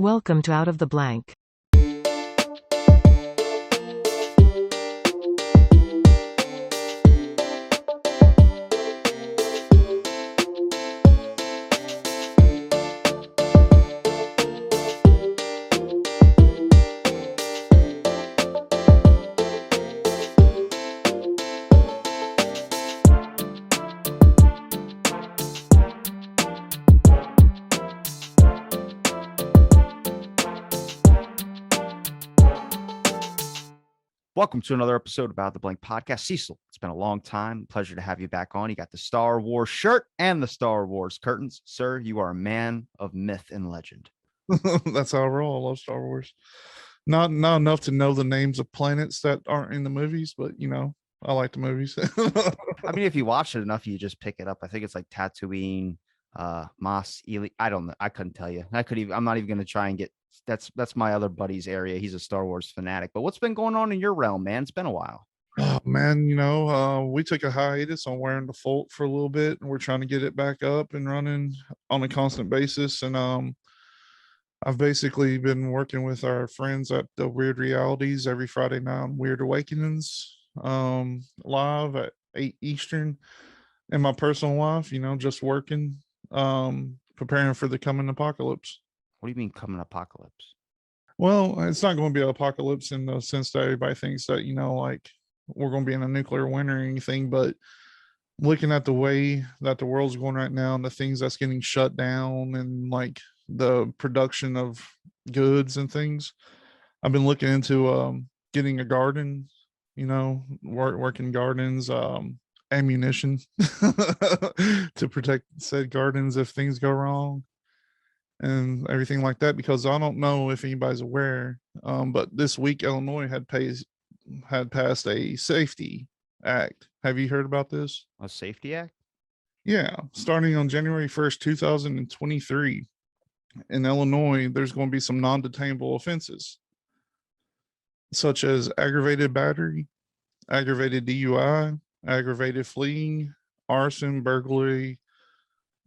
Welcome to Out of the Blank. Welcome to another episode of About the Blank podcast. Cecil, it's been a long time. Pleasure to have you back on. You got the Star Wars shirt and the Star Wars curtains. Sir, you are a man of myth and legend. That's how I roll. I love Star Wars. Not enough to know the names of planets that aren't in the movies, but I like the movies. I mean, if you watch it enough, you just pick it up. I think it's like Tatooine, Mos Eisley. I don't know. I couldn't tell you. I'm not even going to try and get. That's my other buddy's area. He's a Star Wars fanatic. But what's been going on in your realm, man? It's been a while. Oh man, we took a hiatus on wearing the Fold for a little bit, and we're trying to get it back up and running on a constant basis. And I've basically been working with our friends at the Weird Realities every Friday night on Weird Awakenings, live at 8 Eastern. In my personal life, just working, preparing for the coming apocalypse. What do you mean coming apocalypse? Well, it's not going to be an apocalypse in the sense that everybody thinks that, like we're going to be in a nuclear winter or anything, but looking at the way that the world's going right now and the things that's getting shut down and like the production of goods and things, I've been looking into getting a garden, working gardens, ammunition to protect said gardens if things go wrong and everything like that, because I don't know if anybody's aware, but this week Illinois had passed a safety act. Have you heard about this? A safety act? Yeah, starting on January 1st, 2023, in Illinois, there's going to be some non-detainable offenses, such as aggravated battery, aggravated DUI, aggravated fleeing, arson, burglary,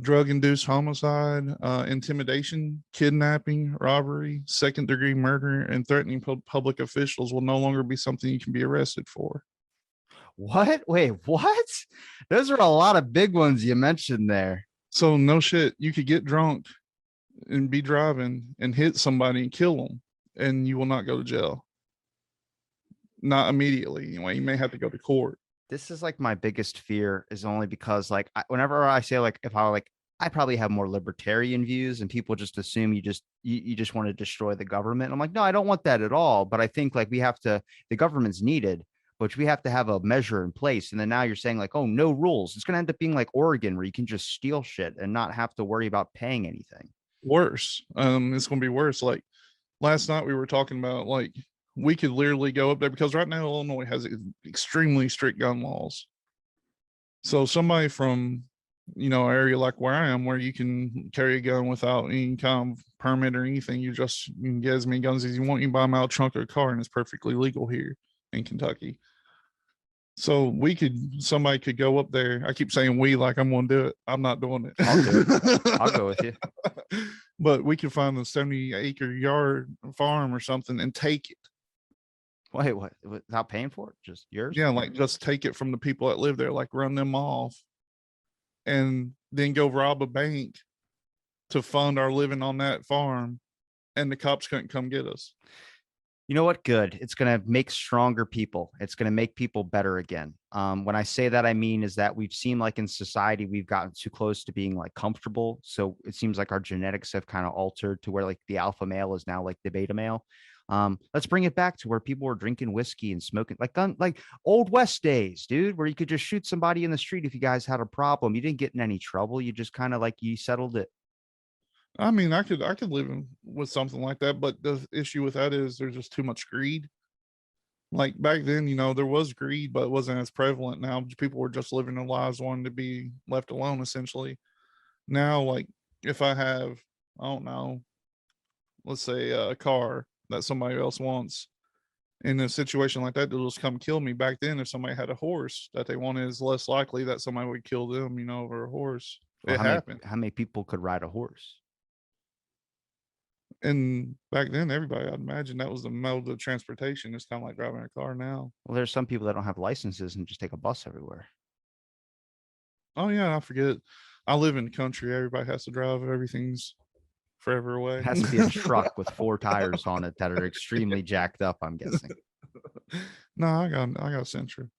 drug-induced homicide, intimidation, kidnapping, robbery, second-degree murder, and threatening public officials will no longer be something you can be arrested for. What? Wait, what? Those are a lot of big ones you mentioned there. So no shit, you could get drunk and be driving and hit somebody and kill them, and you will not go to jail. Not immediately. Anyway, you may have to go to court. This is like my biggest fear, is only because whenever I say I probably have more libertarian views and people just assume you just want to destroy the government. I'm like, no, I don't want that at all. But I think the government's needed, but we have to have a measure in place. And then now you're saying like, oh, no rules. It's going to end up being like Oregon, where you can just steal shit and not have to worry about paying anything. Worse. It's going to be worse. Like last night we were talking about like, we could literally go up there because right now Illinois has extremely strict gun laws. So somebody from, an area like where I am, where you can carry a gun without any kind of permit or anything, you can get as many guns as you want. You buy them out of the trunk of a car, and it's perfectly legal here in Kentucky. So somebody could go up there. I keep saying we like I'm going to do it. I'm not doing it. I'll do it. I'll go with you. But we could find a 70-acre yard farm or something and take it. Wait, what? Without paying for it? Just yours? Yeah, like just take it from the people that live there, like run them off, and then go rob a bank to fund our living on that farm, and the cops couldn't come get us. You know what? Good. It's going to make stronger people. It's going to make people better again. When I say that, I mean is that we've seen like in society, we've gotten too close to being like comfortable. So it seems like our genetics have kind of altered to where like the alpha male is now like the beta male. Let's bring it back to where people were drinking whiskey and smoking like old West days, dude, where you could just shoot somebody in the street if you guys had a problem. You didn't get in any trouble. You just kind of like you settled it. I mean, I could live with something like that, but the issue with that is there's just too much greed. Like back then, there was greed, but it wasn't as prevalent. Now people were just living their lives wanting to be left alone, essentially. Now, like if I have, I don't know, let's say a car that somebody else wants, in a situation like that, they'll just come kill me. Back then, if somebody had a horse that they wanted, it's less likely that somebody would kill them, over a horse. Well, it happened. How many people could ride a horse? And back then, everybody, I'd imagine that was the mode of transportation. It's kind of like driving a car now. Well, there's some people that don't have licenses and just take a bus everywhere. Oh yeah, I forget. I live in the country. Everybody has to drive. Everything's forever It away. has to be a truck with 4 tires on it that are extremely jacked up, I'm guessing. No, I got Sentra.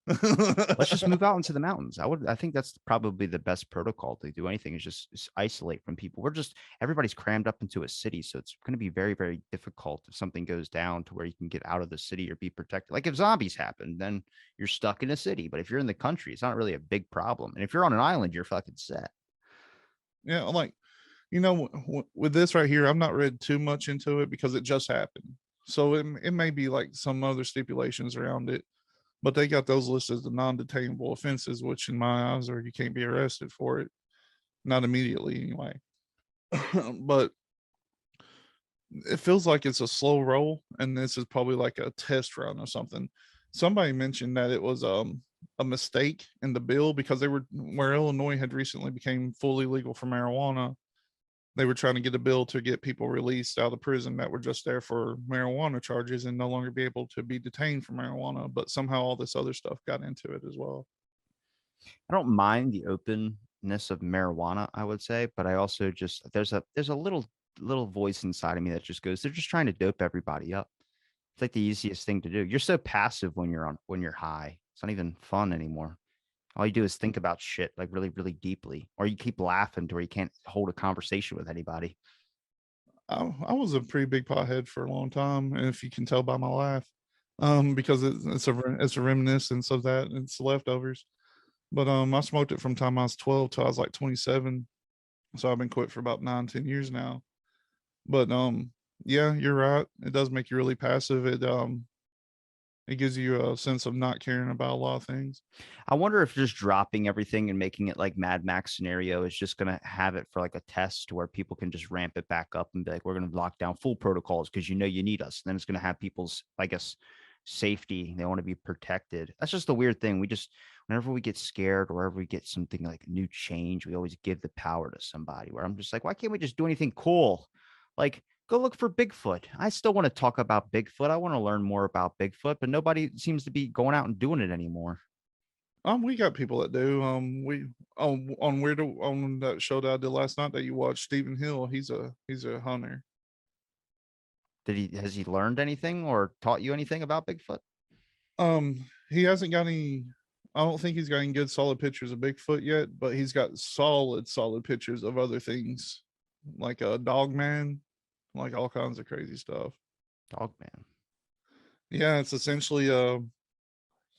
Let's just move out into the mountains. I think that's probably the best protocol to do anything is just isolate from people. Everybody's crammed up into a city. So it's going to be very, very difficult if something goes down to where you can get out of the city or be protected. Like if zombies happen, then you're stuck in a city. But if you're in the country, it's not really a big problem. And if you're on an island, you're fucking set. Yeah, like with this right here, I've not read too much into it because it just happened. So it may be like some other stipulations around it, but they got those listed as the non-detainable offenses, which in my eyes are you can't be arrested for it, not immediately anyway. But it feels like it's a slow roll, and this is probably like a test run or something. Somebody mentioned that it was a mistake in the bill because they were where Illinois had recently became fully legal for marijuana. They were trying to get a bill to get people released out of prison that were just there for marijuana charges and no longer be able to be detained for marijuana. But somehow all this other stuff got into it as well. I don't mind the openness of marijuana, I would say, but I also just there's a little voice inside of me that just goes, they're just trying to dope everybody up. It's like the easiest thing to do. You're so passive when you're high. It's not even fun anymore. All you do is think about shit like really, really deeply, or you keep laughing to where you can't hold a conversation with anybody. I was a pretty big pothead for a long time, and if you can tell by my laugh, because it's a reminiscence of that. It's leftovers. But I smoked it from time I was 12 till I was like 27. So I've been quit for about 9, 10 years now. But yeah, you're right. It does make you really passive. It gives you a sense of not caring about a lot of things. I wonder if just dropping everything and making it like Mad Max scenario is just going to have it for like a test where people can just ramp it back up and be like, we're going to lock down full protocols because you need us. And then it's going to have people's, I guess, safety. They want to be protected. That's just the weird thing. Whenever we get scared or wherever we get something like new change, we always give the power to somebody where I'm just like, why can't we just do anything cool? Like, go look for Bigfoot. I still want to talk about Bigfoot. I want to learn more about Bigfoot, but nobody seems to be going out and doing it anymore. We got people that do. We on that show that I did last night that you watched, Stephen Hill. He's a hunter. Has he learned anything or taught you anything about Bigfoot? He hasn't got any. I don't think he's got any good solid pictures of Bigfoot yet, but he's got solid pictures of other things like a dog man, like all kinds of crazy stuff. Dog man. Yeah, it's essentially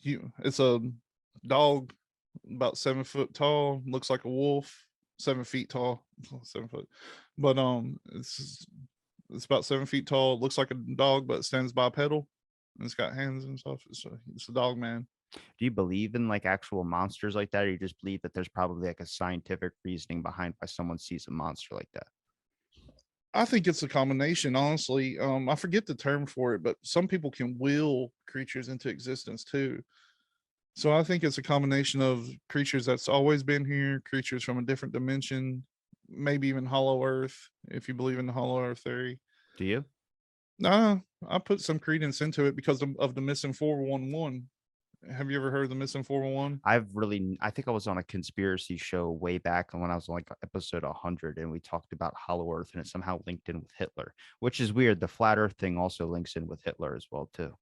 it's a dog about 7 foot tall, looks like a wolf, 7 feet tall, 7 foot, but it's about 7 feet tall. Looks like a dog, but stands bipedal. And it's got hands and stuff. It's a dog man. Do you believe in like actual monsters like that, or you just believe that there's probably like a scientific reasoning behind why someone sees a monster like that? I think it's a combination, honestly. I forget the term for it, but some people can will creatures into existence too. So I think it's a combination of creatures that's always been here, creatures from a different dimension, maybe even Hollow Earth, if you believe in the Hollow Earth theory. Do you? Nah, I put some credence into it because of the missing 411. Have you ever heard of the missing 411? I think I was on a conspiracy show way back when I was on like episode 100 and we talked about Hollow Earth and it somehow linked in with Hitler, which is weird. The flat Earth thing also links in with Hitler as well, too.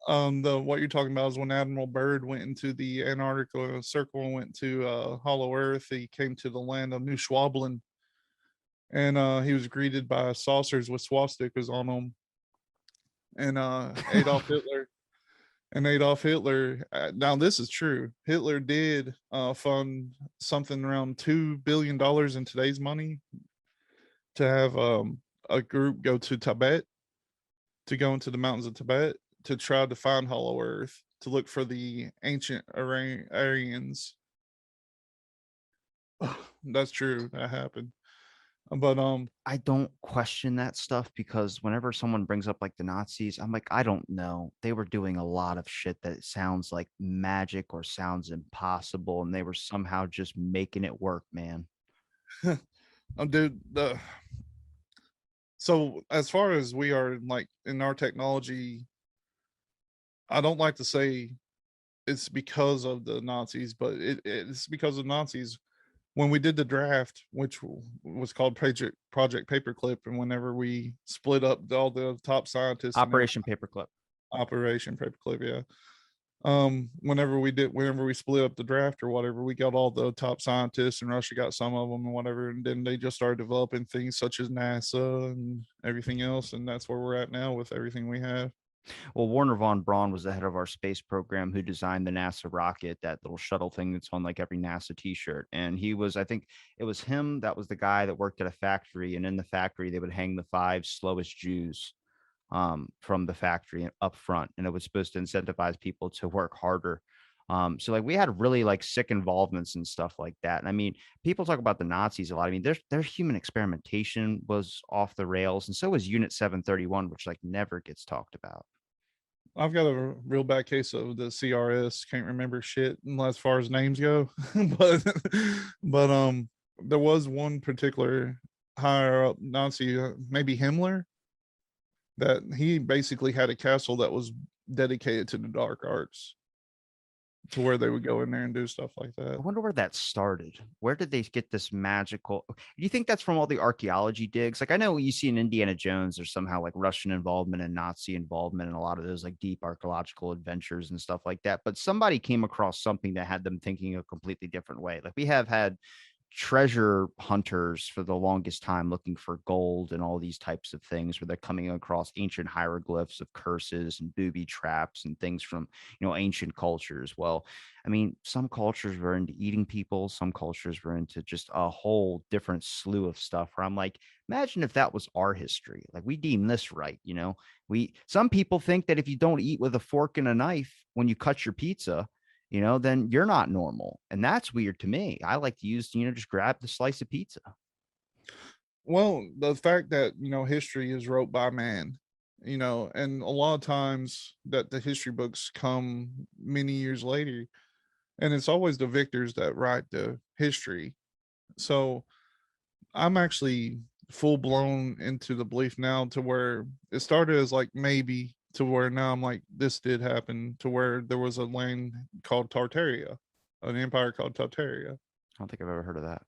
The what you're talking about is when Admiral Byrd went into the Antarctica Circle and went to Hollow Earth. He came to the land of New Schwablin, and he was greeted by saucers with swastikas on them. And Adolf Hitler. Now this is true. Hitler did fund something around $2 billion in today's money to have a group go to Tibet, to go into the mountains of Tibet to try to find Hollow Earth, to look for the ancient Aryans. That's true. That happened. But I don't question that stuff because whenever someone brings up like the Nazis, I'm like, I don't know. They were doing a lot of shit that sounds like magic or sounds impossible, and they were somehow just making it work, man. dude, So as far as we are like in our technology, I don't like to say it's because of the Nazis, but it's because of Nazis. When we did the draft, which was called Project Paperclip, and whenever we split up all the top scientists and Operation Paperclip. Operation Paperclip, yeah. Whenever we split up the draft or whatever, we got all the top scientists, and Russia got some of them and whatever, and then they just started developing things such as NASA and everything else, and that's where we're at now with everything we have. Well, Warner von Braun was the head of our space program who designed the NASA rocket, that little shuttle thing that's on like every NASA t-shirt. And he was, I think it was him that was the guy that worked at a factory. And in the factory, they would hang the 5 slowest Jews from the factory up front. And it was supposed to incentivize people to work harder. So like we had really like sick involvements and stuff like that. And I mean, people talk about the Nazis a lot. I mean, their human experimentation was off the rails, and so was Unit 731, which like never gets talked about. I've got a real bad case of the CRS. Can't remember shit as far as names go, but but there was one particular higher up Nazi, maybe Himmler, that he basically had a castle that was dedicated to the dark arts, to where they would go in there and do stuff like I that. wonder where that started. Where did they get this magical? Do you think that's from all the archaeology digs? Like I know you see in Indiana Jones, there's somehow like Russian involvement and Nazi involvement in a lot of those like deep archaeological adventures and stuff like that. But somebody came across something that had them thinking a completely different way. Like we have had treasure hunters for the longest time looking for gold and all these types of things, where they're coming across ancient hieroglyphs of curses and booby traps and things from ancient cultures. Well, I mean, some cultures were into eating people, some cultures were into just a whole different slew of stuff, where I'm like, imagine if that was our history. Like we deem this right. We Some people think that if you don't eat with a fork and a knife when you cut your pizza, then you're not normal. And that's weird to me. I like to use, just grab the slice of pizza. Well, the fact that history is wrote by man, and a lot of times that the history books come many years later, and it's always the victors that write the history. So I'm actually full blown into the belief now, to where it started as like maybe, to where now I'm like, this did happen, to where there was a land called Tartaria, an empire called Tartaria. I don't think I've ever heard of that.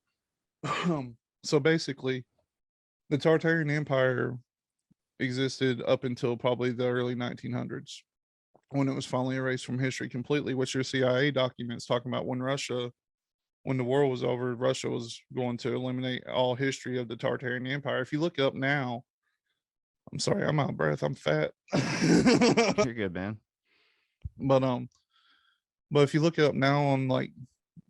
So basically, the Tartarian Empire existed up until probably the early 1900s, when it was finally erased from history completely, which your CIA documents talking about when the war was over, Russia was going to eliminate all history of the Tartarian Empire. If you look up now, I'm sorry, I'm out of breath. I'm fat. You're good, man. but but if you look it up now on like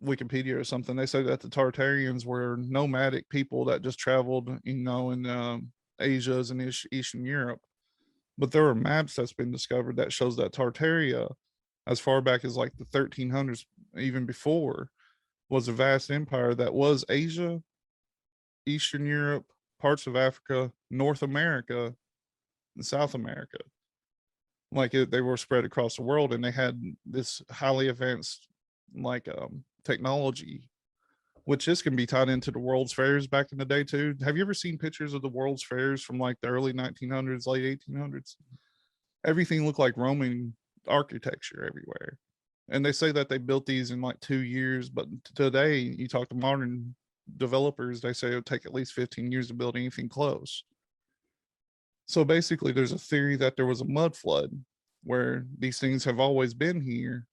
Wikipedia or something, they say that the Tartarians were nomadic people that just traveled, in Asia's and Eastern Europe. But there are maps that's been discovered that shows that Tartaria, as far back as like the 1300s, even before, was a vast empire that was Asia, Eastern Europe, parts of Africa, North America, and South America. They were spread across the world, and they had this highly advanced like technology, which this can be tied into the World's Fairs back in the day too. Have you ever seen pictures of the World's Fairs from like the early 1900s, late 1800s? Everything looked like Roman architecture everywhere. And they say that they built these in like 2 years, but today you talk to modern developers, they say it would take at least 15 years to build anything close. So basically, there's a theory that there was a mud flood, where these things have always been here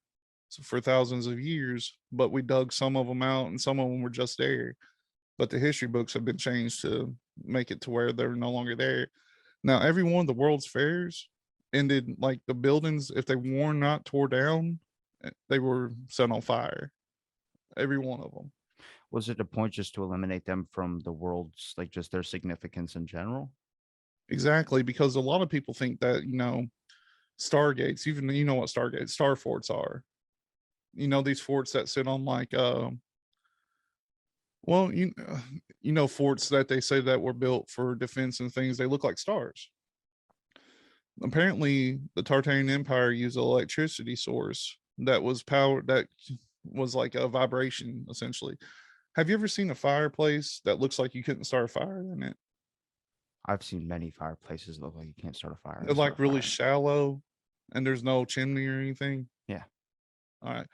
for thousands of years, but we dug some of them out and some of them were just there. But the history books have been changed to make it to where they're no longer there. Now, every one of the World's Fairs ended like the buildings, if they were not tore down, they were set on fire. Every one of them. Was it a point just to eliminate them from the world's, like just their significance in general? Exactly, because a lot of people think that, Stargates, even what Stargates, star forts are. These forts that sit on like well, forts that they say that were built for defense and things, they look like stars. Apparently, the Tartarian Empire used an electricity source that was powered, that was like a vibration essentially. Have you ever seen a fireplace that looks like you couldn't start a fire in it? I've seen many fireplaces that look like you can't start a fire. They're Start like a really fire. shallow, and there's no chimney or anything. Yeah. All right.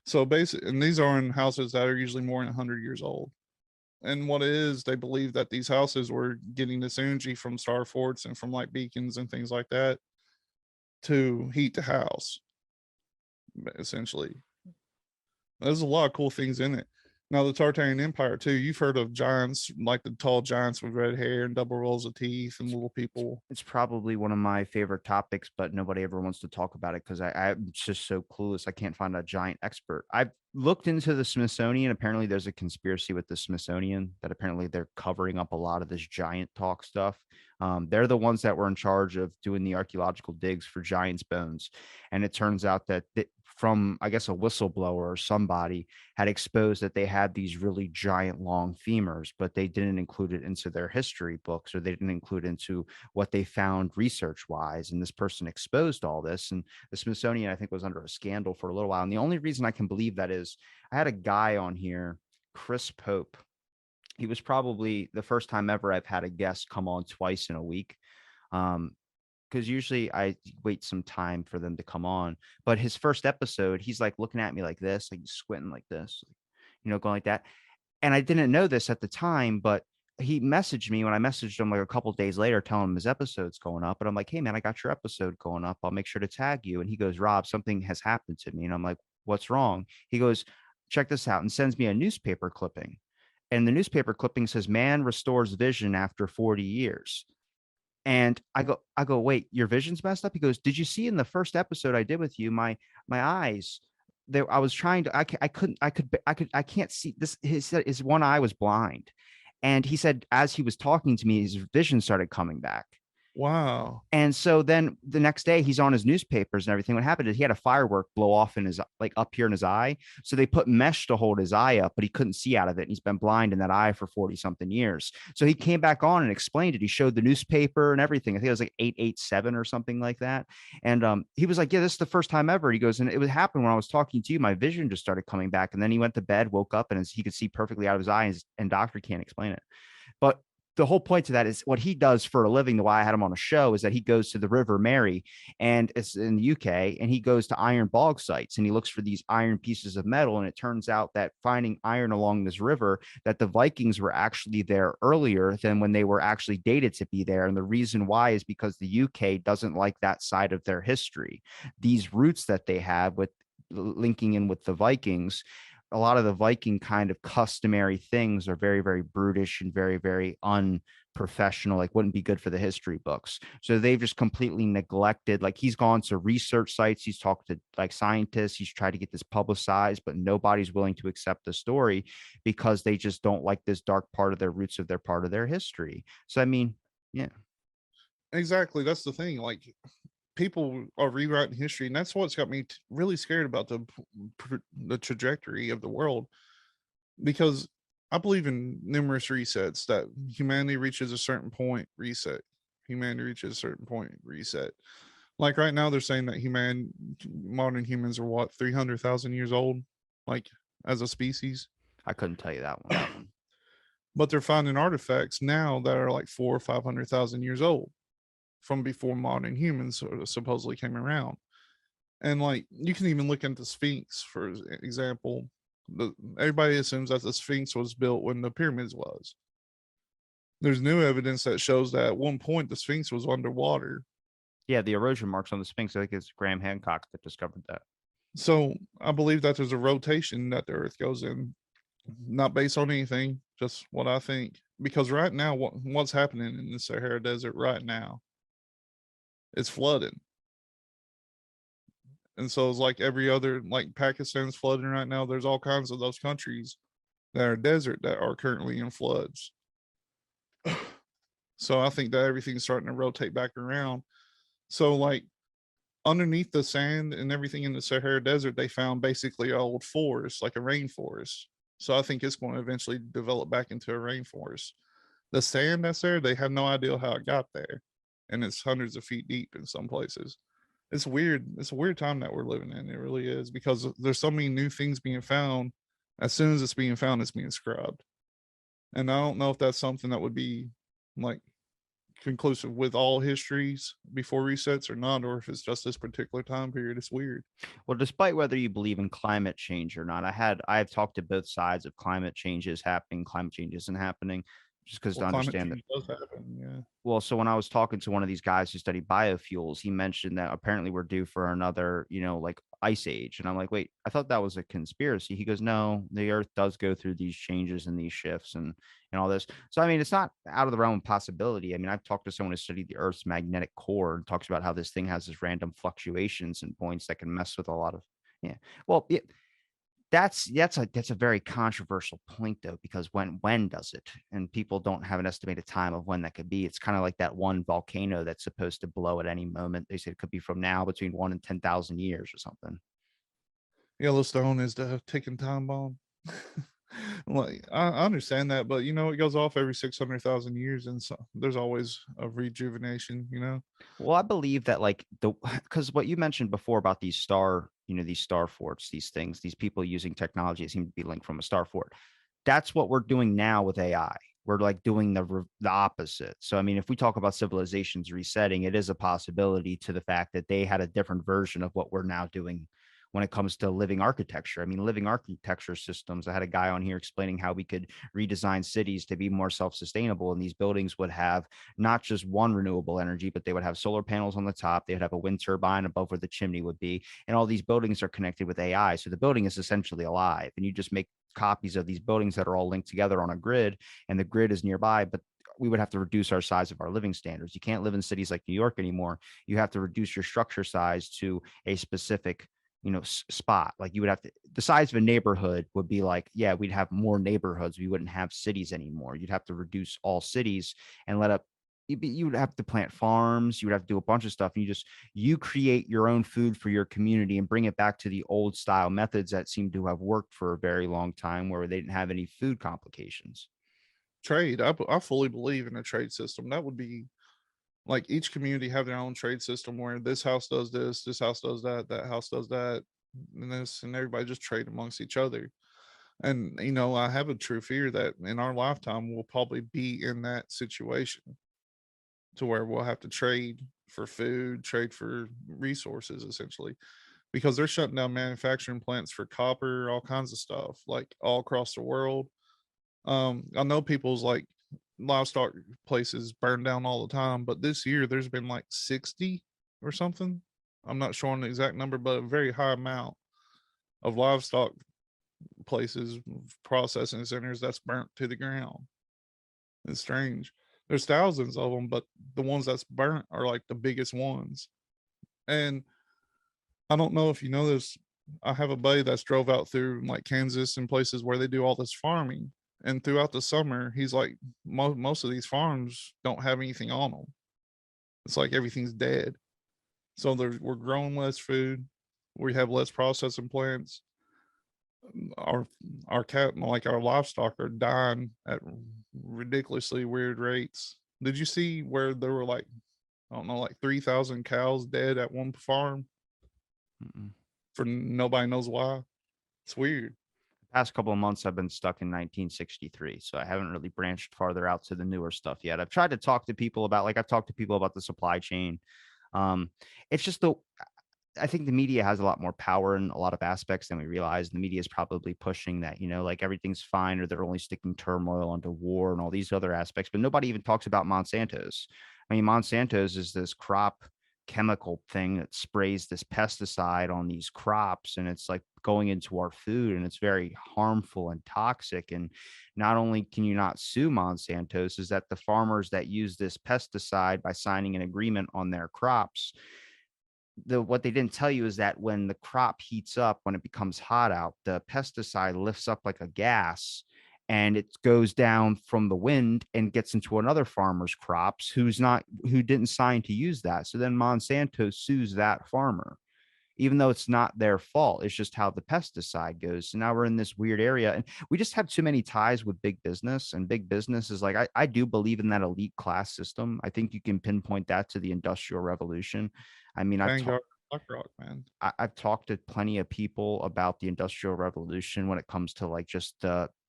So basically, and these are in houses that are usually more than 100 years old. And what it is, they believe that these houses were getting this energy from star forts and from like beacons and things like that to heat the house, essentially. There's a lot of cool things in it. Now, the Tartarian Empire, too, you've heard of giants, like the tall giants with red hair and double rows of teeth and little people. It's probably one of my favorite topics, but nobody ever wants to talk about it because I'm just so clueless. I can't find a giant expert. I've looked into the Smithsonian. Apparently, there's a conspiracy with the Smithsonian that apparently they're covering up a lot of this giant talk stuff. They're the ones that were in charge of doing the archaeological digs for giants' bones. And it turns out that from, I guess, a whistleblower or somebody had exposed that they had these really giant long femurs, but they didn't include it into their history books, or they didn't include it into what they found research wise. And this person exposed all this. And the Smithsonian, I think, was under a scandal for a little while. And the only reason I can believe that is I had a guy on here, Chris Pope. He was probably the first time ever I've had a guest come on twice in a week. Because usually I wait some time for them to come on. But his first episode, he's like looking at me like this, like squinting like this, going like that. And I didn't know this at the time, but he messaged me when I messaged him like a couple days later, telling him his episode's going up. And I'm like, hey, man, I got your episode going up. I'll make sure to tag you. And he goes, Rob, something has happened to me. And I'm like, what's wrong? He goes, check this out, and sends me a newspaper clipping. And the newspaper clipping says, man restores vision after 40 years. And I go, wait, your vision's messed up? He goes, did you see in the first episode I did with you, my eyes there, I was trying to, I can't see this. His one eye was blind. And he said, as he was talking to me, his vision started coming back. Wow. And so then the next day he's on his newspapers and everything. What happened is he had a firework blow off in his, like up here in his eye. So they put mesh to hold his eye up, but he couldn't see out of it. And he's been blind in that eye for 40 something years. So he came back on and explained it. He showed the newspaper and everything. I think it was like 887 or something like that. And he was like, yeah, this is the first time ever. He goes, and it would happen when I was talking to you, my vision just started coming back. And then he went to bed, woke up, and he could see perfectly out of his eyes, and doctor can't explain it. But the whole point to that is what he does for a living. The why I had him on a show is that he goes to the River Mary, and it's in the UK, and he goes to iron bog sites and he looks for these iron pieces of metal. And it turns out that finding iron along this river, that the Vikings were actually there earlier than when they were actually dated to be there. And the reason why is because the UK doesn't like that side of their history. These roots that they have with linking in with the Vikings, a lot of the Viking kind of customary things are very, very brutish and very, very unprofessional, like wouldn't be good for the history books. So they've just completely neglected, like he's gone to research sites, he's talked to like scientists, he's tried to get this publicized, but nobody's willing to accept the story because they just don't like this dark part of their roots of their part of their history. So, I mean, yeah. Exactly. That's the thing. Like, people are rewriting history, and that's what's got me really scared about the trajectory of the world, because I believe in numerous resets, that humanity reaches a certain point, reset. Humanity reaches a certain point, reset. Like right now, they're saying that modern humans are what, 300,000 years old, like as a species. I couldn't tell you that one. But they're finding artifacts now that are like 400 or 500,000 years old from before modern humans supposedly came around. And like, you can even look at the Sphinx, for example. Everybody assumes that the Sphinx was built when the pyramids was. There's new evidence that shows that at one point the Sphinx was underwater. Yeah, the erosion marks on the Sphinx, I think it's Graham Hancock that discovered that. So I believe that there's a rotation that the Earth goes in, not based on anything, just what I think. Because right now, what's happening in the Sahara Desert right now, it's flooding. And so it's like every other, like Pakistan's flooding right now. There's all kinds of those countries that are desert that are currently in floods. So I think that everything's starting to rotate back around. So like, underneath the sand and everything in the Sahara Desert, they found basically an old forest, like a rainforest. So I think it's going to eventually develop back into a rainforest. The sand that's there, they have no idea how it got there. And it's hundreds of feet deep in some places. It's weird. It's a weird time that we're living in. It really is, because there's so many new things being found. As soon as it's being found, it's being scrubbed. And I don't know if that's something that would be like conclusive with all histories before resets or not, or if it's just this particular time period. It's weird. Well, despite whether you believe in climate change or not, I've talked to both sides of climate change is happening, climate change isn't happening, just because Well, to climate understand that. change does happen. Yeah. Well, so when I was talking to one of these guys who study biofuels, he mentioned that apparently we're due for another, like ice age. And I'm like, wait, I thought that was a conspiracy. He goes, no, the earth does go through these changes and these shifts and all this. So I mean, it's not out of the realm of possibility. I mean, I've talked to someone who studied the earth's magnetic core and talks about how this thing has this random fluctuations and points that can mess with a lot of yeah. Well, yeah, that's a very controversial point though, because when does it? And people don't have an estimated time of when that could be. It's kind of like that one volcano that's supposed to blow at any moment. They say it could be from now between 1 and 10,000 years or something. Yellowstone is the ticking time bomb. Like I understand that, but it goes off every 600,000 years, and so there's always a rejuvenation. Well, I believe that like the because what you mentioned before about these star forts, these things, these people using technology that seem to be linked from a star fort. That's what we're doing now with AI. We're like doing the opposite. So I mean, if we talk about civilizations resetting, it is a possibility to the fact that they had a different version of what we're now doing when it comes to living architecture. I mean, living architecture systems. I had a guy on here explaining how we could redesign cities to be more self-sustainable, and these buildings would have not just one renewable energy, but they would have solar panels on the top. They would have a wind turbine above where the chimney would be. And all these buildings are connected with AI. So the building is essentially alive. And you just make copies of these buildings that are all linked together on a grid, and the grid is nearby. But we would have to reduce our size of our living standards. You can't live in cities like New York anymore. You have to reduce your structure size to a specific spot. Like you would have to, the size of a neighborhood would be like, yeah, we'd have more neighborhoods. We wouldn't have cities anymore. You'd have to reduce all cities and let up. You would have to plant farms. You would have to do a bunch of stuff. And you create your own food for your community and bring it back to the old style methods that seem to have worked for a very long time, where they didn't have any food complications. Trade. I fully believe in a trade system. That would be like each community have their own trade system where this house does this house does that house does that, and this, and everybody just trade amongst each other. And I have a true fear that in our lifetime we'll probably be in that situation to where we'll have to trade for food, trade for resources, essentially, because they're shutting down manufacturing plants for copper, all kinds of stuff, like all across the world. I know people's like livestock places burn down all the time, but this year there's been like 60 or something. I'm not sure on the exact number, but a very high amount of livestock places, processing centers that's burnt to the ground. It's strange. There's thousands of them, but the ones that's burnt are like the biggest ones. And I don't know if you know this. I have a buddy that's drove out through like Kansas and places where they do all this farming. And throughout the summer, he's like, most of these farms don't have anything on them. It's like everything's dead. So we're growing less food. We have less processing plants. Our cat, like our livestock, are dying at ridiculously weird rates. Did you see where there were like, I don't know, like 3,000 cows dead at one farm Mm-mm. for nobody knows why? It's weird. Past couple of months I've been stuck in 1963, so I haven't really branched farther out to the newer stuff yet. I've tried to talk to people about, like, I've talked to people about the supply chain. um it's just the I think the media has a lot more power in a lot of aspects than we realize. The media is probably pushing that, like everything's fine, or they're only sticking turmoil onto war and all these other aspects, but nobody even talks about Monsanto's. I mean, Monsanto's is this crop chemical thing that sprays this pesticide on these crops, and it's like going into our food, and it's very harmful and toxic. And not only can you not sue Monsanto's, is that the farmers that use this pesticide by signing an agreement on their crops, what they didn't tell you is that when the crop heats up, when it becomes hot out, the pesticide lifts up like a gas, and it goes down from the wind and gets into another farmer's crops who didn't sign to use that. So then Monsanto sues that farmer, even though it's not their fault. It's just how the pesticide goes. So now we're in this weird area, and we just have too many ties with big business. And big business is like, I do believe in that elite class system. I think you can pinpoint that to the Industrial Revolution. I mean, Vanguard, BlackRock, man. I've talked to plenty of people about the Industrial Revolution when it comes to like just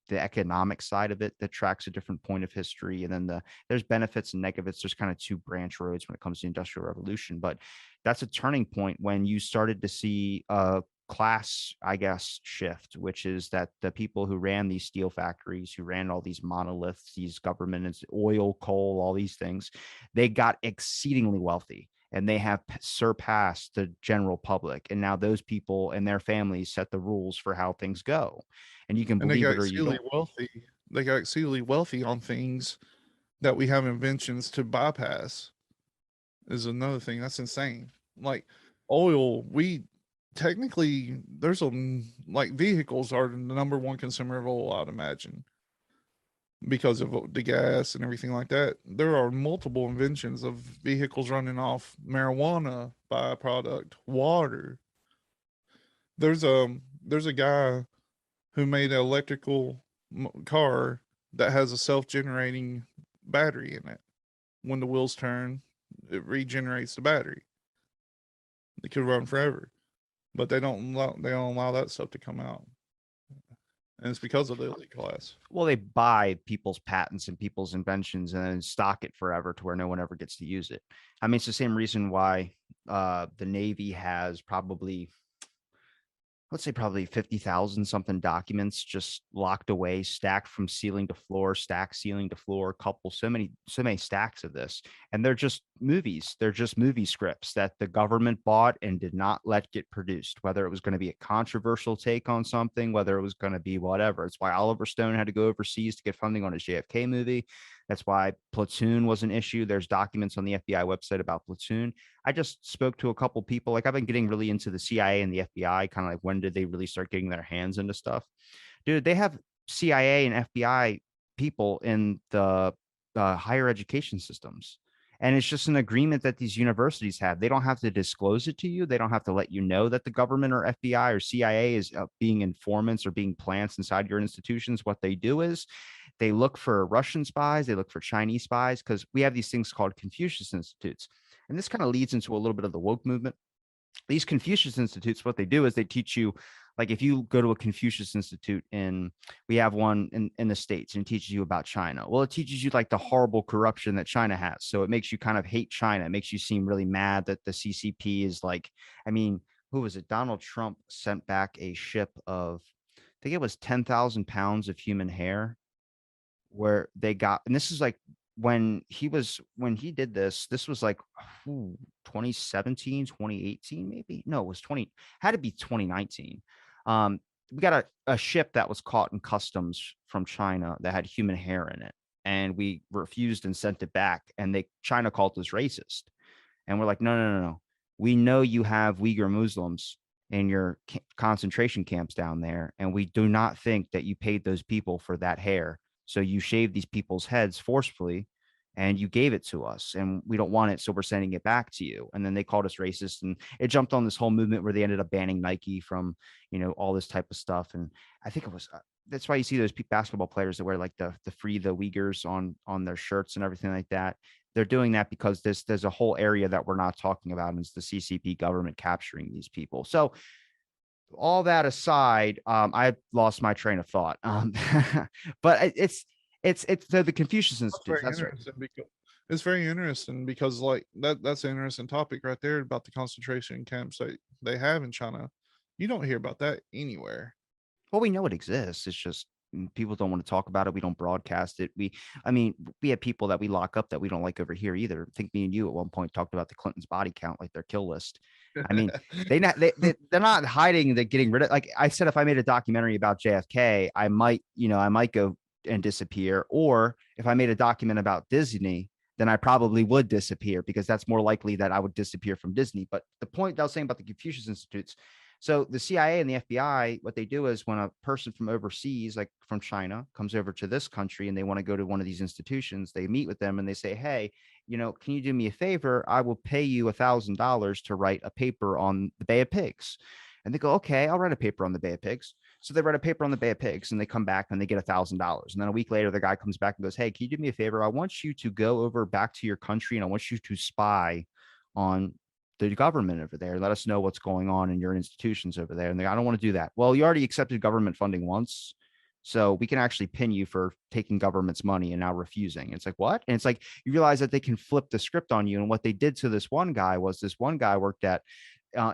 the economic side of it that tracks a different point of history, and then there's benefits and negatives. There's kind of two branch roads when it comes to the Industrial Revolution, but that's a turning point when you started to see class, I guess, shift, which is that the people who ran these steel factories, who ran all these monoliths, these governments, oil, coal, all these things, they got exceedingly wealthy, and they have surpassed the general public. And now those people and their families set the rules for how things go. And you can And they believe got it or you exceedingly don't. wealthy. They got exceedingly wealthy on things that we have inventions to bypass. Is another thing that's insane. Like oil, we technically there's a like vehicles are the number one consumer of oil, I'd imagine, because of the gas and everything like that. There are multiple inventions of vehicles running off marijuana byproduct, water. There's a guy who made an electrical car that has a self-generating battery in it. When the wheels turn, it regenerates the battery. It could run forever, but they don't allow that stuff to come out, and it's because of the elite class. Well, they buy people's patents and people's inventions and then stock it forever to where no one ever gets to use it. I mean, it's the same reason why the Navy has probably, let's say, probably 50,000 something documents just locked away, stacked from ceiling to floor, stacked ceiling to floor, couple, so many stacks of this. And they're just movies. They're just movie scripts that the government bought and did not let get produced, whether it was going to be a controversial take on something, whether it was going to be whatever. It's why Oliver Stone had to go overseas to get funding on his JFK movie. That's why Platoon was an issue. There's documents on the FBI website about Platoon. I just spoke to a couple people. Like, I've been getting really into the CIA and the FBI, kind of like, when did they really start getting their hands into stuff? Dude, they have CIA and FBI people in the higher education systems. And it's just an agreement that these universities have. They don't have to disclose it to you. They don't have to let you know that the government or FBI or CIA is being informants or being plants inside your institutions. What they do is they look for Russian spies, they look for Chinese spies, because we have these things called Confucius Institutes. And this kind of leads into a little bit of the woke movement. These Confucius Institutes, what they do is they teach you, like, if you go to a Confucius Institute we have one in the States, and it teaches you about China. Well, it teaches you like the horrible corruption that China has. So it makes you kind of hate China. It makes you seem really mad that the CCP is like, I mean, who was it? Donald Trump sent back a ship of, I think it was 10,000 pounds of human hair, where they got, and this is like when he did this was like 2017, 2018, maybe. No, it was 20, had to be 2019. We got a ship that was caught in customs from China that had human hair in it, and we refused and sent it back, and China called us racist. And we're like, no, no, no, no. We know you have Uyghur Muslims in your concentration camps down there, and we do not think that you paid those people for that hair. So you shaved these people's heads forcefully, and you gave it to us, and we don't want it, so we're sending it back to you. And then they called us racist, and it jumped on this whole movement where they ended up banning Nike from, all this type of stuff. And I think it was that's why you see those basketball players that wear like the free the Uyghurs on their shirts and everything like that. They're doing that because there's a whole area that we're not talking about, and it's the CCP government capturing these people. So all that aside, I lost my train of thought. But it's the Confucius That's Institutes. very That's right. interesting because it's very interesting because like that's an interesting topic right there about the concentration camps that they have in China. You don't hear about that anywhere. Well, we know it exists. It's just people don't want to talk about it. We don't broadcast it. I mean, we have people that we lock up that we don't like over here either. I think me and you at one point talked about the Clintons' body count, like their kill list. I mean, they're not hiding. They're getting rid of. Like I said, if I made a documentary about JFK, I might go and disappear. Or if I made a document about Disney, then I probably would disappear, because that's more likely that I would disappear from Disney. But the point I was saying about the Confucius Institutes, so the CIA and the FBI, what they do is when a person from overseas, like from China, comes over to this country and they want to go to one of these institutions, they meet with them and they say, hey, can you do me a favor? I will pay you $1,000 to write a paper on the Bay of Pigs. And they go, okay, I'll write a paper on the Bay of Pigs. So they write a paper on the Bay of Pigs and they come back and they get $1,000. And then a week later, the guy comes back and goes, hey, can you do me a favor? I want you to go over back to your country and I want you to spy on the government over there. Let us know what's going on in your institutions over there. And I don't want to do that. Well, you already accepted government funding once. So we can actually pin you for taking government's money and now refusing. It's like, what? And it's like, you realize that they can flip the script on you. And what they did to this one guy was, this one guy worked at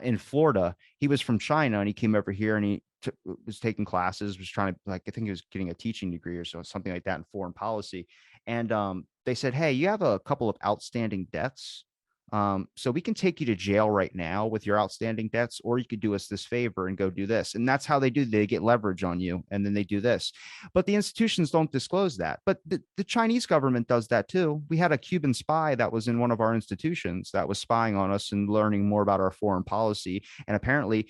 in Florida. He was from China and he came over here and he was taking classes, was trying to, like, I think he was getting a teaching degree or so, something like that in foreign policy. And they said, hey, you have a couple of outstanding debts. So we can take you to jail right now with your outstanding debts, or you could do us this favor and go do this. And that's how they do. They get leverage on you and then they do this. But the institutions don't disclose that. But the Chinese government does that too. We had a Cuban spy that was in one of our institutions that was spying on us and learning more about our foreign policy. And apparently,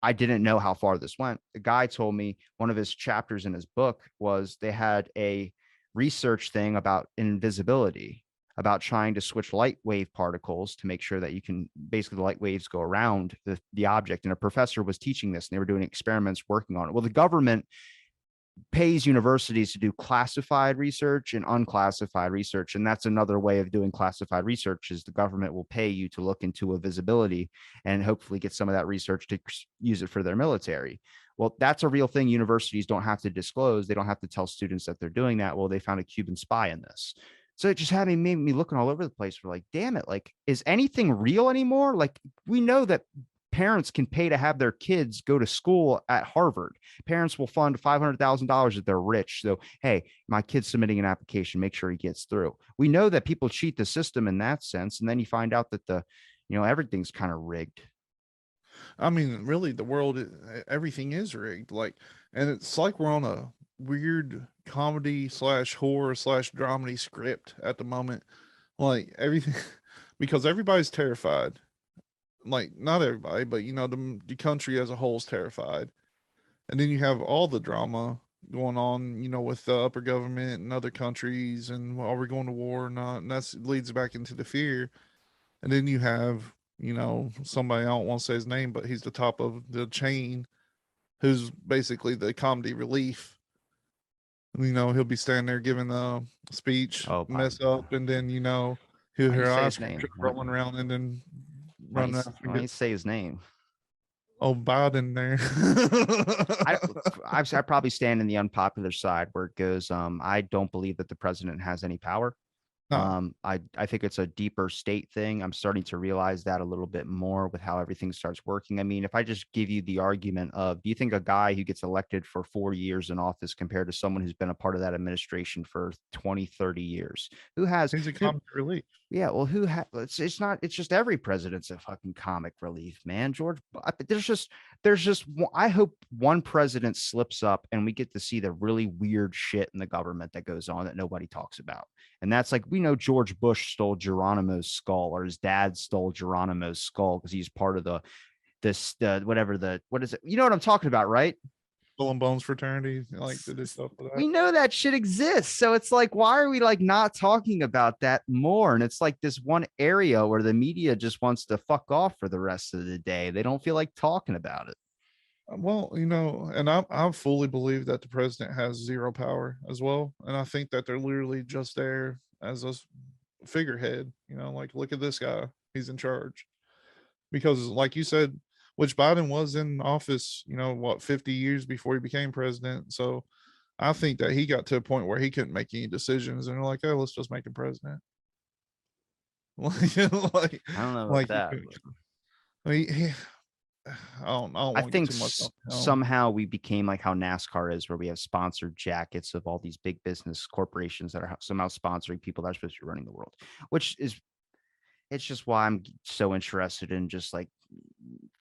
I didn't know how far this went. The guy told me one of his chapters in his book was they had a research thing about invisibility, about trying to switch light wave particles to make sure that you can, basically the light waves go around the object. And a professor was teaching this and they were doing experiments working on it. Well, the government pays universities to do classified research and unclassified research. And that's another way of doing classified research, is the government will pay you to look into a visibility and hopefully get some of that research to use it for their military. Well, that's a real thing. Universities don't have to disclose. They don't have to tell students that they're doing that. Well, they found a Cuban spy in this. So it just made me looking all over the place. We're like, damn it. Like, is anything real anymore? Like, we know that parents can pay to have their kids go to school at Harvard. Parents will fund $500,000 if they're rich. So, hey, my kid's submitting an application, make sure he gets through. We know that people cheat the system in that sense. And then you find out that everything's kind of rigged. I mean, really, the world, everything is rigged. Like, and it's like we're on a weird comedy slash horror slash dramedy script at the moment. Like everything, because everybody's terrified. Like, not everybody, but the country as a whole is terrified. And then you have all the drama going on, with the upper government and other countries, and are we going to war or not? And that leads back into the fear. And then you have, somebody, I don't want to say his name, but he's the top of the chain, who's basically the comedy relief. He'll be standing there giving a speech, Oh, mess Biden. up, and then, he'll Why do you hear say ice his cream name? truck rolling around, and then Why run after and don't you get, say his name? oh, Biden there. I, I probably stand in the unpopular side where it goes, I don't believe that the president has any power. No, I think it's a deeper state thing. I'm starting to realize that a little bit more with how everything starts working. I mean, if I just give you the argument of, do you think a guy who gets elected for 4 years in office compared to someone who's been a part of that administration for 20, 30 years, who has, he's a who, comedy relief. yeah, well, it's not, it's just every president's a fucking comic relief, man. There's just, I hope one president slips up and we get to see the really weird shit in the government that goes on that nobody talks about. And that's like, we know George Bush stole Geronimo's skull, or his dad stole Geronimo's skull because he's part of what is it? You know what I'm talking about, right? Skull and Bones fraternity, like to do stuff with that. We know that shit exists. So it's like, why are we like not talking about that more? And it's like this one area where the media just wants to fuck off for the rest of the day. They don't feel like talking about it. Well, and I fully believe that the president has zero power as well, and I think that they're literally just there as a figurehead. Like, look at this guy, he's in charge. Because, like you said, which Biden was in office, what, 50 years before he became president. So I think that he got to a point where he couldn't make any decisions, and they're like, "Oh, let's just make him president." like, I don't know about like that. I don't I want to get think too much on him. somehow we became like how NASCAR is, where we have sponsored jackets of all these big business corporations that are somehow sponsoring people that are supposed to be running the world, which is, it's just why I'm so interested in just like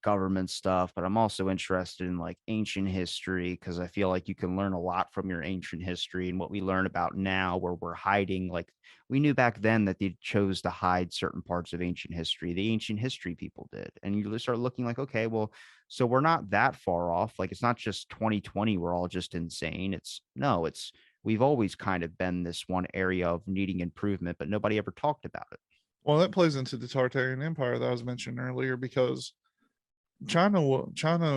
government stuff, but I'm also interested in like ancient history because I feel like you can learn a lot from your ancient history. And what we learn about now, where we're hiding, like we knew back then that they chose to hide certain parts of ancient history. The ancient history people did. And you start looking like, okay, well, so we're not that far off. Like it's not just 2020, we're all just insane. We've always kind of been this one area of needing improvement, but nobody ever talked about it. Well, that plays into the Tartarian Empire that I was mentioning earlier, because China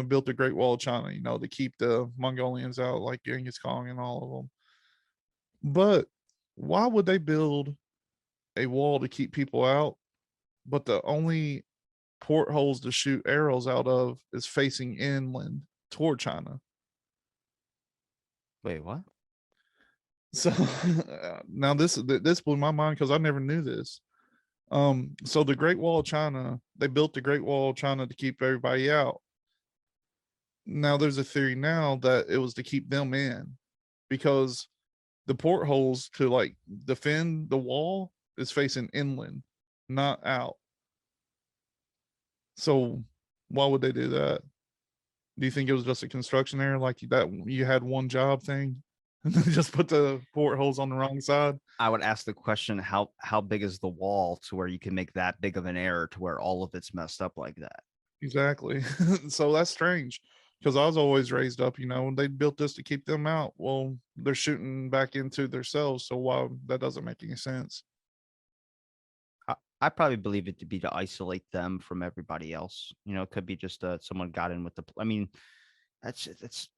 built the Great Wall of China, to keep the Mongolians out, like Genghis Khan and all of them. But why would they build a wall to keep people out, but the only portholes to shoot arrows out of is facing inland toward China? Wait, what? So now this blew my mind because I never knew this. So the Great Wall of China, they built the Great Wall of China to keep everybody out. Now there's a theory now that it was to keep them in because the portholes to like defend the wall is facing inland, not out. So why would they do that? Do you think it was just a construction error, like that you had one job thing, and then just put the portholes on the wrong side? I would ask the question, how big is the wall to where you can make that big of an error to where all of it's messed up like that? Exactly. So that's strange because I was always raised up, they built this to keep them out. Well, they're shooting back into themselves. So why that doesn't make any sense. I probably believe it to be to isolate them from everybody else. It could be just someone got in with the. I mean, that's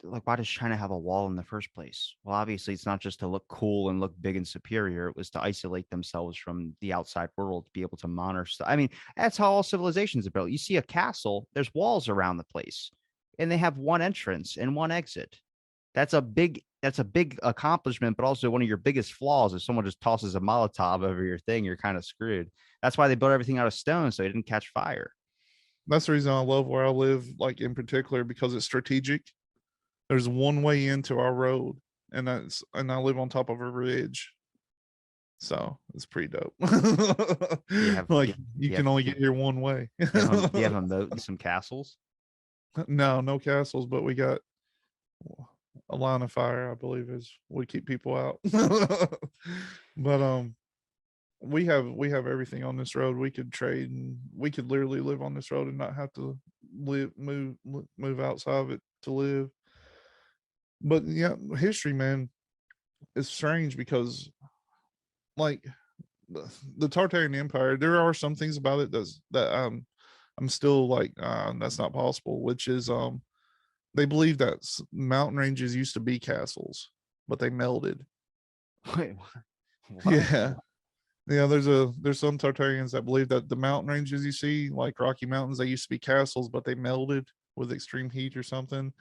like, why does China have a wall in the first place? Well, obviously, it's not just to look cool and look big and superior. It was to isolate themselves from the outside world, to be able to monitor stuff. I mean, that's how all civilizations are built. You see a castle, there's walls around the place, and they have one entrance and one exit. That's a big accomplishment, but also one of your biggest flaws. If someone just tosses a Molotov over your thing, you're kind of screwed. That's why they built everything out of stone so it didn't catch fire. That's the reason I love where I live, like in particular, because it's strategic. There's one way into our road, and I live on top of a ridge. So it's pretty dope. Do you have do Like you, you do you can have only get here one way. do you have a moat and some castles? No, no castles, but we got a line of fire, I believe, is would keep people out. But we have everything on this road. We could trade and we could literally live on this road and not have to move outside of it to live. But yeah, history, man, is strange because like the Tartarian Empire, there are some things about it that I'm still like that's not possible, which is they believe that mountain ranges used to be castles, but they melted. Wait, what? Yeah. Yeah, there's some Tartarians that believe that the mountain ranges you see, like Rocky Mountains, they used to be castles, but they melted with extreme heat or something.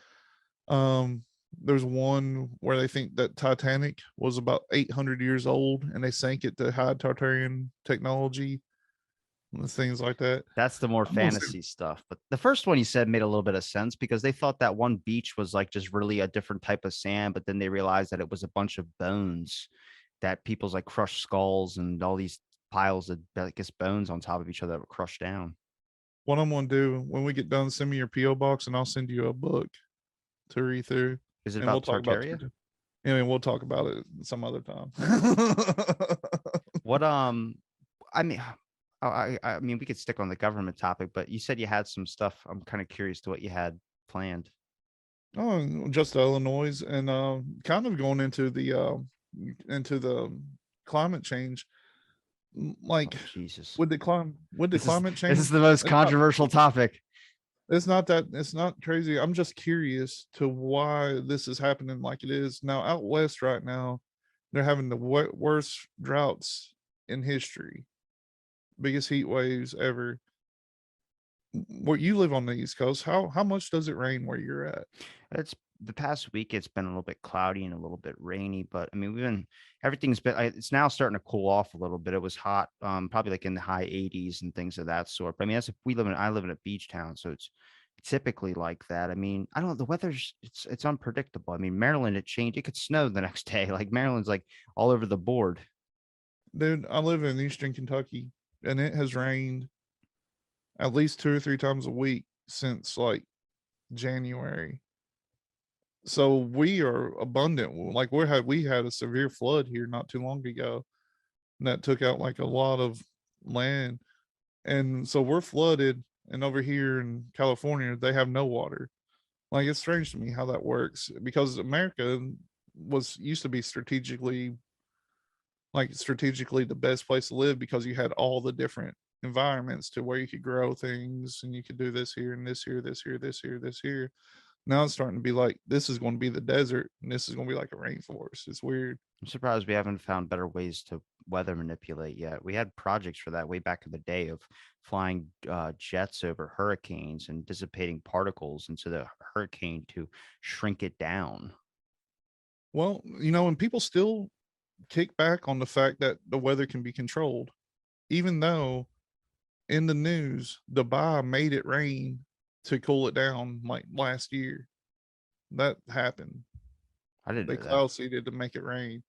Um, there's one where they think that Titanic was about 800 years old and they sank it to hide Tartarian technology and things like that. That's the more I'm gonna say, fantasy stuff. But the first one you said made a little bit of sense because they thought that one beach was like just really a different type of sand, but then they realized that it was a bunch of bones, that people's like crushed skulls and all these piles of, I guess, bones on top of each other that were crushed down. what I'm gonna do when we get done, send me your PO box and I'll send you a book to read through, Is it and we'll about talk about. Tartaria? I mean, we'll talk about it some other time. What I mean, I mean, we could stick on the government topic, but you said you had some stuff. I'm kind of curious to what you had planned. Oh, just Illinois, and kind of going into the climate change. Like Oh, Jesus. with the This is climate this is change, the most it's not controversial topic. it's not crazy. I'm just curious to why this is happening like it is now out west right now. They're having the worst droughts in history, biggest heat waves ever. Where you live on the East Coast, how much does it rain where you're at? It's the past week. It's been a little bit cloudy and a little bit rainy, but I mean, everything's been. It's now starting to cool off a little bit. It was hot, probably like in the high 80s and things of that sort. But I mean, I live in a beach town, so it's typically like that. I mean, I don't know. The weather's it's unpredictable. I mean, Maryland, it changed. It could snow the next day. Like Maryland's like all over the board. Dude, I live in Eastern Kentucky and it has rained at least 2 or 3 times a week since like January. So we are abundant. Like we had a severe flood here not too long ago that took out like a lot of land. And so we're flooded, and over here in California, they have no water. Like it's strange to me how that works because America was used to be strategically the best place to live because you had all the different environments to where you could grow things and you could do this here and this here, this here, this here, this here. Now it's starting to be like this is going to be the desert and this is going to be like a rainforest. It's weird. I'm surprised we haven't found better ways to weather manipulate yet. We had projects for that way back in the day of flying jets over hurricanes and dissipating particles into the hurricane to shrink it down. Well, and people still kick back on the fact that the weather can be controlled, even though in the news, Dubai made it rain to cool it down like last year. That happened. I didn't They know that. cloud seeded to make it rain.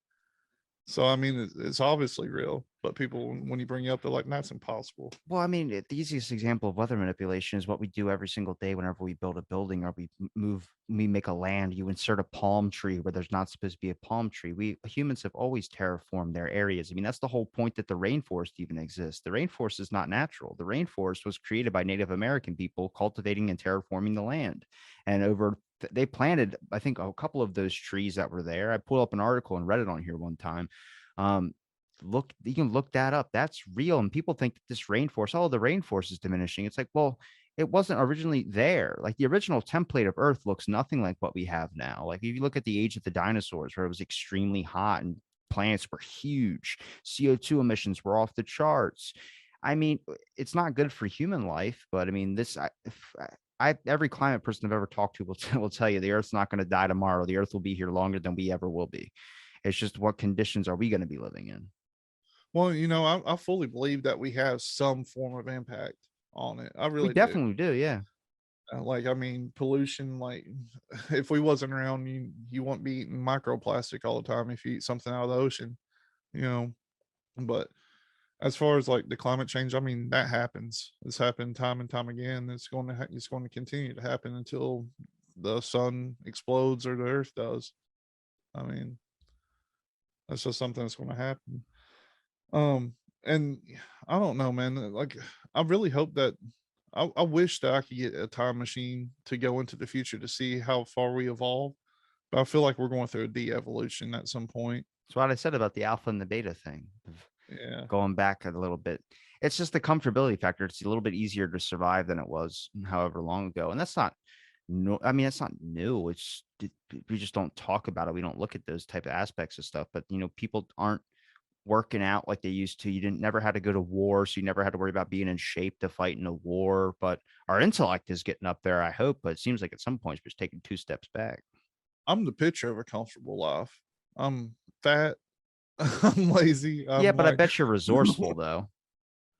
So I mean, it's obviously real, but people, when you bring it up, they're like, "That's impossible." Well, I mean, the easiest example of weather manipulation is what we do every single day whenever we build a building or we make a land. You insert a palm tree where there's not supposed to be a palm tree. We humans have always terraformed their areas. I mean, that's the whole point that the rainforest even exists. The rainforest is not natural. The rainforest was created by Native American people cultivating and terraforming the land. And they planted, I think, a couple of those trees that were there. I pulled up an article and read it on here one time. Um, you can look that up. That's real. And people think that this rainforest, oh, the rainforest is diminishing. It's like, well, it wasn't originally there. Like the original template of Earth looks nothing like what we have now. Like if you look at the age of the dinosaurs, where it was extremely hot and planets were huge, CO2 emissions were off the charts. I mean, it's not good for human life, but I mean, every climate person I've ever talked to will tell you the Earth's not going to die tomorrow. The Earth will be here longer than we ever will be. It's just what conditions are we going to be living in? Well, I fully believe that we have some form of impact on it. I We really do. definitely do, yeah. Like, I mean, pollution. Like, if we wasn't around, you wouldn't be eating microplastic all the time if you eat something out of the ocean. You know, but as far as like the climate change, I mean, that happens. It's happened time and time again. It's going to continue to happen until the sun explodes or the earth does. I mean, that's just something that's going to happen. And I don't know, man. Like, I really hope that I wish that I could get a time machine to go into the future to see how far we evolve. But I feel like we're going through a de-evolution at some point. That's what I said about the alpha and the beta thing. Yeah. Going back a little bit. It's just the comfortability factor. It's a little bit easier to survive than it was however long ago. And that's not no, I mean, it's not new. We just don't talk about it. We don't look at those type of aspects of stuff. But people aren't working out like they used to. You didn't never had to go to war, so you never had to worry about being in shape to fight in a war. But our intellect is getting up there, I hope. But it seems like at some points we're just taking two steps back. I'm the picture of a comfortable life. I'm fat. I'm lazy. Yeah, I'm but I like, bet you're resourceful though.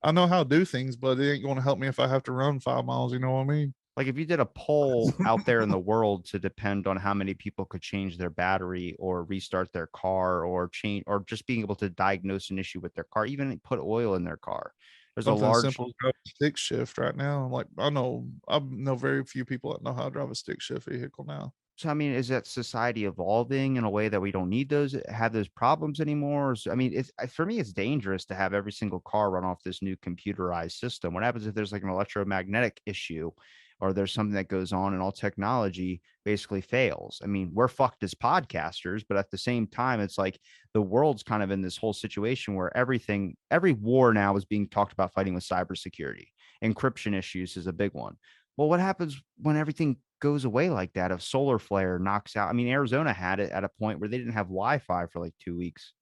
I know how to do things, but it ain't going to help me if I have to run 5 miles. You know what I mean? Like if you did a poll out there in the world to depend on how many people could change their battery or restart their car or change or just being able to diagnose an issue with their car, even put oil in their car. There's a Something as large simple as drive a stick shift right now. Like, I know very few people that know how to drive a stick shift vehicle now. So I mean, is that society evolving in a way that we don't need have those problems anymore? I mean, for me, it's dangerous to have every single car run off this new computerized system. What happens if there's like an electromagnetic issue, or there's something that goes on and all technology basically fails? I mean, we're fucked as podcasters, but at the same time, it's like the world's kind of in this whole situation where every war now is being talked about fighting with cybersecurity. Encryption issues is a big one. Well, what happens when everything goes away like that? If solar flare knocks out, I mean, Arizona had it at a point where they didn't have Wi-Fi for like 2 weeks.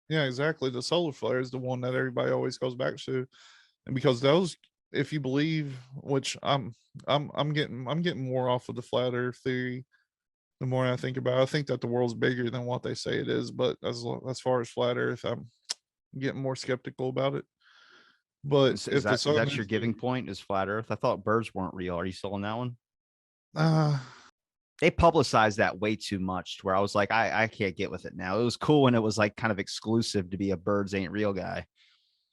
Yeah, exactly. The solar flare is the one that everybody always goes back to, and because those, if you believe, which I'm getting more off of the flat Earth theory. The more I think about it, I think that the world's bigger than what they say it is. But as far as flat Earth, I'm getting more skeptical about it. But Is if the is sun that your is giving point? Is flat Earth? I thought birds weren't real. Are you still on that one? uh, They publicized that way too much to where I was like, I can't get with it now. It was cool when it was like kind of exclusive to be a birds ain't real guy.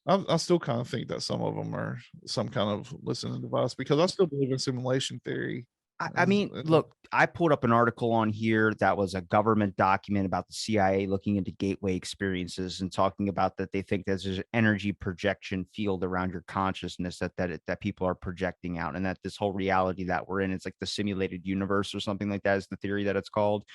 I still kind of think that some of them are some kind of listening device because I still believe in simulation theory. I mean, look, I pulled up an article on here that was a government document about the CIA looking into gateway experiences and talking about that they think there's an energy projection field around your consciousness that people are projecting out, and that this whole reality that we're in, it's like the simulated universe or something like that is the theory that it's called,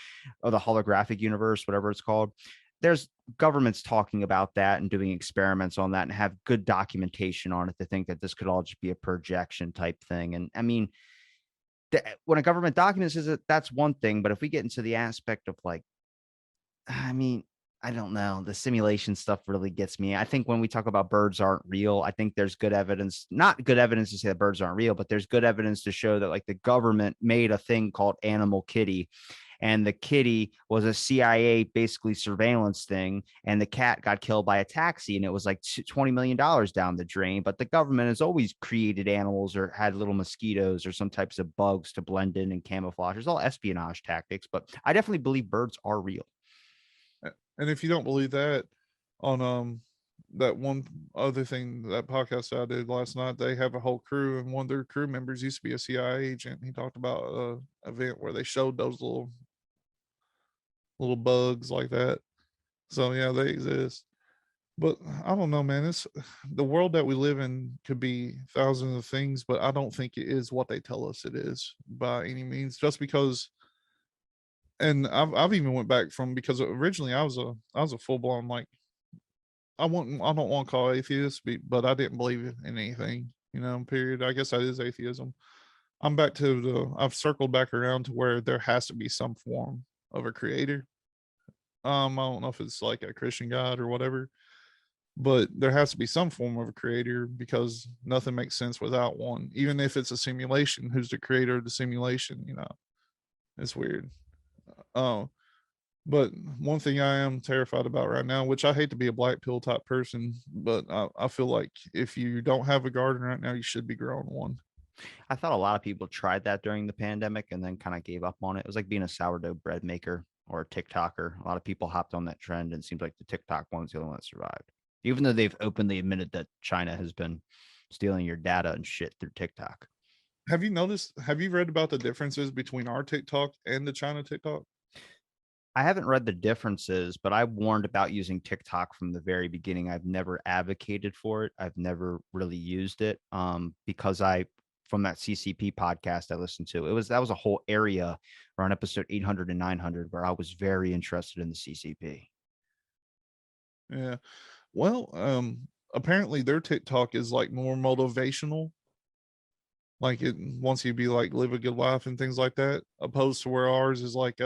or the holographic universe, whatever it's called. There's governments talking about that and doing experiments on that and have good documentation on it to think that this could all just be a projection type thing. And I mean, when a government document says it, that's one thing. But if we get into the aspect of like, I mean, I don't know, the simulation stuff really gets me. I think when we talk about birds aren't real, I think there's good evidence, not good evidence to say that birds aren't real, but there's good evidence to show that like the government made a thing called Animal Kitty, and the kitty was a CIA basically surveillance thing, and the cat got killed by a taxi, and it was like $20 million down the drain. But the government has always created animals or had little mosquitoes or some types of bugs to blend in and camouflage. It's all espionage tactics, but I definitely believe birds are real. And if you don't believe that, on that one other thing, that podcast I did last night, they have a whole crew, and one of their crew members used to be a CIA agent. He talked about a event where they showed those little bugs like that. So yeah, they exist. But I don't know, man. It's the world that we live in could be thousands of things, but I don't think it is what they tell us it is by any means. Just because, and I've even went back from, because originally I was a full blown, like, I don't want to call it atheist, but I didn't believe in anything, period. I guess that is atheism. I've circled back around to where there has to be some form of a creator. I don't know if it's like a Christian God or whatever, but there has to be some form of a creator, because nothing makes sense without one. Even if it's a simulation, who's the creator of the simulation? It's weird. Oh, but one thing I am terrified about right now, which I hate to be a black pill type person, but I feel like if you don't have a garden right now, you should be growing one. I thought a lot of people tried that during the pandemic and then kind of gave up on it. It was like being a sourdough bread maker or a TikToker. A lot of people hopped on that trend, and it seems like the TikTok one's the only one that survived, even though they've openly admitted that China has been stealing your data and shit through TikTok. Have you read about the differences between our TikTok and the China TikTok? I haven't read the differences, but I warned about using TikTok from the very beginning. I've never advocated for it. I've never really used it because from that CCP podcast I listened to, that was a whole area around episode 800 and 900 where I was very interested in the CCP. Yeah. Well, apparently their TikTok is like more motivational. Like, it wants you to be like, live a good life and things like that, opposed to where ours is like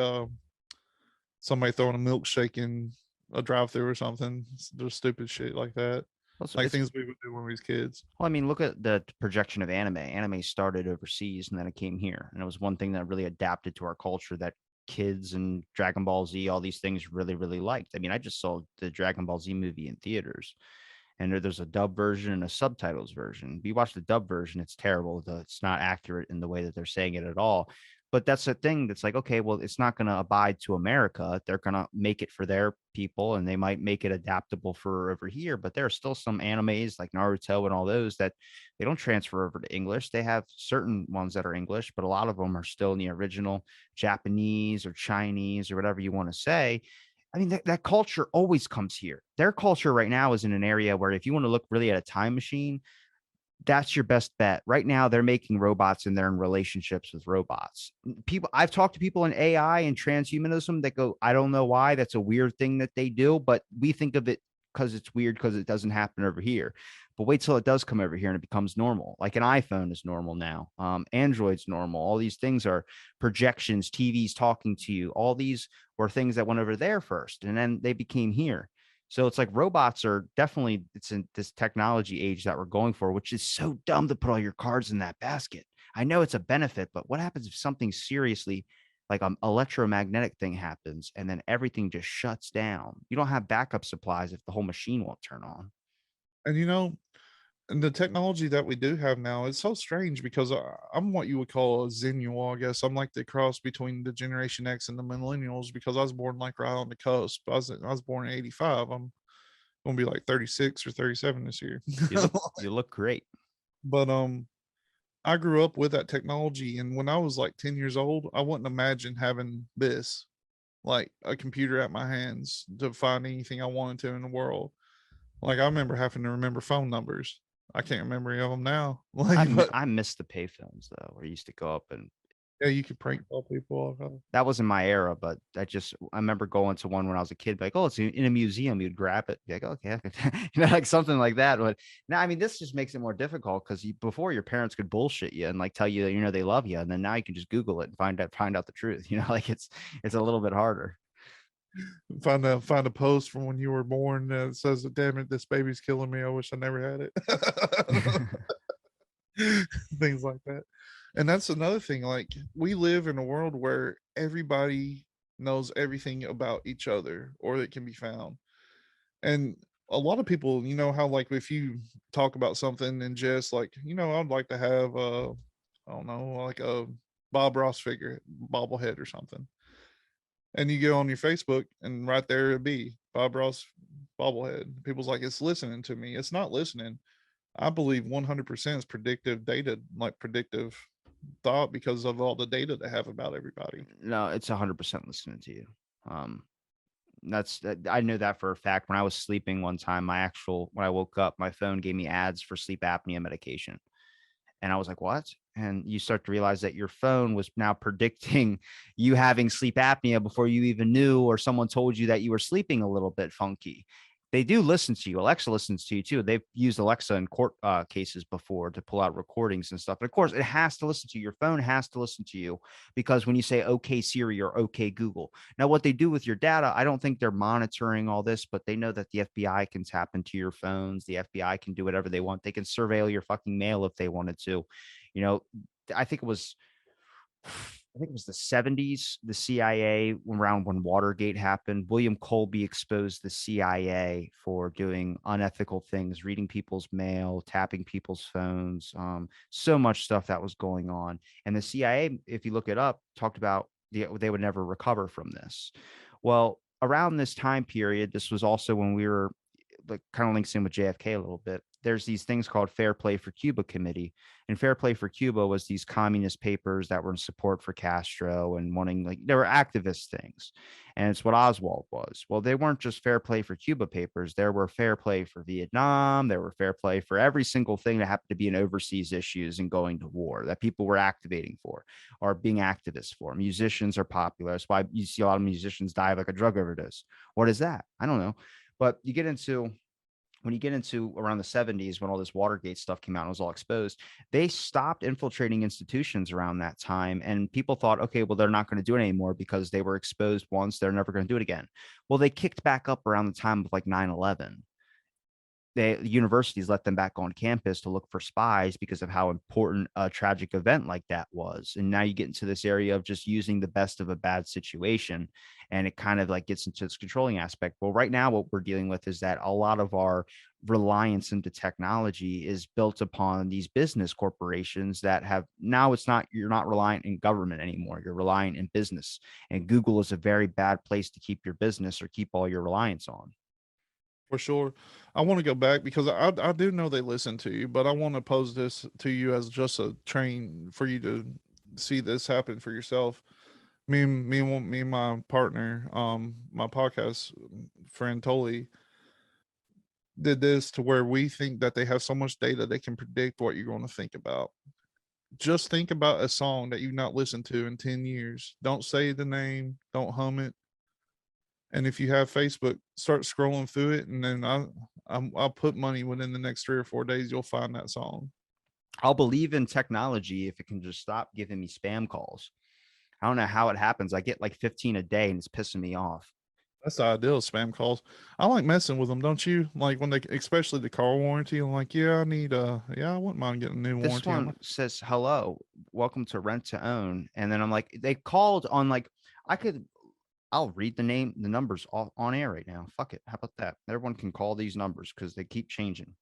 somebody throwing a milkshake in a drive through or something. There's stupid shit like that. Also, Like things we would do when we was kids. well, I mean, look at the projection of anime. Anime started overseas and then it came here. And it was one thing that really adapted to our culture that kids and Dragon Ball Z, all these things really, really liked. I mean, I just saw the Dragon Ball Z movie in theaters, and there's a dub version and a subtitles version. If you watch the dub version, it's terrible. It's not accurate in the way that they're saying it at all. But that's the thing that's like, okay, well, it's not going to abide to America. They're going to make it for their people, and they might make it adaptable for over here. But there are still some animes like Naruto and all those that they don't transfer over to English. They have certain ones that are English, but a lot of them are still in the original Japanese or Chinese or whatever you want to say. I mean, that culture always comes here. Their culture right now is in an area where if you want to look really at a time machine, that's your best bet. Right now, they're making robots and they're in relationships with robots. I've talked to people in AI and transhumanism that go, I don't know why. That's a weird thing that they do, but we think of it because it's weird because it doesn't happen over here. But wait till it does come over here and it becomes normal. Like an iPhone is normal now. Android's normal. All these things are projections, TVs talking to you. All these were things that went over there first, and then they became here. So it's like robots are definitely, it's in this technology age that we're going for, which is so dumb to put all your cards in that basket. I know it's a benefit, but what happens if something seriously like an electromagnetic thing happens and then everything just shuts down? You don't have backup supplies if the whole machine won't turn on. And and the technology that we do have now is so strange, because I'm what you would call a Zennial, I guess. I'm like the cross between the Generation X and the Millennials, because I was born like right on the cusp. I was born in '85. I'm gonna be like 36 or 37 this year. You look great. But I grew up with that technology, and when I was like 10 years old, I wouldn't imagine having this, like a computer at my hands to find anything I wanted to in the world. Like, I remember having to remember phone numbers. I can't remember any of them now. Like, but I miss the payphones though, where you used to go up and yeah, you could prank call people. that wasn't my era, but I remember going to one when I was a kid, like, oh, it's in a museum. You'd grab it, be like, okay, like something like that. But now, I mean, this just makes it more difficult because before your parents could bullshit you and like tell you that they love you, and then now you can just Google it and find out the truth. Like it's a little bit harder. Find a post from when you were born that says, "Damn it, this baby's killing me. I wish I never had it." Things like that. And that's another thing. Like, we live in a world where everybody knows everything about each other, or that can be found. And a lot of people, you know how like if you talk about something and just like, I'd like to have I don't know, like a Bob Ross figure bobblehead or something. And you go on your Facebook and right there it'd be Bob Ross bobblehead. People's like, it's listening to me. It's not listening. I believe 100% is predictive data, like predictive thought, because of all the data they have about everybody. No, it's 100% listening to you. Um, I know that for a fact. When I was sleeping one time, when I woke up, my phone gave me ads for sleep apnea medication. And I was like, what? And you start to realize that your phone was now predicting you having sleep apnea before you even knew, or someone told you that you were sleeping a little bit funky. They do listen to you. Alexa listens to you too. They've used Alexa in court cases before to pull out recordings and stuff. But of course, it has to listen to you. Your phone has to listen to you, because when you say "Okay Siri" or "Okay Google," now what they do with your data, I don't think they're monitoring all this, but they know that the FBI can tap into your phones. The FBI can do whatever they want. They can surveil your fucking mail if they wanted to. You know, I think it was the 70s, the CIA, around when Watergate happened. William Colby exposed the CIA for doing unethical things, reading people's mail, tapping people's phones, so much stuff that was going on. And the CIA, if you look it up, talked about they would never recover from this. Well, around this time period, this was also when we were, like, kind of links in with JFK a little bit. There's these things called Fair Play for Cuba Committee. And Fair Play for Cuba was these communist papers that were in support for Castro and wanting, like, they were activist things. And it's what Oswald was. Well, they weren't just Fair Play for Cuba papers. There were Fair Play for Vietnam. There were Fair Play for every single thing that happened to be in overseas issues and going to war that people were activating for or being activists for. Musicians are popular. That's why you see a lot of musicians die of like a drug overdose. What is that? I don't know. But when you get into around the 70s, when all this Watergate stuff came out and was all exposed, they stopped infiltrating institutions around that time. And people thought, okay, well, they're not going to do it anymore because they were exposed once. They're never going to do it again. Well, they kicked back up around the time of like 9/11. The universities let them back on campus to look for spies because of how important a tragic event like that was. And now you get into this area of just using the best of a bad situation, and it kind of like gets into this controlling aspect. Well, right now what we're dealing with is that a lot of our reliance into technology is built upon these business corporations that have, now it's not, you're not reliant in government anymore, you're reliant in business. And Google is a very bad place to keep your business or keep all your reliance on. For sure. I want to go back because I do know they listen to you, but I want to pose this to you as just a train for you to see this happen for yourself. Me and my partner, my podcast friend Toli, did this to where we think that they have so much data they can predict what you're going to think about. Just think about a song that you've not listened to in 10 years. Don't say the name, don't hum it. And if you have Facebook, start scrolling through it, and then I'll put money within the next 3 or 4 days you'll find that song. I'll believe in technology if it can just stop giving me spam calls. I don't know how it happens. I get like 15 a day and it's pissing me off. That's the ideal spam calls. I like messing with them, don't you? Like when they, especially the car warranty. I'm like, yeah, I wouldn't mind getting a new This warranty. one says, hello, welcome to Rent to Own. And then I'm like, they called on, like, I'll read the numbers on air right now. Fuck it. How about that? Everyone can call these numbers because they keep changing.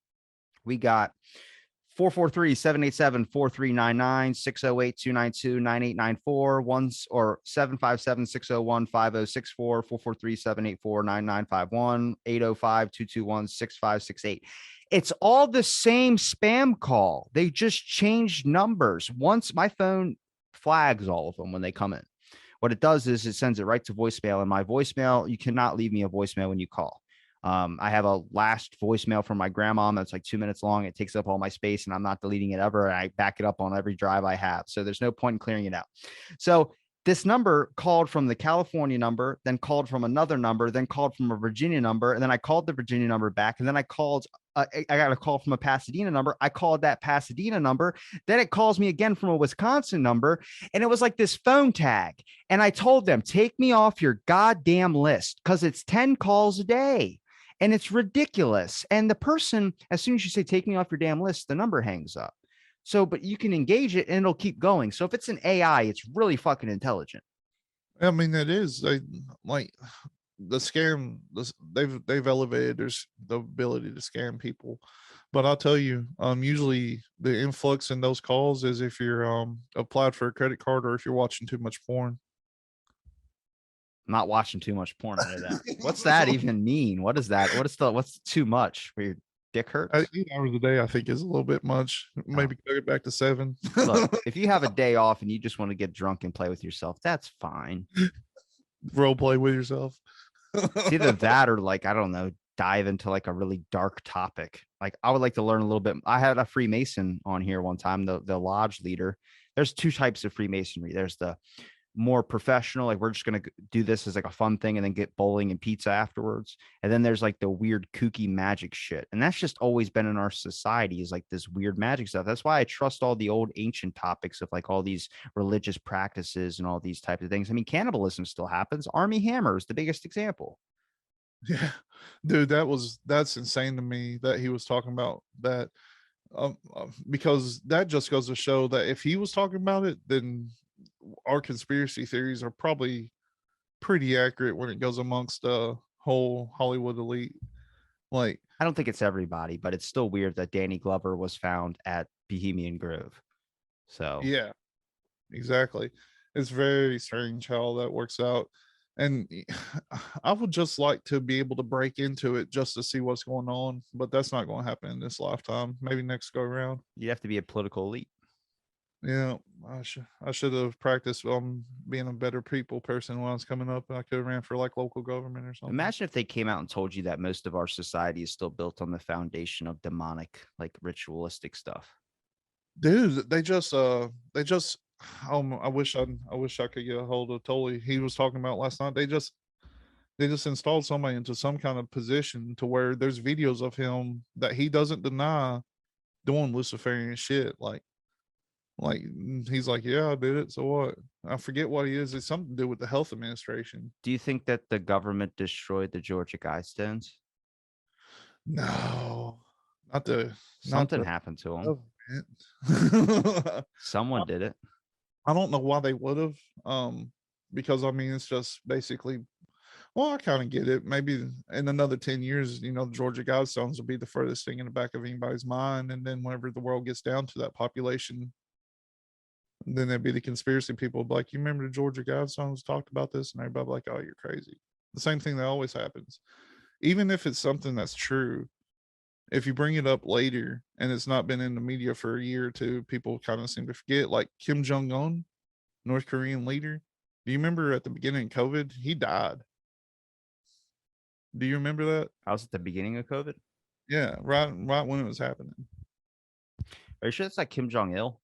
We got 443-787-4399, 608-292-9894, ones or 757-601-5064, 443-784-9951, 805-221-6568. It's all the same spam call. They just changed numbers. Once my phone flags all of them when they come in. What it does is it sends it right to voicemail. And my voicemail, you cannot leave me a voicemail when you call. I have a last voicemail from my grandma that's like 2 minutes long. It takes up all my space and I'm not deleting it ever. And I back it up on every drive I have. So there's no point in clearing it out. So this number called from the California number, then called from another number, then called from a Virginia number. And then I called the Virginia number back. And then I got a call from a Pasadena number. I called that Pasadena number. Then it calls me again from a Wisconsin number. And it was like this phone tag. And I told them, take me off your goddamn list because it's 10 calls a day. And it's ridiculous. And the person, as soon as you say, take me off your damn list, the number hangs up. So, but you can engage it and it'll keep going. So if it's an AI, it's really fucking intelligent. I mean, it is. They like the scam. They've elevated the ability to scam people, but I'll tell you, usually the influx in those calls is if you're applied for a credit card or if you're watching too much porn. I'm not watching too much porn. I know that. What's that even mean? What is that? What's too much where your dick hurts? 8 hours a day, I think, is a little bit much. Oh, Maybe cut it back to 7. look, if you have a day off and you just want to get drunk and play with yourself, that's fine. Role play with yourself. It's either that or like, I don't know, dive into like a really dark topic. Like I would like to learn a little bit. I had a Freemason on here one time, the lodge leader. There's two types of Freemasonry. There's the more professional, like we're just going to do this as like a fun thing and then get bowling and pizza afterwards. And then there's like the weird kooky magic shit. And that's just always been in our society, is like this weird magic stuff. That's why I trust all the old ancient topics of like all these religious practices and all these types of things. I mean, cannibalism still happens. Army Hammer is the biggest example. Yeah, dude, that's insane to me that he was talking about that. Because that just goes to show that if he was talking about it, then our conspiracy theories are probably pretty accurate when it goes amongst the whole Hollywood elite. Like, I don't think it's everybody, but it's still weird that Danny Glover was found at Bohemian Grove. So yeah, exactly. It's very strange how that works out. And I would just like to be able to break into it just to see what's going on, but that's not going to happen in this lifetime. Maybe next go around. you have to be a political elite. Yeah, I should have practiced being a better people person when I was coming up. I could have ran for like local government or something. Imagine if they came out and told you that most of our society is still built on the foundation of demonic, like ritualistic stuff. Dude, they just I wish I could get a hold of Tully. He was talking about last night. They just installed somebody into some kind of position to where there's videos of him that he doesn't deny doing Luciferian shit. Like he's like, yeah, I did it. So what? I forget what he is. It's something to do with the health administration. Do you think that the government destroyed the Georgia Guidestones? No, not the not Something the happened to them. government. Someone did it. I don't know why they would have. Because I mean, it's just basically. Well, I kind of get it. Maybe in another 10 years, the Georgia Guidestones will be the furthest thing in the back of anybody's mind. And then whenever the world gets down to that population, then there'd be the conspiracy people like, you remember the Georgia Guidestones talked about this? And everybody like, oh, you're crazy. The same thing that always happens. Even if it's something that's true, if you bring it up later and it's not been in the media for a year or two, people kind of seem to forget. Like Kim Jong Un, North Korean leader. Do you remember at the beginning of COVID, he died? Do you remember that? I was at the beginning of COVID. Yeah, right when it was happening. Are you sure it's like Kim Jong Il?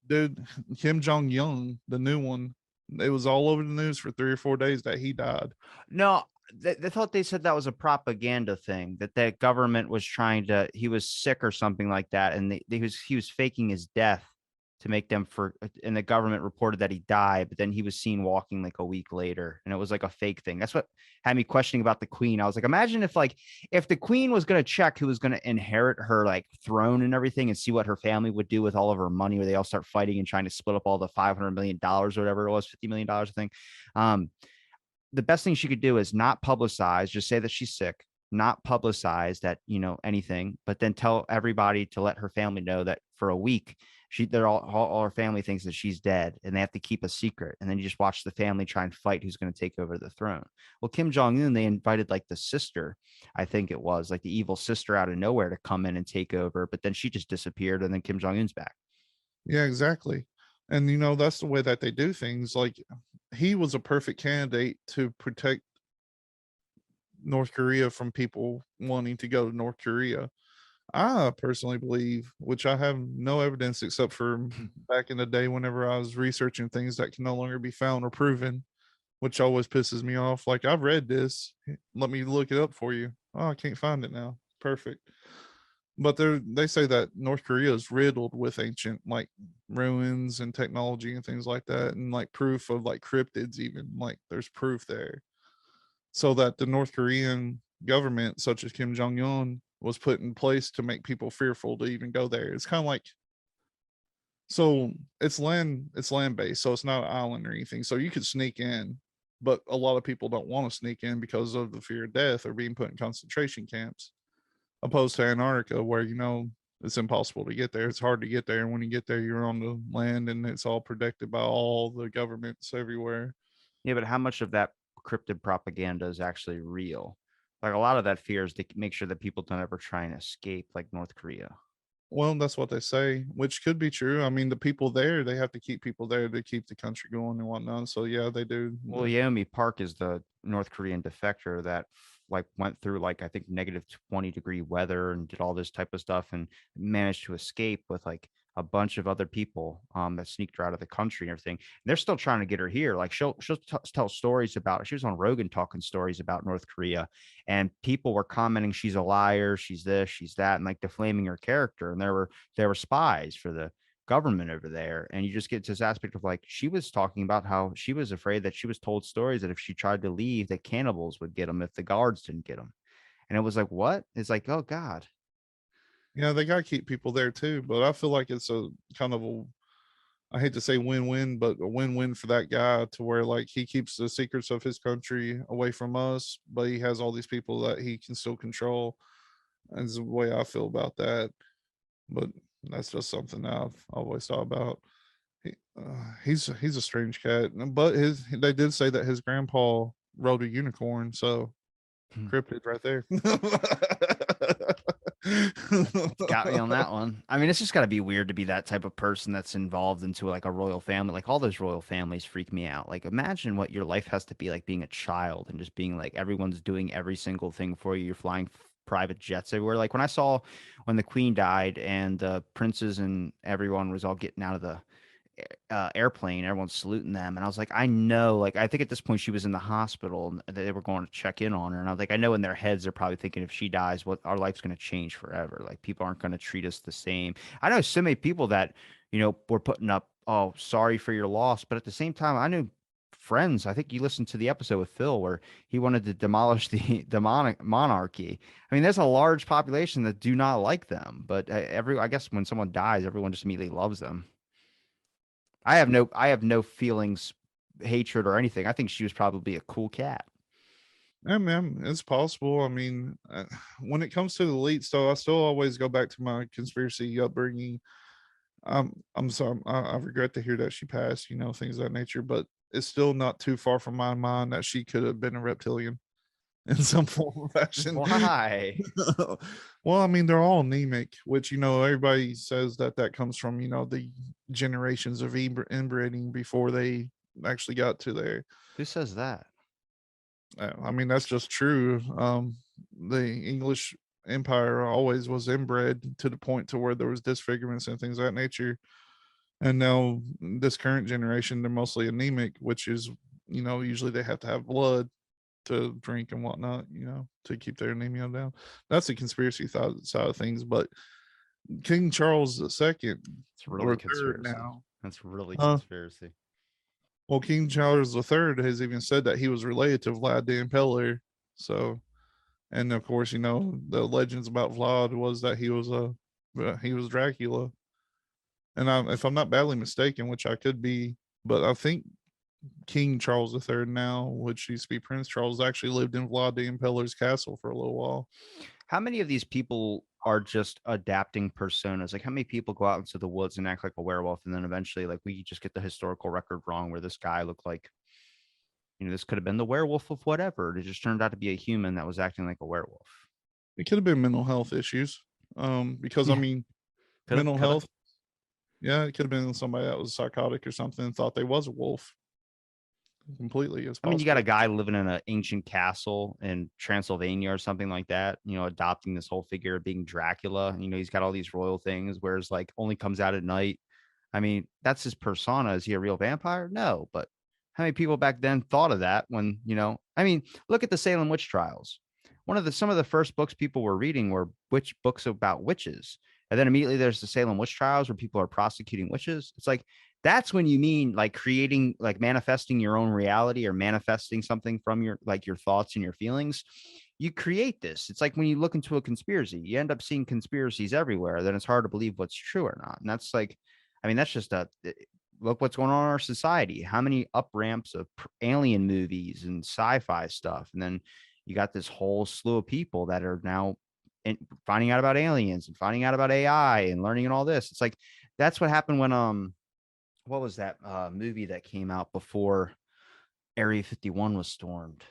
Dude, Kim Jong Un, the new one, it was all over the news for 3 or 4 days that he died. No, they thought they said that was a propaganda thing, that the government was trying to, he was sick or something like that. And he was faking his death to make them and the government reported that he died, but then he was seen walking like a week later. And it was like a fake thing. That's what had me questioning about the queen. I was like, imagine if the queen was going to check who was going to inherit her like throne and everything and see what her family would do with all of her money, where they all start fighting and trying to split up all the $500 million or whatever it was, $50 million, I think. The best thing she could do is not publicize, just say that she's sick, not publicize that, anything, but then tell everybody to let her family know that for a week, all her family thinks that she's dead and they have to keep a secret. And then you just watch the family try and fight who's going to take over the throne. Well, Kim Jong-un, they invited like the sister, I think it was like the evil sister out of nowhere to come in and take over, but then she just disappeared and then Kim Jong-un's back. Yeah, exactly. And that's the way that they do things. Like he was a perfect candidate to protect North Korea from people wanting to go to North Korea. I personally believe, which I have no evidence except for back in the day whenever I was researching things that can no longer be found or proven, which always pisses me off. Like, I've read this. Let me look it up for you. Oh, I can't find it now. Perfect. But they say that North Korea is riddled with ancient like ruins and technology and things like that, and like proof of like cryptids, even like there's proof there. So that the North Korean government, such as Kim Jong Un, was put in place to make people fearful to even go there. It's kind of like, so it's land based, so it's not an island or anything. So you could sneak in. but a lot of people don't want to sneak in because of the fear of death or being put in concentration camps, opposed to Antarctica, where it's impossible to get there. It's hard to get there, and when you get there, you're on the land, and it's all protected by all the governments everywhere. Yeah, but how much of that cryptid propaganda is actually real? Like a lot of that fear is to make sure that people don't ever try and escape, like North Korea. Well, that's what they say, which could be true. I mean, the people there, they have to keep people there to keep the country going and whatnot. So yeah, they do. Well, Yeomi Park is the North Korean defector that like went through like I think negative 20-degree weather and did all this type of stuff and managed to escape with like a bunch of other people that sneaked her out of the country and everything. And they're still trying to get her here. Like she'll tell stories about. She was on Rogan talking stories about North Korea, and people were commenting she's a liar, she's this, she's that, and like defaming her character. And there were spies for the government over there. And you just get to this aspect of like she was talking about how she was afraid that she was told stories that if she tried to leave, that cannibals would get them if the guards didn't get them. And it was like, what? It's like, oh God. Yeah, they got to keep people there too. But I feel like it's a kind of a, I hate to say win-win, but a win-win for that guy to where like he keeps the secrets of his country away from us, but he has all these people that he can still control. That's the way I feel about that. But that's just something I've always thought about. He's a strange cat, but his they did say that his grandpa rode a unicorn, so cryptid right there. Got me on that one. I mean, it's just got to be weird to be that type of person that's involved into like a royal family. Like all those royal families freak me out. Like imagine what your life has to be like being a child and just being like everyone's doing every single thing for you. You're flying private jets everywhere. Like when I saw when the queen died and the princes and everyone was all getting out of the airplane, everyone's saluting them, and I was like, I know, like I think at this point she was in the hospital and they were going to check in on her, and I was like, I know in their heads they're probably thinking if she dies, what our life's going to change forever. Like people aren't going to treat us the same. I know so many people that were putting up, oh, sorry for your loss, but at the same time, I knew friends. I think you listened to the episode with Phil where he wanted to demolish the monarchy. I mean, there's a large population that do not like them, but I guess when someone dies, everyone just immediately loves them. I have no feelings, hatred or anything. I think she was probably a cool cat. Yeah, man, it's possible. I mean, when it comes to the elites, though, I still always go back to my conspiracy upbringing. I'm sorry, I regret to hear that she passed, things of that nature, but it's still not too far from my mind that she could have been a reptilian in some form or fashion. Why? Well, I mean, they're all anemic, which, everybody says that comes from, the generations of inbreeding before they actually got to there. Who says that? I mean, that's just true. The English empire always was inbred to the point to where there was disfigurements and things of that nature. And now this current generation, they're mostly anemic, which is, usually they have to have blood to drink and whatnot, to keep their anemia down. That's the conspiracy side of things. But King Charles II, It's really or third conspiracy. now, That's really uh, conspiracy. well, King Charles III has even said that he was related to Vlad the Impaler. So, and of course, the legends about Vlad was that he was Dracula. And if I'm not badly mistaken, which I could be, but I think King Charles III now, which used to be Prince Charles, actually lived in Vlad the Impaler's castle for a little while. How many of these people are just adapting personas? Like how many people go out into the woods and act like a werewolf and then eventually like we just get the historical record wrong where this guy looked like, this could have been the werewolf of whatever. It just turned out to be a human that was acting like a werewolf. It could have been mental health issues. Because I Yeah. mean, Coulda, mental coulda. health, yeah, it could have been somebody that was psychotic or something and thought they was a wolf. Completely as I mean, you got a possible. guy living in an ancient castle in Transylvania or something like that, adopting this whole figure of being Dracula. He's got all these royal things, whereas like only comes out at night. I mean, that's his persona. Is he a real vampire? No, but how many people back then thought of that when, I mean, look at the Salem witch trials. Some of the first books people were reading were witch books about witches. And then immediately there's the Salem witch trials where people are prosecuting witches. It's like that's when you mean like creating, like manifesting your own reality or manifesting something from your thoughts and your feelings. You create this. It's like when you look into a conspiracy, you end up seeing conspiracies everywhere. Then it's hard to believe what's true or not. And that's like, I mean, that's just look what's going on in our society. How many up ramps of alien movies and sci-fi stuff, and then you got this whole slew of people that are now finding out about aliens and finding out about AI and learning and all this. It's like that's what happened when what was that movie that came out before Area 51 was stormed?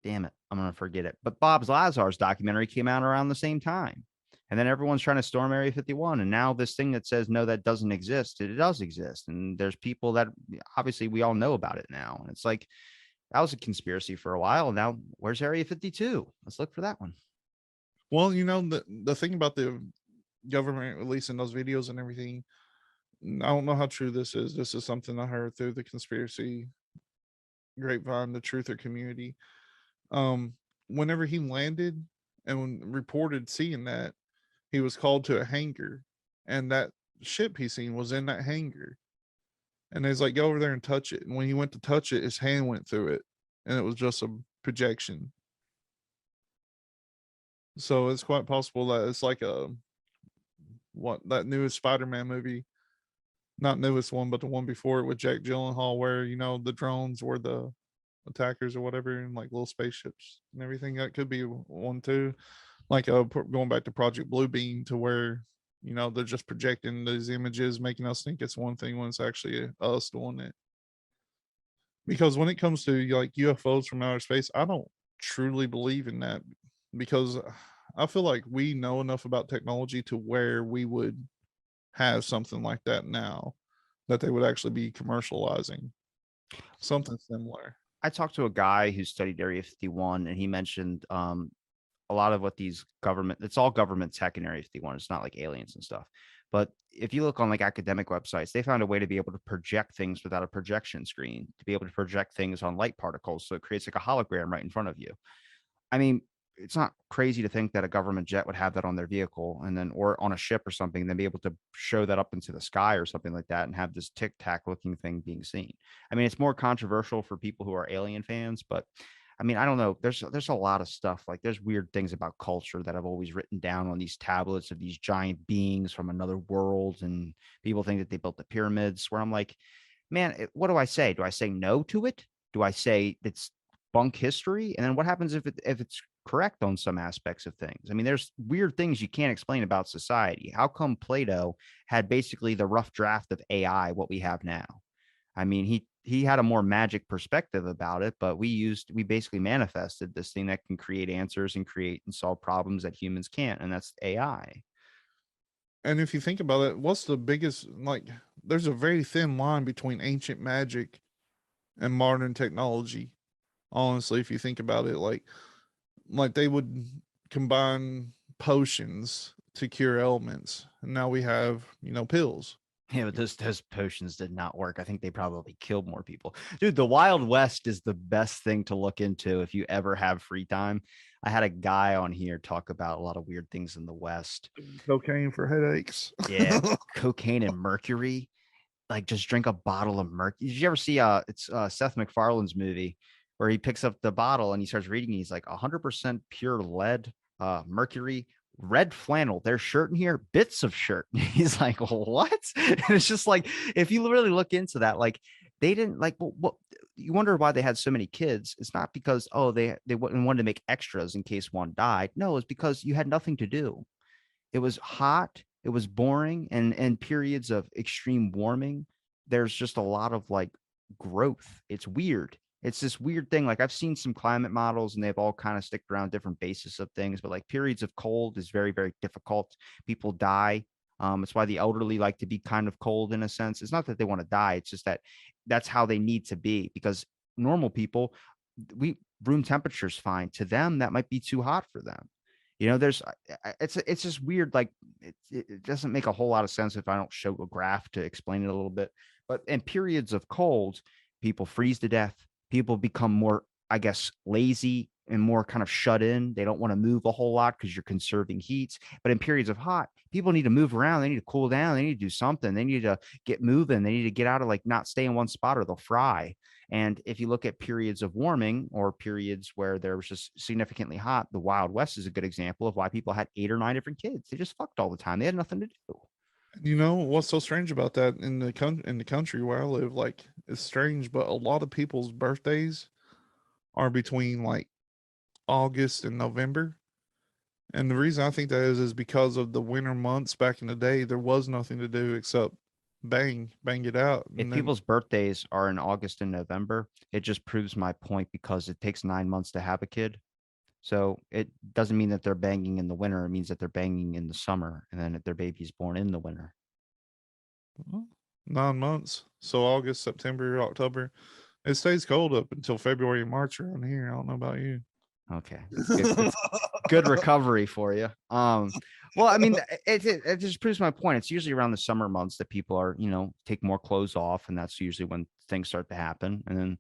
Damn it, I'm gonna forget it. But Bob's Lazar's documentary came out around the same time. And then everyone's trying to storm Area 51. And now this thing that says no, that doesn't exist, it does exist. And there's people that obviously we all know about it now. And it's like that was a conspiracy for a while. Now where's Area 52? Let's look for that one. Well, you know, the thing about the government releasing those videos and everything, I don't know how true this is. This is something I heard through the conspiracy grapevine, the truther community. Whenever he landed and reported seeing that, he was called to a hangar, and that ship he seen was in that hangar. And he's like, go over there and touch it. And when he went to touch it, his hand went through it, and it was just a projection. So it's quite possible that it's like that newest Spider-Man movie, not newest one, but the one before it with Jack Gyllenhaal, where the drones were the attackers or whatever, and like little spaceships and everything. That could be one too. Like going back to Project Bluebeam, to where they're just projecting these images, making us think it's one thing when it's actually us doing it. Because when it comes to like UFOs from outer space, I don't truly believe in that, because I feel like we know enough about technology to where we would have something like that now, that they would actually be commercializing something similar. I talked to a guy who studied Area 51, and he mentioned a lot of what these government, it's all government tech in Area 51. It's not like aliens and stuff. But if you look on like academic websites, they found a way to be able to project things without a projection screen, to be able to project things on light particles. So it creates like a hologram right in front of you. I mean, it's not crazy to think that a government jet would have that on their vehicle and then, or on a ship or something, then be able to show that up into the sky or something like that and have this tic tac looking thing being seen. I mean, it's more controversial for people who are alien fans, but I mean, I don't know. There's a lot of stuff. Like there's weird things about culture that I've always written down on these tablets of these giant beings from another world, and people think that they built the pyramids. Where I'm like, man, what do I say? Do I say no to it? Do I say it's bunk history? And then what happens if it's correct on some aspects of things? I mean, there's weird things you can't explain about society. How come Plato had basically the rough draft of AI, what we have now? I mean, he had a more magic perspective about it, but we basically manifested this thing that can create answers and create and solve problems that humans can't, and that's AI. And if you think about it, what's the biggest, like, there's a very thin line between ancient magic and modern technology. Honestly, if you think about it, like they would combine potions to cure ailments, and now we have pills. Yeah, but those potions did not work. I think they probably killed more people. Dude, the Wild West is the best thing to look into if you ever have free time. I had a guy on here talk about a lot of weird things in the West. Cocaine for headaches. Yeah, cocaine and mercury. Like just drink a bottle of mercury. Did you ever see it's Seth MacFarlane's movie where he picks up the bottle and he starts reading, he's like 100% pure lead, mercury, red flannel, there's shirt in here, bits of shirt. He's like, what? And it's just like, if you really look into that, like they didn't like what you wonder why they had so many kids. It's not because they wanted to make extras in case one died. No, it's because you had nothing to do. It was hot, it was boring, and periods of extreme warming, there's just a lot of like growth. It's weird. It's this weird thing. Like I've seen some climate models and they've all kind of sticked around different basis of things, but like periods of cold is very, very difficult. People die. It's why the elderly like to be kind of cold in a sense. It's not that they want to die. It's just that that's how they need to be, because normal people, we room temperature's fine. To them, that might be too hot for them. There's it's just weird. Like it doesn't make a whole lot of sense if I don't show a graph to explain it a little bit. But in periods of cold, people freeze to death. People become more, I guess, lazy and more kind of shut in. They don't want to move a whole lot because you're conserving heat. But in periods of hot, people need to move around. They need to cool down. They need to do something. They need to get moving. They need to get out of like not stay in one spot or they'll fry. And if you look at periods of warming or periods where there was just significantly hot, the Wild West is a good example of why people had 8 or 9 different kids. They just fucked all the time. They had nothing to do. You know what's so strange about that in the country where I live? Like, it's strange, but a lot of people's birthdays are between like August and November. And the reason I think that is because of the winter months back in the day. There was nothing to do except bang it out, If and then people's birthdays are in August and November, it just proves my point because it takes 9 months to have a kid. So it doesn't mean that they're banging in the winter. It means that they're banging in the summer, and then their baby's born in the winter. well, 9 months. So August, September, October. It stays cold up until February and March around here. I don't know about you. Okay, it's good recovery for you. Well, I mean, it just proves my point. It's usually around the summer months that people are, take more clothes off, and that's usually when things start to happen. And then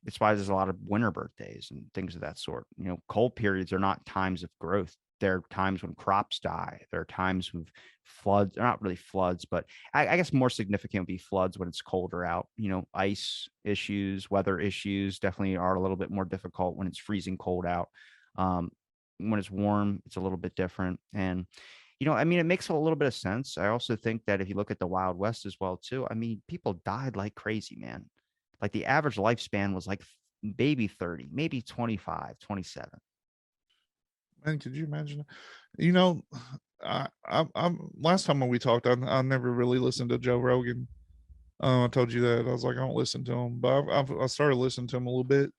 it's why there's a lot of winter birthdays and things of that sort. Cold periods are not times of growth. There are times when crops die. There are times when floods, not really floods, but I guess more significant would be floods when it's colder out. Ice issues, weather issues definitely are a little bit more difficult when it's freezing cold out. When it's warm, it's a little bit different. And I mean, it makes a little bit of sense. I also think that if you look at the Wild West as well, too, I mean, people died like crazy, man. Like the average lifespan was like maybe 30, maybe 25, 27. Man, could you imagine? You know, I'm last time when we talked, I never really listened to Joe Rogan. I told you that I was like, I don't listen to him, but I started listening to him a little bit,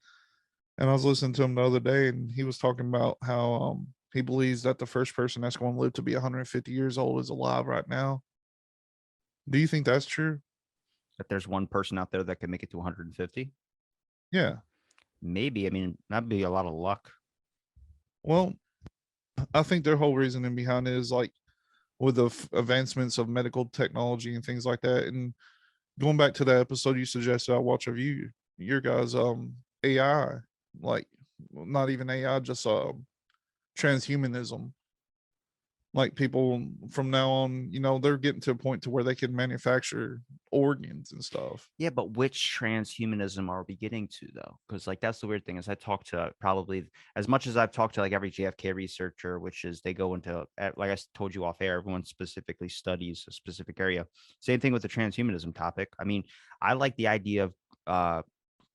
and I was listening to him the other day, and he was talking about how he believes that the first person that's going to live to be 150 years old is alive right now. Do you think that's true? That there's one person out there that can make it to 150. Yeah. Maybe. I mean, that'd be a lot of luck. Well, I think their whole reasoning behind it is like with the advancements of medical technology and things like that. And going back to that episode you suggested I watch of your guys AI, like not even AI, just transhumanism. Like people from now on, they're getting to a point to where they can manufacture organs and stuff. Yeah, but which transhumanism are we getting to though? Because like that's the weird thing is I talked to probably as much as I've talked to like every JFK researcher, which is they go into like I told you off air, everyone specifically studies a specific area. Same thing with the transhumanism topic. I mean, I like the idea of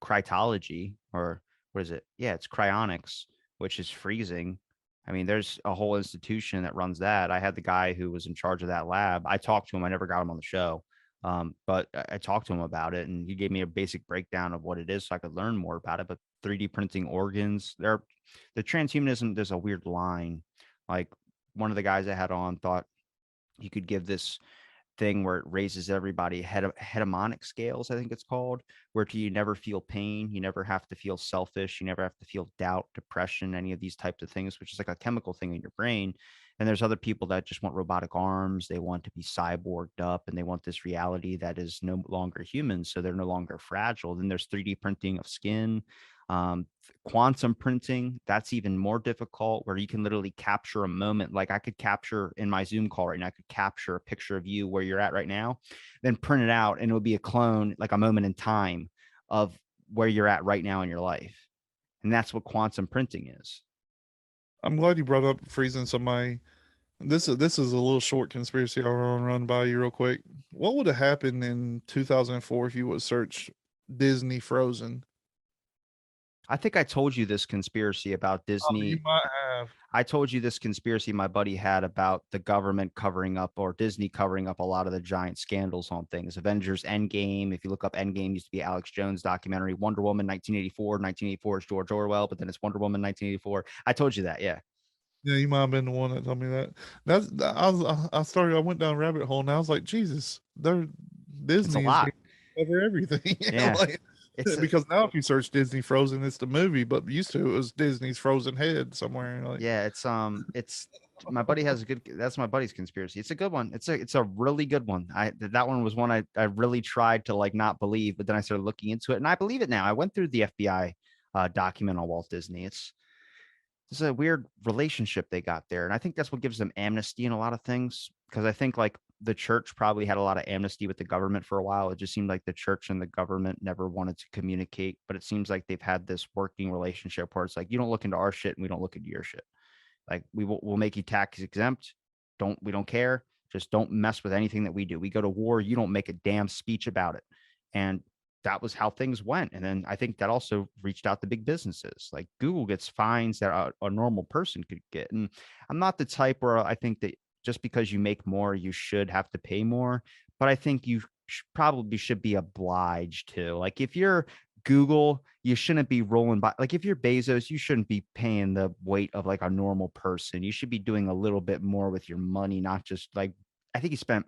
crytology or what is it? Yeah, it's cryonics, which is freezing. I mean, there's a whole institution that runs that. I had the guy who was in charge of that lab. I talked to him. I never got him on the show. But I talked to him about it and he gave me a basic breakdown of what it is so I could learn more about it. But 3D printing organs, the transhumanism, there's a weird line. Like one of the guys I had on thought you could give this thing where it raises everybody hedonic scales, I think it's called, where you never feel pain, you never have to feel selfish, you never have to feel doubt, depression, any of these types of things, which is like a chemical thing in your brain. And there's other people that just want robotic arms, they want to be cyborged up, and they want this reality that is no longer human, so they're no longer fragile. Then there's 3D printing of skin, um, quantum printing, that's even more difficult where you can literally capture a moment. Like I could capture in my Zoom call right now, I could capture a picture of you where you're at right now, then print it out and it would be a clone, like a moment in time of where you're at right now in your life. And that's what quantum printing is. I'm glad you brought up freezing somebody. This is a little short conspiracy I want to run by you real quick. What would have happened in 2004 if you would search Disney Frozen? I think I told you this conspiracy about Oh, you Disney. might have. I told you this conspiracy my buddy had about the government covering up or Disney covering up a lot of the giant scandals on things. Avengers Endgame. If you look up Endgame, used to be Alex Jones documentary. Wonder Woman 1984. 1984 is George Orwell, but then it's Wonder Woman 1984. I told you that. Yeah. Yeah, you might have been the one that told me that. I went down a rabbit hole and I was like, Jesus, It's a Disney is lot. getting over everything. Yeah. Like, It's a, because now if you search Disney Frozen, it's the movie, but used to it was Disney's Frozen Head somewhere. Like, yeah, it's my buddy has a good that's my buddy's conspiracy. It's a good one. It's a really good one. That one was one I really tried to like not believe, but then I started looking into it and I believe it now. I went through the FBI document on Walt Disney. It's a weird relationship they got there. And I think that's what gives them amnesty in a lot of things. Because I think like the church probably had a lot of amnesty with the government for a while. It just seemed like the church and the government never wanted to communicate. But it seems like they've had this working relationship where it's like, you don't look into our shit and we don't look into your shit. Like we'll make you tax exempt. We don't care. Just don't mess with anything that we do. We go to war, you don't make a damn speech about it. And that was how things went. And then I think that also reached out to big businesses. Like Google gets fines that a normal person could get. And I'm not the type where I think that just because you make more, you should have to pay more. But I think you probably should be obliged to. Like if you're Google, you shouldn't be rolling by. Like if you're Bezos, you shouldn't be paying the weight of like a normal person. You should be doing a little bit more with your money, not just like I think he spent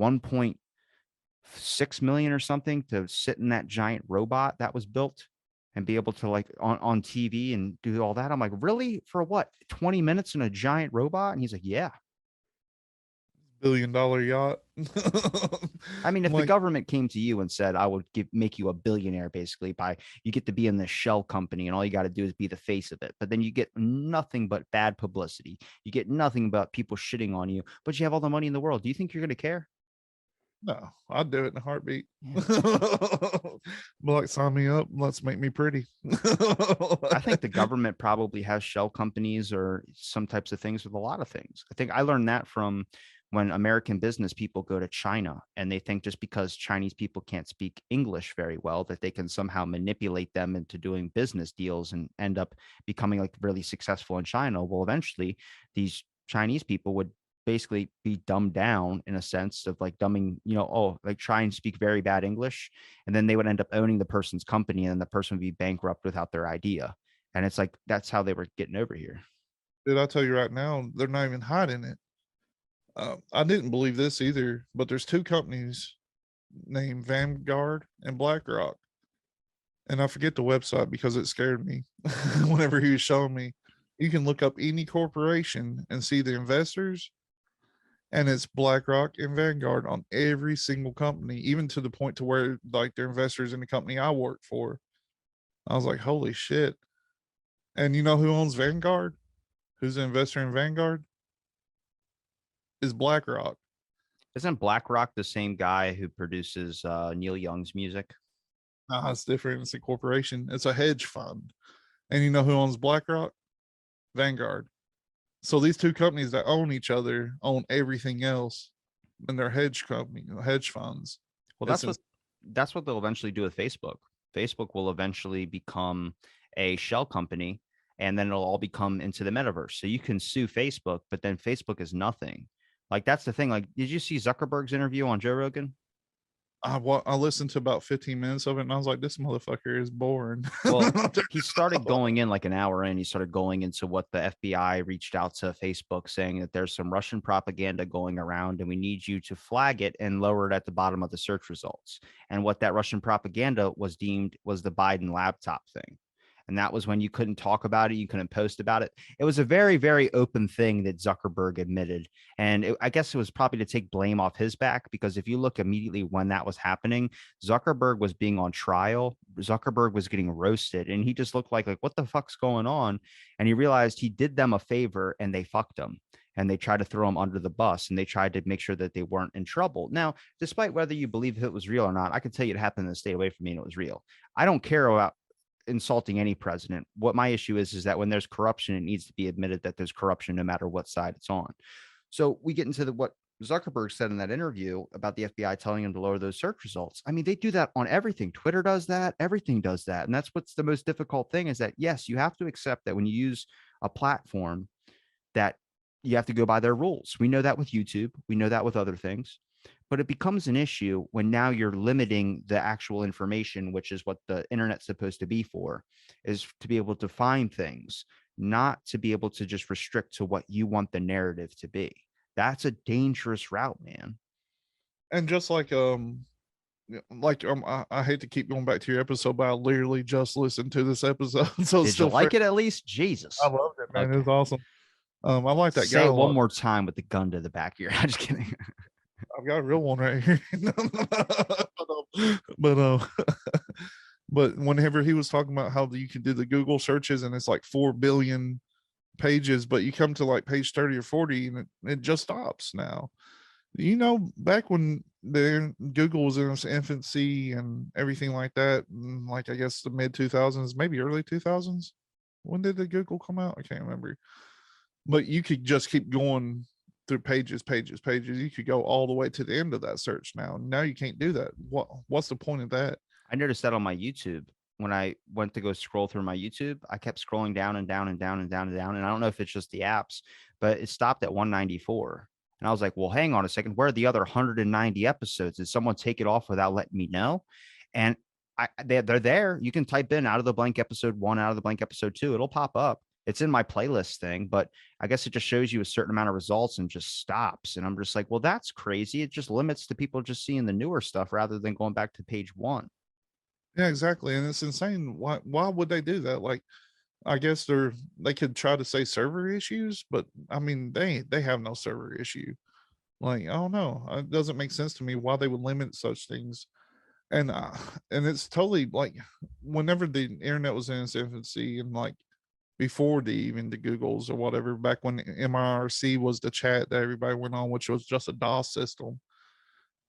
1.6 million or something to sit in that giant robot that was built and be able to like on TV and do all that. I'm like, really? For what? 20 minutes in a giant robot? And he's like, yeah. $1 billion yacht. I mean, if the Like, government came to you and said, I would make you a billionaire, basically, by you get to be in this shell company and all you got to do is be the face of it. But then you get nothing but bad publicity. You get nothing but people shitting on you, but you have all the money in the world. Do you think you're going to care? no, I'd do it in a heartbeat. Yeah. But like, sign me up. Let's make me pretty. I think the government probably has shell companies or some types of things with a lot of things. I think I learned that from when American business people go to China and they think just because Chinese people can't speak English very well, that they can somehow manipulate them into doing business deals and end up becoming like really successful in China. Well, eventually these Chinese people would basically be dumbed down in a sense of like dumbing, oh, like try and speak very bad English. And then they would end up owning the person's company and the person would be bankrupt without their idea. And it's like, that's how they were getting over here. Dude, I'll tell you right now, they're not even hiding it. I didn't believe this either, but there's two companies named Vanguard and BlackRock. And I forget the website because it scared me whenever he was showing me. You can look up any corporation and see the investors, and it's BlackRock and Vanguard on every single company, even to the point to where like they're investors in the company I work for. I was like, holy shit. And you know who owns Vanguard? Who's an investor in Vanguard? Is BlackRock. Isn't BlackRock the same guy who produces Neil Young's music? Nah, it's different. It's a corporation. It's a hedge fund. And you know who owns BlackRock? Vanguard. So these two companies that own each other own everything else, and they're hedge company, hedge funds. Well, It's that's what they'll eventually do with Facebook. Facebook will eventually become a shell company, and then it'll all become into the metaverse. So you can sue Facebook, but then Facebook is nothing. Like that's the thing. Like, did you see Zuckerberg's interview on Joe Rogan? I listened to about 15 minutes of it, and I was like, this motherfucker is boring. Well, he started going in like an hour in. He started going into what the FBI reached out to Facebook saying that there's some Russian propaganda going around and we need you to flag it and lower it at the bottom of the search results. And what that Russian propaganda was deemed was the Biden laptop thing. And that was when you couldn't talk about it. You couldn't post about it. It was a very, very open thing that Zuckerberg admitted. And I guess it was probably to take blame off his back, because if you look immediately when that was happening, Zuckerberg was being on trial. Zuckerberg was getting roasted and he just looked like what the fuck's going on? And he realized he did them a favor and they fucked him. And they tried to throw him under the bus and they tried to make sure that they weren't in trouble. Now, despite whether you believe it was real or not, I can tell you it happened in the state away from me and it was real. I don't care about insulting any president. What my issue is that when there's corruption, it needs to be admitted that there's corruption no matter what side it's on. So we get into what Zuckerberg said in that interview about the FBI telling him to lower those search results. I mean, they do that on everything. Twitter does that. Everything does that. And that's what's the most difficult thing is that, yes, you have to accept that when you use a platform that you have to go by their rules. We know that with YouTube. We know that with other things. But it becomes an issue when now you're limiting the actual information, which is what the internet's supposed to be for, is to be able to find things, not to be able to just restrict to what you want the narrative to be. That's a dangerous route, man. and just I hate to keep going back to your episode, but I literally just listened to this episode, so it's Did you still like fresh. it at least? Jesus. I loved it, man. It Okay. was awesome. I like that guy Say a it one lot. more time with the gun to the back of your head. Just kidding. I've got a real one right here. but but whenever he was talking about how you can do the Google searches and it's like 4 billion pages, but you come to like page 30 or 40 and it just stops now. You know, back when the Google was in its infancy and everything like that, like I guess the mid 2000s, maybe early 2000s. When did the Google come out? I can't remember. But you could just keep going through pages, pages, pages. You could go all the way to the end of that search now. Now you can't do that. What's the point of that? I noticed that on my YouTube. When I went to go scroll through my YouTube, I kept scrolling down and down and down and down and down. And I don't know if it's just the apps, but it stopped at 194. And I was like, well, hang on a second. Where are the other 190 episodes? Did someone take it off without letting me know? And they're there. You can type in out of the blank episode 1, out of the blank episode 2. It'll pop up. It's in my playlist thing, but I guess it just shows you a certain amount of results and just stops. And I'm just like, well, that's crazy. It just limits to people just seeing the newer stuff rather than going back to page 1. Yeah, exactly. And it's insane. Why would they do that? Like, I guess they could try to say server issues, but I mean they have no server issue. Like, I don't know. It doesn't make sense to me why they would limit such things. And and it's totally like whenever the internet was in its infancy and like before even the Googles or whatever, back when MIRC was the chat that everybody went on, which was just a DOS system.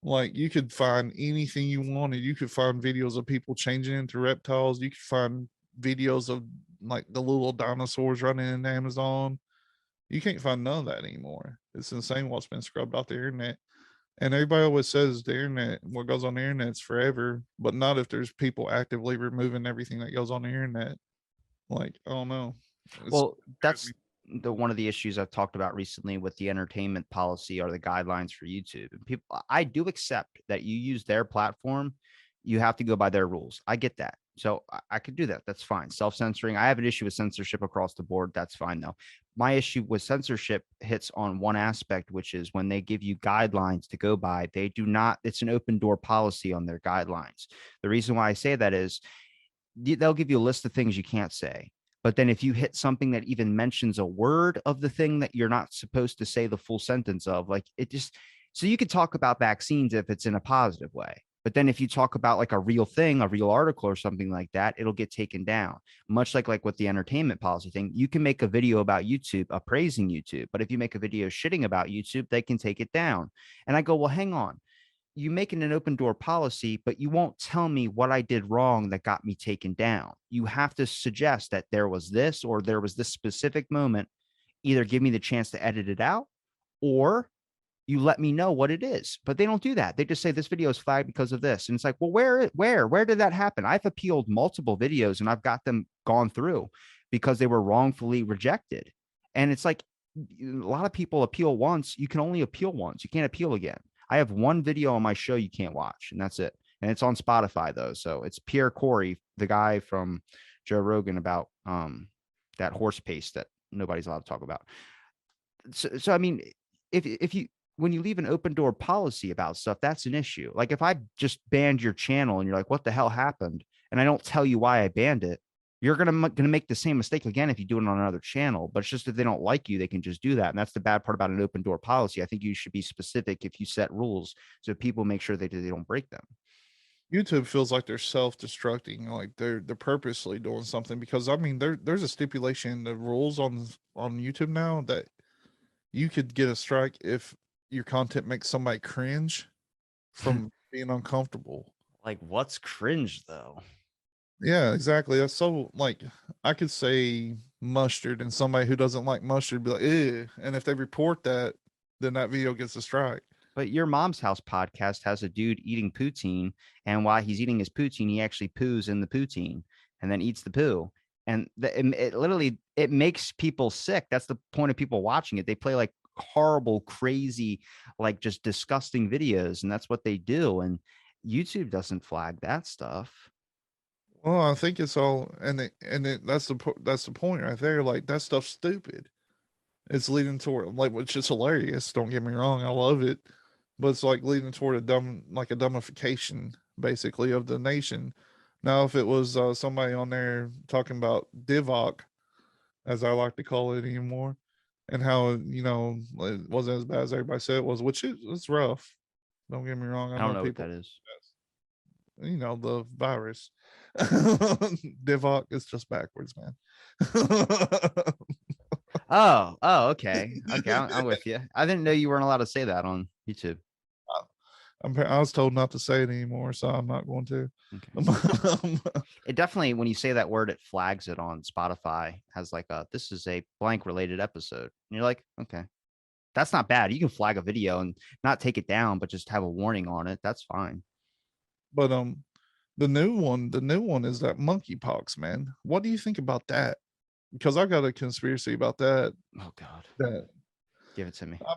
Like, you could find anything you wanted. You could find videos of people changing into reptiles. You could find videos of like the little dinosaurs running in Amazon. You can't find none of that anymore. It's insane what's been scrubbed off the internet. And everybody always says the internet, what goes on the internet's forever, but not if there's people actively removing everything that goes on the internet. Like, I don't know. Well, that's the one of the issues I've talked about recently with the entertainment policy or the guidelines for YouTube. And people, I do accept that you use their platform, you have to go by their rules. I get that. So I could do that. That's fine. Self-censoring. I have an issue with censorship across the board. That's fine though. My issue with censorship hits on one aspect, which is when they give you guidelines to go by, they do not, it's an open door policy on their guidelines. The reason why I say that is they'll give you a list of things you can't say. But then if you hit something that even mentions a word of the thing that you're not supposed to say the full sentence of, like it just, so you could talk about vaccines if it's in a positive way. But then if you talk about like a real thing, a real article or something like that, it'll get taken down. Much like with the entertainment policy thing, you can make a video about YouTube, praising YouTube. But if you make a video shitting about YouTube, they can take it down. And I go, well, hang on, you making an open door policy, but you won't tell me what I did wrong that got me taken down. You have to suggest that there was this or there was this specific moment. Either give me the chance to edit it out or you let me know what it is. But they don't do that. They just say this video is flagged because of this. And it's like, well, where did that happen? I've appealed multiple videos and I've got them gone through because they were wrongfully rejected. And it's like a lot of people appeal once. You can only appeal once. You can't appeal again. I have one video on my show you can't watch, and that's it. And it's on Spotify though. So it's Pierre Corey, the guy from Joe Rogan, about that horse paste that nobody's allowed to talk about. So I mean, if you when you leave an open door policy about stuff, that's an issue. Like if I just banned your channel and you're like, what the hell happened? And I don't tell you why I banned it, you're gonna make the same mistake again if you do it on another channel. But it's just if they don't like you, they can just do that. And that's the bad part about an open door policy. I think you should be specific if you set rules so people make sure they don't break them. YouTube feels like they're self-destructing, like they're purposely doing something, because I mean there's a stipulation in the rules on YouTube now that you could get a strike if your content makes somebody cringe from being uncomfortable. Like what's cringe though? Yeah, exactly. That's so, like, I could say mustard and somebody who doesn't like mustard be like, ew. And if they report that, then that video gets a strike. But your mom's house podcast has a dude eating poutine, and while he's eating his poutine, he actually poos in the poutine and then eats the poo. And it literally it makes people sick. That's the point of people watching it. They play like horrible, crazy, like just disgusting videos, and that's what they do. And YouTube doesn't flag that stuff. Well, I think it's all, that's the point right there. Like, that stuff's stupid. It's leading toward, like, which is hilarious. Don't get me wrong, I love it, but it's like leading toward a dumbification, basically, of the nation. Now, if it was somebody on there talking about Divok, as I like to call it anymore, and how it wasn't as bad as everybody said it was, which it's rough. Don't get me wrong. I don't know people, what that is. The virus. Divok is just backwards, man. Oh, okay. I'm with you. I didn't know you weren't allowed to say that on YouTube. I was told not to say it anymore, so I'm not going to. Okay. It definitely, when you say that word, it flags it on Spotify as like this is a blank related episode. And you're like, okay. That's not bad. You can flag a video and not take it down, but just have a warning on it. That's fine. But the new one is that monkeypox, man. What do you think about that? Because I got a conspiracy about that. Oh God, That give it to me. I-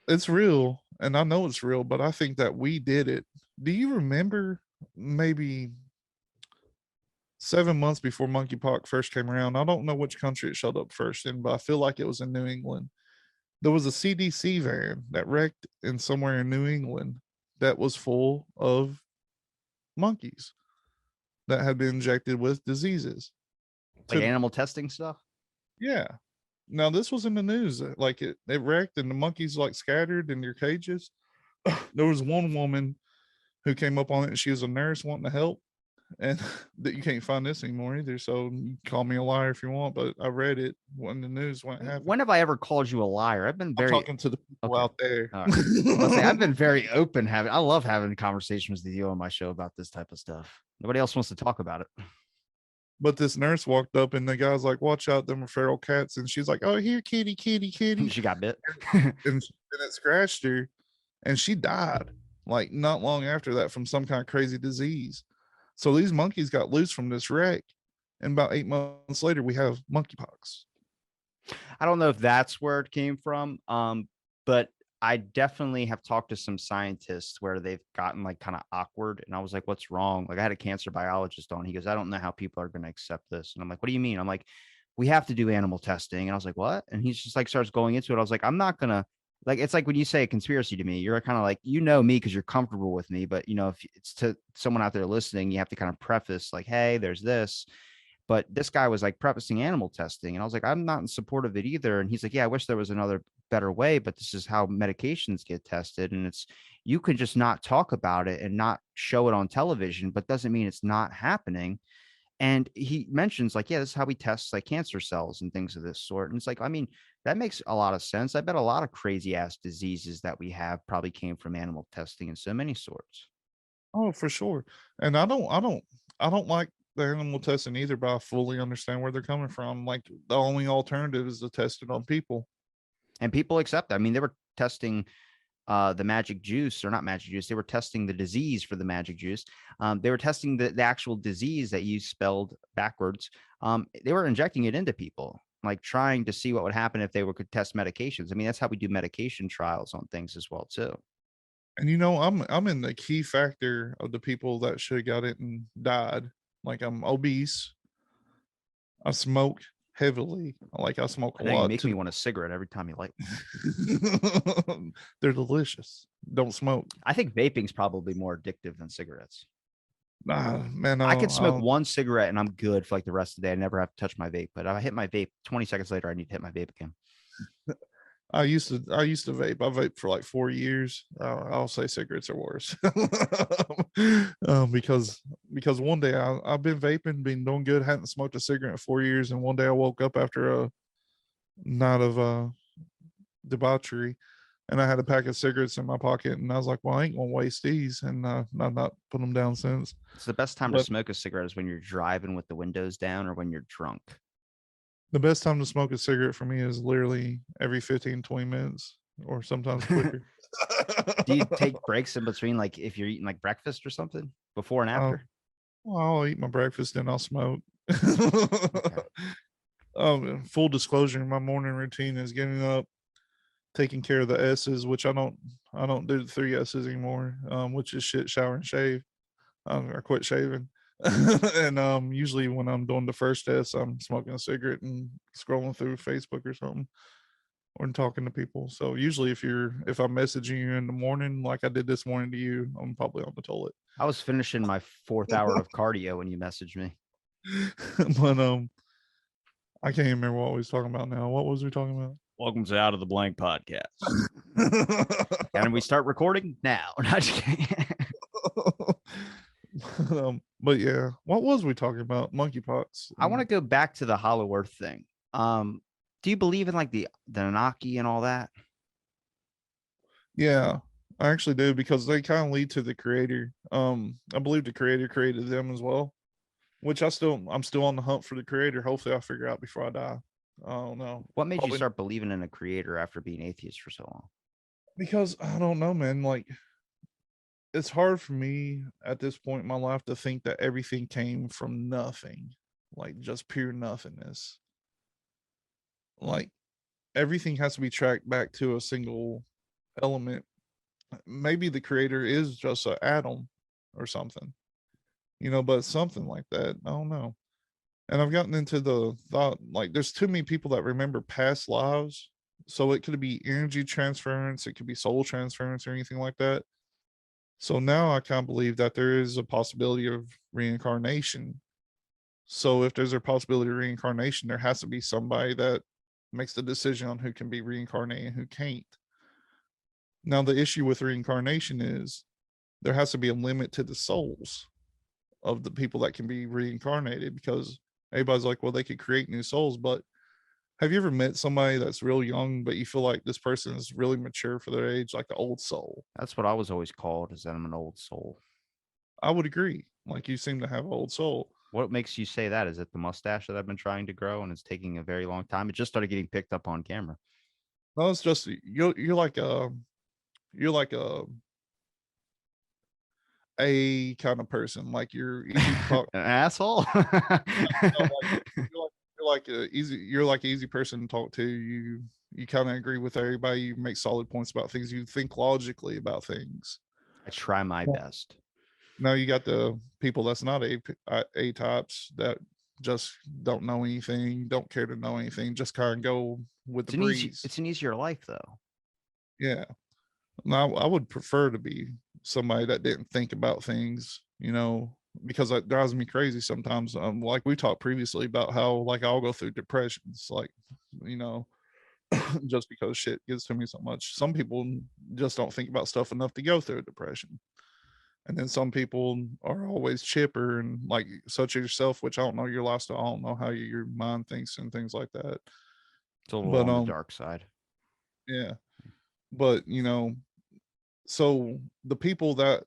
it's real, and I know it's real, but I think that we did it. Do you remember maybe 7 months before monkeypox first came around? I don't know which country it showed up first in, but I feel like it was in New England. There was a CDC van that wrecked in somewhere in New England that was full of monkeys that had been injected with diseases. Like To animal testing stuff. Yeah. Now this was in the news. Like it wrecked and the monkeys like scattered in their cages. There was one woman who came up on it and she was a nurse wanting to help. And that you can't find this anymore either. So you can call me a liar if you want, but I read it when the news when it happened. When have I ever called you a liar? I've been I'm very talking to the people okay. out there. All right. Let's say I've been very open. I love having conversations with you on my show about this type of stuff. Nobody else wants to talk about it. But this nurse walked up and the guy's like, "Watch out, them are feral cats." And she's like, "Oh, here, kitty, kitty, kitty." She got bit. And it scratched her, and she died like not long after that from some kind of crazy disease. So these monkeys got loose from this wreck, and about 8 months later, we have monkeypox. I don't know if that's where it came from. But I definitely have talked to some scientists where they've gotten like kind of awkward. And I was like, what's wrong? Like I had a cancer biologist on. He goes, I don't know how people are going to accept this. And I'm like, what do you mean? I'm like, we have to do animal testing. And I was like, what? And he's just like starts going into it. I was like, I'm not gonna like it's like when you say a conspiracy to me, you're kind of like, you know me because you're comfortable with me. But you know, if it's to someone out there listening, you have to kind of preface like, hey, there's this. But this guy was like prefacing animal testing. And I was like, I'm not in support of it either. And he's like, yeah, I wish there was another better way, but this is how medications get tested. And it's, you can just not talk about it and not show it on television, but doesn't mean it's not happening. And he mentions like, yeah, this is how we test like cancer cells and things of this sort. And it's like, I mean, that makes a lot of sense. I bet a lot of crazy ass diseases that we have probably came from animal testing in so many sorts. Oh, for sure. And I don't like the animal testing either, but I fully understand where they're coming from. Like the only alternative is to test it on people. And people accept that. I mean, they were testing the magic juice, or not magic juice. They were testing the disease for the magic juice. They were testing the actual disease that you spelled backwards. They were injecting it into people, like trying to see what would happen if they were could test medications. I mean, that's how we do medication trials on things as well too. And I'm in the key factor of the people that should have got it and died. Like I'm obese. I smoke heavily. Like I smoke a I know you lot make me too. want a cigarette every time you light one. They're delicious. Don't smoke. I think vaping's probably more addictive than cigarettes. Nah, man. I could smoke I'll one cigarette and I'm good for like the rest of the day. I never have to touch my vape. But if I hit my vape 20 seconds later, I need to hit my vape again. I used to vape. I vaped for like 4 years. I'll say cigarettes are worse. Because one day I've been vaping, been doing good, hadn't smoked a cigarette in 4 years, and one day I woke up after a night of debauchery, and I had a pack of cigarettes in my pocket, and I was like, "Well, I ain't gonna waste these," and I've not put them down since. It's the best time to But smoke a cigarette is when you're driving with the windows down or when you're drunk. the best time to smoke a cigarette for me is literally every 15, 20 minutes, or sometimes quicker. Do you take breaks in between, like if you're eating like breakfast or something before and Uh, after? well, I'll eat my breakfast, then I'll smoke. Okay. Full disclosure, my morning routine is getting up, taking care of the S's, which I don't do the three S's anymore, which is shit, shower, and shave. I quit shaving. And usually when I'm doing the first S, I'm smoking a cigarette and scrolling through Facebook or something, or talking to people. So usually if I'm messaging you in the morning like I did this morning to you, I'm probably on the toilet. I was finishing my fourth hour of cardio when you messaged me. But I can't even remember what we was talking about now. What was we talking about? Welcome to Out of the Blank podcast. And we start recording now. Not just kidding. But yeah, what was we talking about? Monkeypox. I want to go back to the Hollow Earth thing. Do you believe in like the Anunnaki and all that? Yeah, I actually do, because they kind of lead to the creator. I believe the creator created them as well, which I'm still on the hunt for the creator. Hopefully I'll figure out before I die. I don't know. What made you Probably start believing in a creator after being atheist for so long? because I don't know, man. Like it's hard for me at this point in my life to think that everything came from nothing, like just pure nothingness. Like everything has to be tracked back to a single element. Maybe the creator is just an atom or something, but something like that. I don't know. And I've gotten into the thought like there's too many people that remember past lives. So it could be energy transference, it could be soul transference or anything like that. So now I kind of believe that there is a possibility of reincarnation. So if there's a possibility of reincarnation, there has to be somebody that makes the decision on who can be reincarnated and who can't. Now, the issue with reincarnation is there has to be a limit to the souls of the people that can be reincarnated because everybody's like, well, they could create new souls. But have you ever met somebody that's real young, but you feel like this person is really mature for their age, like the old soul? That's what I was always called, is that I'm an old soul. I would agree. Like you seem to have an old soul. What makes you say that? Is it the mustache that I've been trying to grow and it's taking a very long time? It just started getting picked up on camera. No, it's just you're like a kind of person. Like you're easy to talk. An asshole? No, like you're like an easy person to talk to. You kind of agree with everybody. You make solid points about things. You think logically about things. I try my best. Now you got the people that's not a types that just don't know anything, don't care to know anything, just kind of go with the breeze. It's an easier life though. Yeah. Now I would prefer to be somebody that didn't think about things, because that drives me crazy sometimes. Like we talked previously about how like I'll go through depressions, like you know, just because shit gets to me so much. Some people just don't think about stuff enough to go through a depression. And then some people are always chipper and like such as yourself, which I don't know your lifestyle. I don't know how your mind thinks and things like that. It's a little But on the dark side. yeah. But so the people that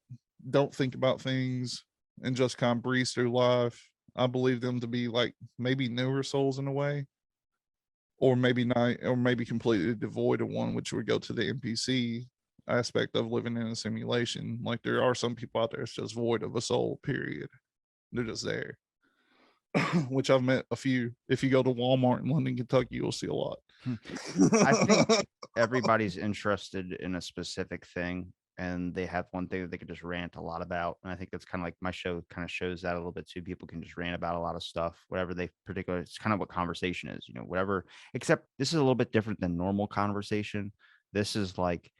don't think about things and just kind of breeze through life, I believe them to be like maybe newer souls in a way, or maybe not, or maybe completely devoid of one, which would go to the NPC aspect of living in a simulation. Like there are some people out there that's just void of a soul, period. They're just there. Which I've met a few. If you go to Walmart in London, Kentucky, you'll see a lot. I think everybody's interested in a specific thing and they have one thing that they could just rant a lot about. And I think that's kind of like my show kind of shows that a little bit too. People can just rant about a lot of stuff, whatever they particularly, it's kind of what conversation is, whatever, except this is a little bit different than normal conversation. This is like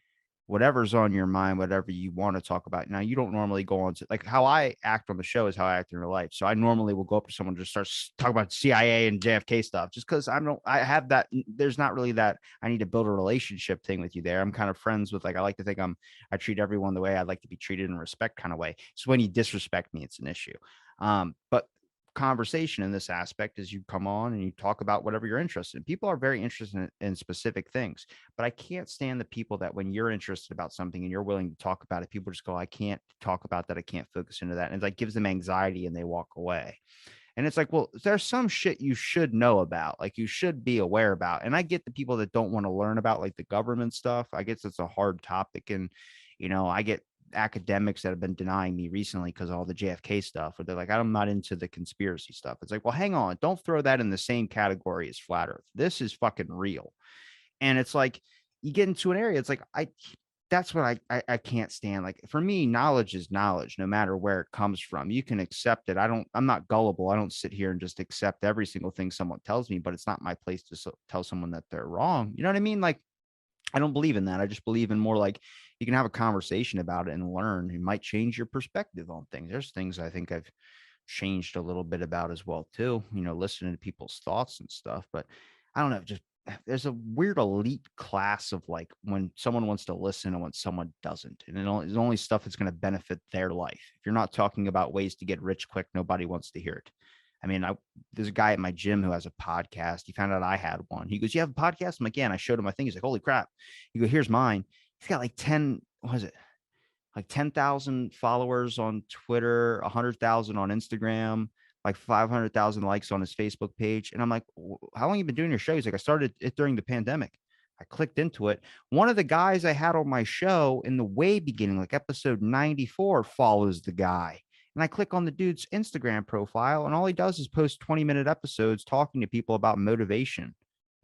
whatever's on your mind, whatever you want to talk about. Now, you don't normally go on to like how I act on the show is how I act in real life. So I normally will go up to someone and just start talking about CIA and JFK stuff just because I have that. There's not really that I need to build a relationship thing with you there. I'm kind of friends with, like, I like to think I treat everyone the way I'd like to be treated in a respect kind of way. So when you disrespect me, it's an issue. But conversation in this aspect is you come on and you talk about whatever you're interested in. People are very interested in specific things, but I can't stand the people that when you're interested about something and you're willing to talk about it, people just go, I can't talk about that. I can't focus into that. And it like gives them anxiety and they walk away. And it's like, well, there's some shit you should know about, like you should be aware about. And I get the people that don't want to learn about like the government stuff. I guess it's a hard topic. And, I get academics that have been denying me recently because of all the JFK stuff, where they're like, I'm not into the conspiracy stuff. It's like, well, hang on, don't throw that in the same category as flat earth. This is fucking real. And it's like you get into an area, it's like that's what I can't stand. Like for me, knowledge is knowledge, no matter where it comes from. You can accept it. I'm not gullible. I don't sit here and just accept every single thing someone tells me, but it's not my place to tell someone that they're wrong. You know what I mean? Like I don't believe in that. I just believe in more like you can have a conversation about it and learn. It might change your perspective on things. There's things I think I've changed a little bit about as well too, listening to people's thoughts and stuff. But I don't know, just there's a weird elite class of like when someone wants to listen and when someone doesn't. And it's only stuff that's going to benefit their life. If you're not talking about ways to get rich quick, nobody wants to hear it. I mean, there's a guy at my gym who has a podcast. He found out I had one. He goes, "You have a podcast?" I'm like, "Yeah." And I showed him my thing. He's like, "Holy crap." He goes, "Here's mine." He's got like 10, what is it? Like 10,000 followers on Twitter, 100,000 on Instagram, like 500,000 likes on his Facebook page. And I'm like, how long you been doing your show? He's like, I started it during the pandemic. I clicked into it. One of the guys I had on my show in the way beginning, like episode 94, follows the guy. And I click on the dude's Instagram profile, and all he does is post 20-minute episodes talking to people about motivation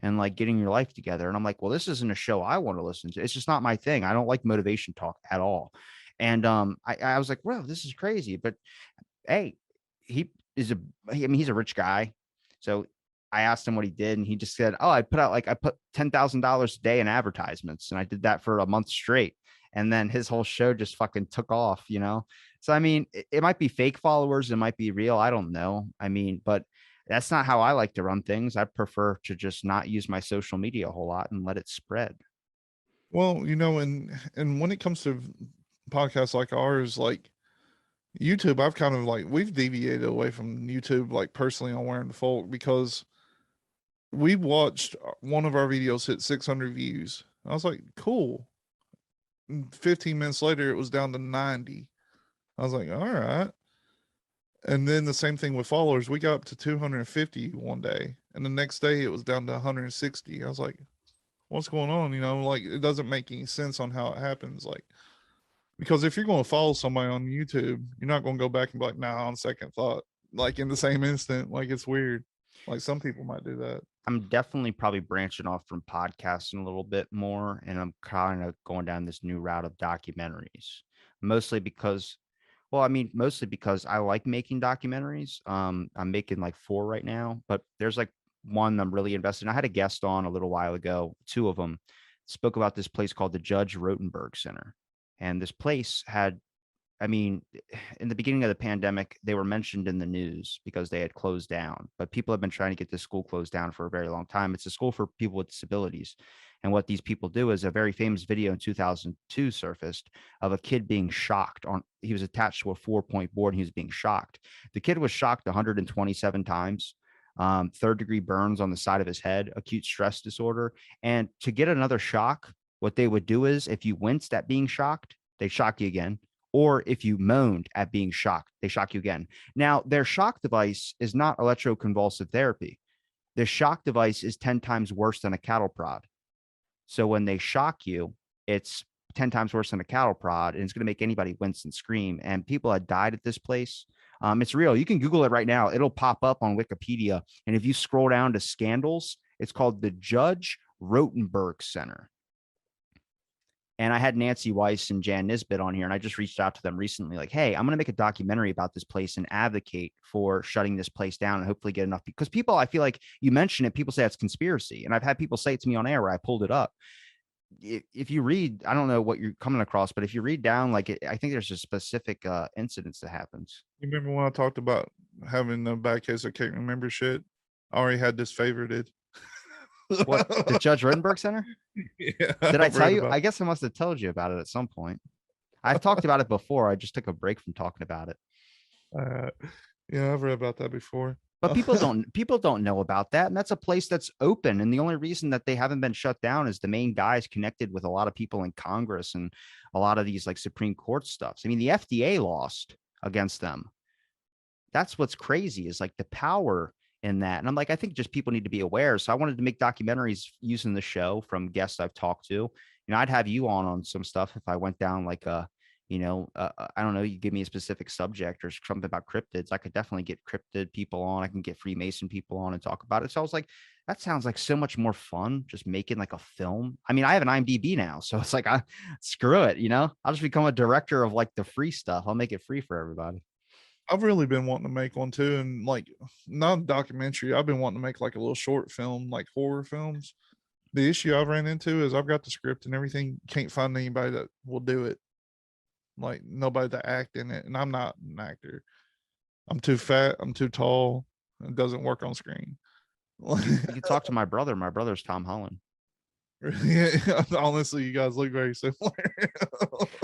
and like getting your life together. And I'm like, well, this isn't a show I want to listen to. It's just not my thing. I don't like motivation talk at all. And I was like, well, this is crazy. But hey, he is I mean, he's a rich guy. So I asked him what he did, and he just said, oh, I put $10,000 a day in advertisements, and I did that for a month straight. And then his whole show just fucking took off, you know? So, I mean, it might be fake followers. It might be real. I don't know. I mean, but that's not how I like to run things. I prefer to just not use my social media a whole lot and let it spread. Well, and when it comes to podcasts like ours, like YouTube, I've kind of like we've deviated away from YouTube, like personally on Wearing the Folk, because we watched one of our videos hit 600 views. I was like, cool. And 15 minutes later, it was down to 90. I was like, all right. And then the same thing with followers. We got up to 250 one day, and the next day it was down to 160. I was like, what's going on? Like it doesn't make any sense on how it happens. Like, because if you're going to follow somebody on YouTube, you're not going to go back and be like, nah, on second thought, like in the same instant. Like it's weird. Like some people might do that. I'm definitely probably branching off from podcasting a little bit more, and I'm kind of going down this new route of documentaries, mostly because, well, I mean, mostly because I like making documentaries. I'm making like 4 right now, but there's like one I'm really invested in. I had a guest on a little while ago, 2 of them spoke about this place called the Judge Rotenberg Center, and this place had, I mean, in the beginning of the pandemic, they were mentioned in the news because they had closed down, but people have been trying to get this school closed down for a very long time. It's a school for people with disabilities. And what these people do is a very famous video in 2002 surfaced of a kid being shocked on, he was attached to a 4-point board and he was being shocked. The kid was shocked 127 times, 3rd-degree burns on the side of his head, acute stress disorder. And to get another shock, what they would do is if you winced at being shocked, they shock you again, or if you moaned at being shocked, they shock you again. Now, their shock device is not electroconvulsive therapy. Their shock device is 10 times worse than a cattle prod. So when they shock you, it's 10 times worse than a cattle prod, and it's going to make anybody wince and scream. And people had died at this place. It's real. You can Google it right now. It'll pop up on Wikipedia. And if you scroll down to scandals, it's called the Judge Rotenberg Center. And I had Nancy Weiss and Jan Nisbet on here, and I just reached out to them recently, like, hey, I'm going to make a documentary about this place and advocate for shutting this place down and hopefully get enough, because people, I feel like you mention it, people say it's conspiracy. And I've had people say it to me on air where I pulled it up. If you read, I don't know what you're coming across, but if you read down, like, I think there's a specific incidents that happens. You remember when I talked about having a bad case I can't remember shit? I already had this favorited. What, the Judge Rotenberg Center? Yeah, Did I tell you? about I guess I must have told you about it at some point. I've talked about it before. I just took a break from talking about it. Yeah, I've read about that before. But people don't know about that. And that's a place that's open. And the only reason that they haven't been shut down is the main guys connected with a lot of people in Congress and a lot of these like Supreme Court stuffs. I mean, the FDA lost against them. That's what's crazy, is like the power in that. And I'm like, I think just people need to be aware. So I wanted to make documentaries using the show from guests I've talked to. You know, I'd have you on some stuff if I went down like a, I don't know, you give me a specific subject or something about cryptids. I could definitely get cryptid people on. I can get Freemason people on and talk about it. So I was like, that sounds like so much more fun, just making like a film. I mean, I have an IMDb now, so it's like, screw it. I'll just become a director of like the free stuff. I'll make it free for everybody. I've really been wanting to make one too, and like not a documentary. I've been wanting to make like a little short film, like horror films. The issue I've ran into is I've got the script and everything, can't find anybody that will do it. Like nobody to act in it, and I'm not an actor. I'm too fat. I'm too tall. It doesn't work on screen. You can talk to my brother. My brother's Tom Holland. Yeah, honestly, you guys look very similar.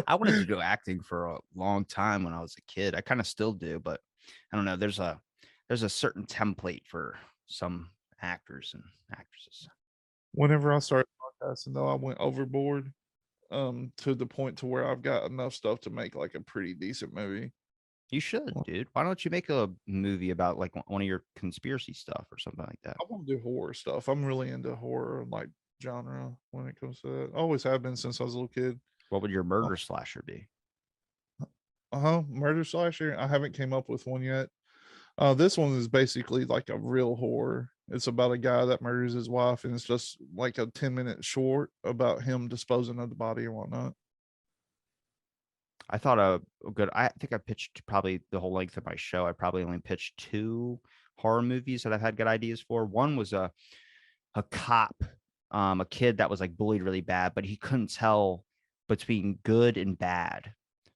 I wanted to do acting for a long time when I was a kid. I kind of still do, but I don't know. There's a certain template for some actors and actresses. Whenever I started podcasting, though, I went overboard to the point to where I've got enough stuff to make like a pretty decent movie. You should, Well, dude. Why don't you make a movie about like one of your conspiracy stuff or something like that? I want to do horror stuff. I'm really into horror like genre when it comes to that. I always have been since I was a little kid. What would your murder slasher be? Uh-huh. Murder slasher. I haven't came up with one yet. This one is basically like a real horror. It's about a guy that murders his wife, and it's just like a 10-minute short about him disposing of the body and whatnot. I thought a good. I think I pitched probably the whole length of my show. I probably only pitched two horror movies that I've had good ideas for. One was a cop, a kid that was like bullied really bad, but he couldn't tell between good and bad.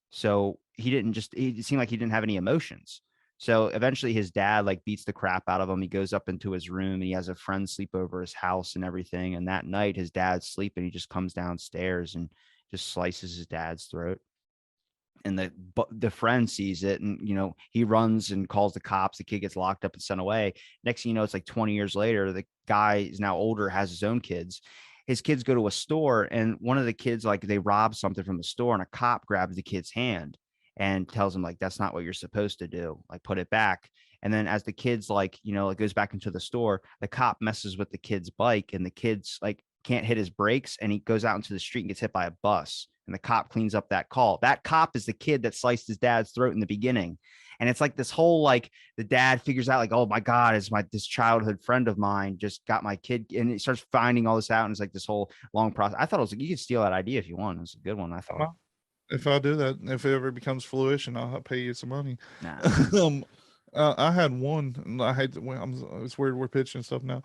So he didn't just, it seemed like he didn't have any emotions. So eventually his dad like beats the crap out of him. He goes up into his room and he has a friend sleep over his house and everything. And that night his dad's sleeping. He just comes downstairs and just slices his dad's throat. And the friend sees it, and he runs and calls the cops. The kid gets locked up and sent away. Next thing you know, it's like 20 years later. The guy is now older, has his own kids. His kids go to a store, and one of the kids, like, they rob something from the store, and a cop grabs the kid's hand and tells him, like, that's not what you're supposed to do, like, put it back. And then as the kids, like, it goes back into the store, the cop messes with the kid's bike, and the kid's like can't hit his brakes, and he goes out into the street and gets hit by a bus. And the cop cleans up that call. That cop is the kid that sliced his dad's throat in the beginning. And it's like this whole, like, the dad figures out, like, oh my God, it's this childhood friend of mine just got my kid. And he starts finding all this out. And it's like this whole long process. I thought it was like, you could steal that idea if you want. It was a good one, I thought. If I do that, if it ever becomes fruition, I'll pay you some money. Nah. um, I had one. I hate to, it's weird we're pitching stuff now,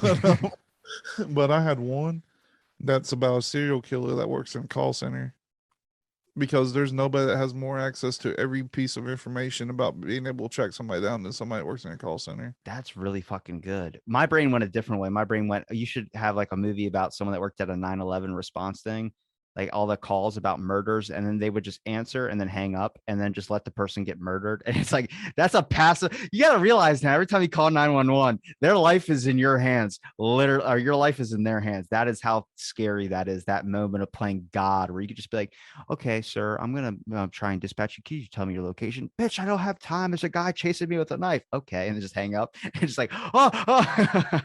but, but I had one that's about a serial killer that works in a call center, because there's nobody that has more access to every piece of information about being able to track somebody down than somebody that works in a call center. That's really fucking good. My brain went a different way. My brain went, you should have like a movie about someone that worked at a 9/11 response thing, like all the calls about murders, and then they would just answer and then hang up and then just let the person get murdered. And it's like, that's a passive. You got to realize now, every time you call 911, their life is in your hands, literally, or your life is in their hands. That is how scary that is, that moment of playing God, where you could just be like, okay, sir, I'm going to try and dispatch you. Can you tell me your location? Bitch, I don't have time. There's a guy chasing me with a knife. Okay. And then just hang up. And just like, oh.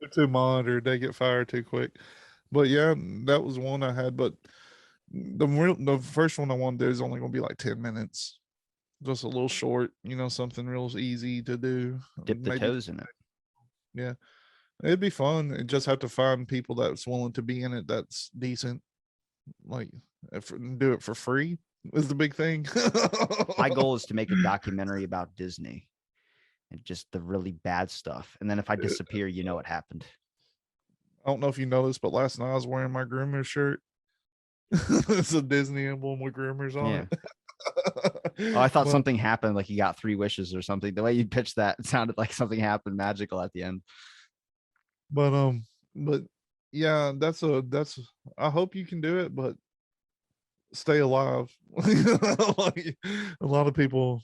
They're too monitored. They get fired too quick. But yeah, that was one I had. But the first one I want to do is only going to be like 10 minutes, just a little short. Something real easy to do. Dip the Maybe, toes in it. yeah, it'd be fun. You just have to find people that's willing to be in it. That's decent. Like, do it for free is the big thing. My goal is to make a documentary about Disney and just the really bad stuff. And then if I disappear, you know what happened. I don't know if you noticed, but last night I was wearing my groomer shirt. It's a Disney emblem with groomers on Yeah. it. Oh, I thought something happened, like you got 3 wishes or something. The way you pitched that, it sounded like something happened magical at the end. But yeah, that's I hope you can do it, but stay alive. Like, a lot of people,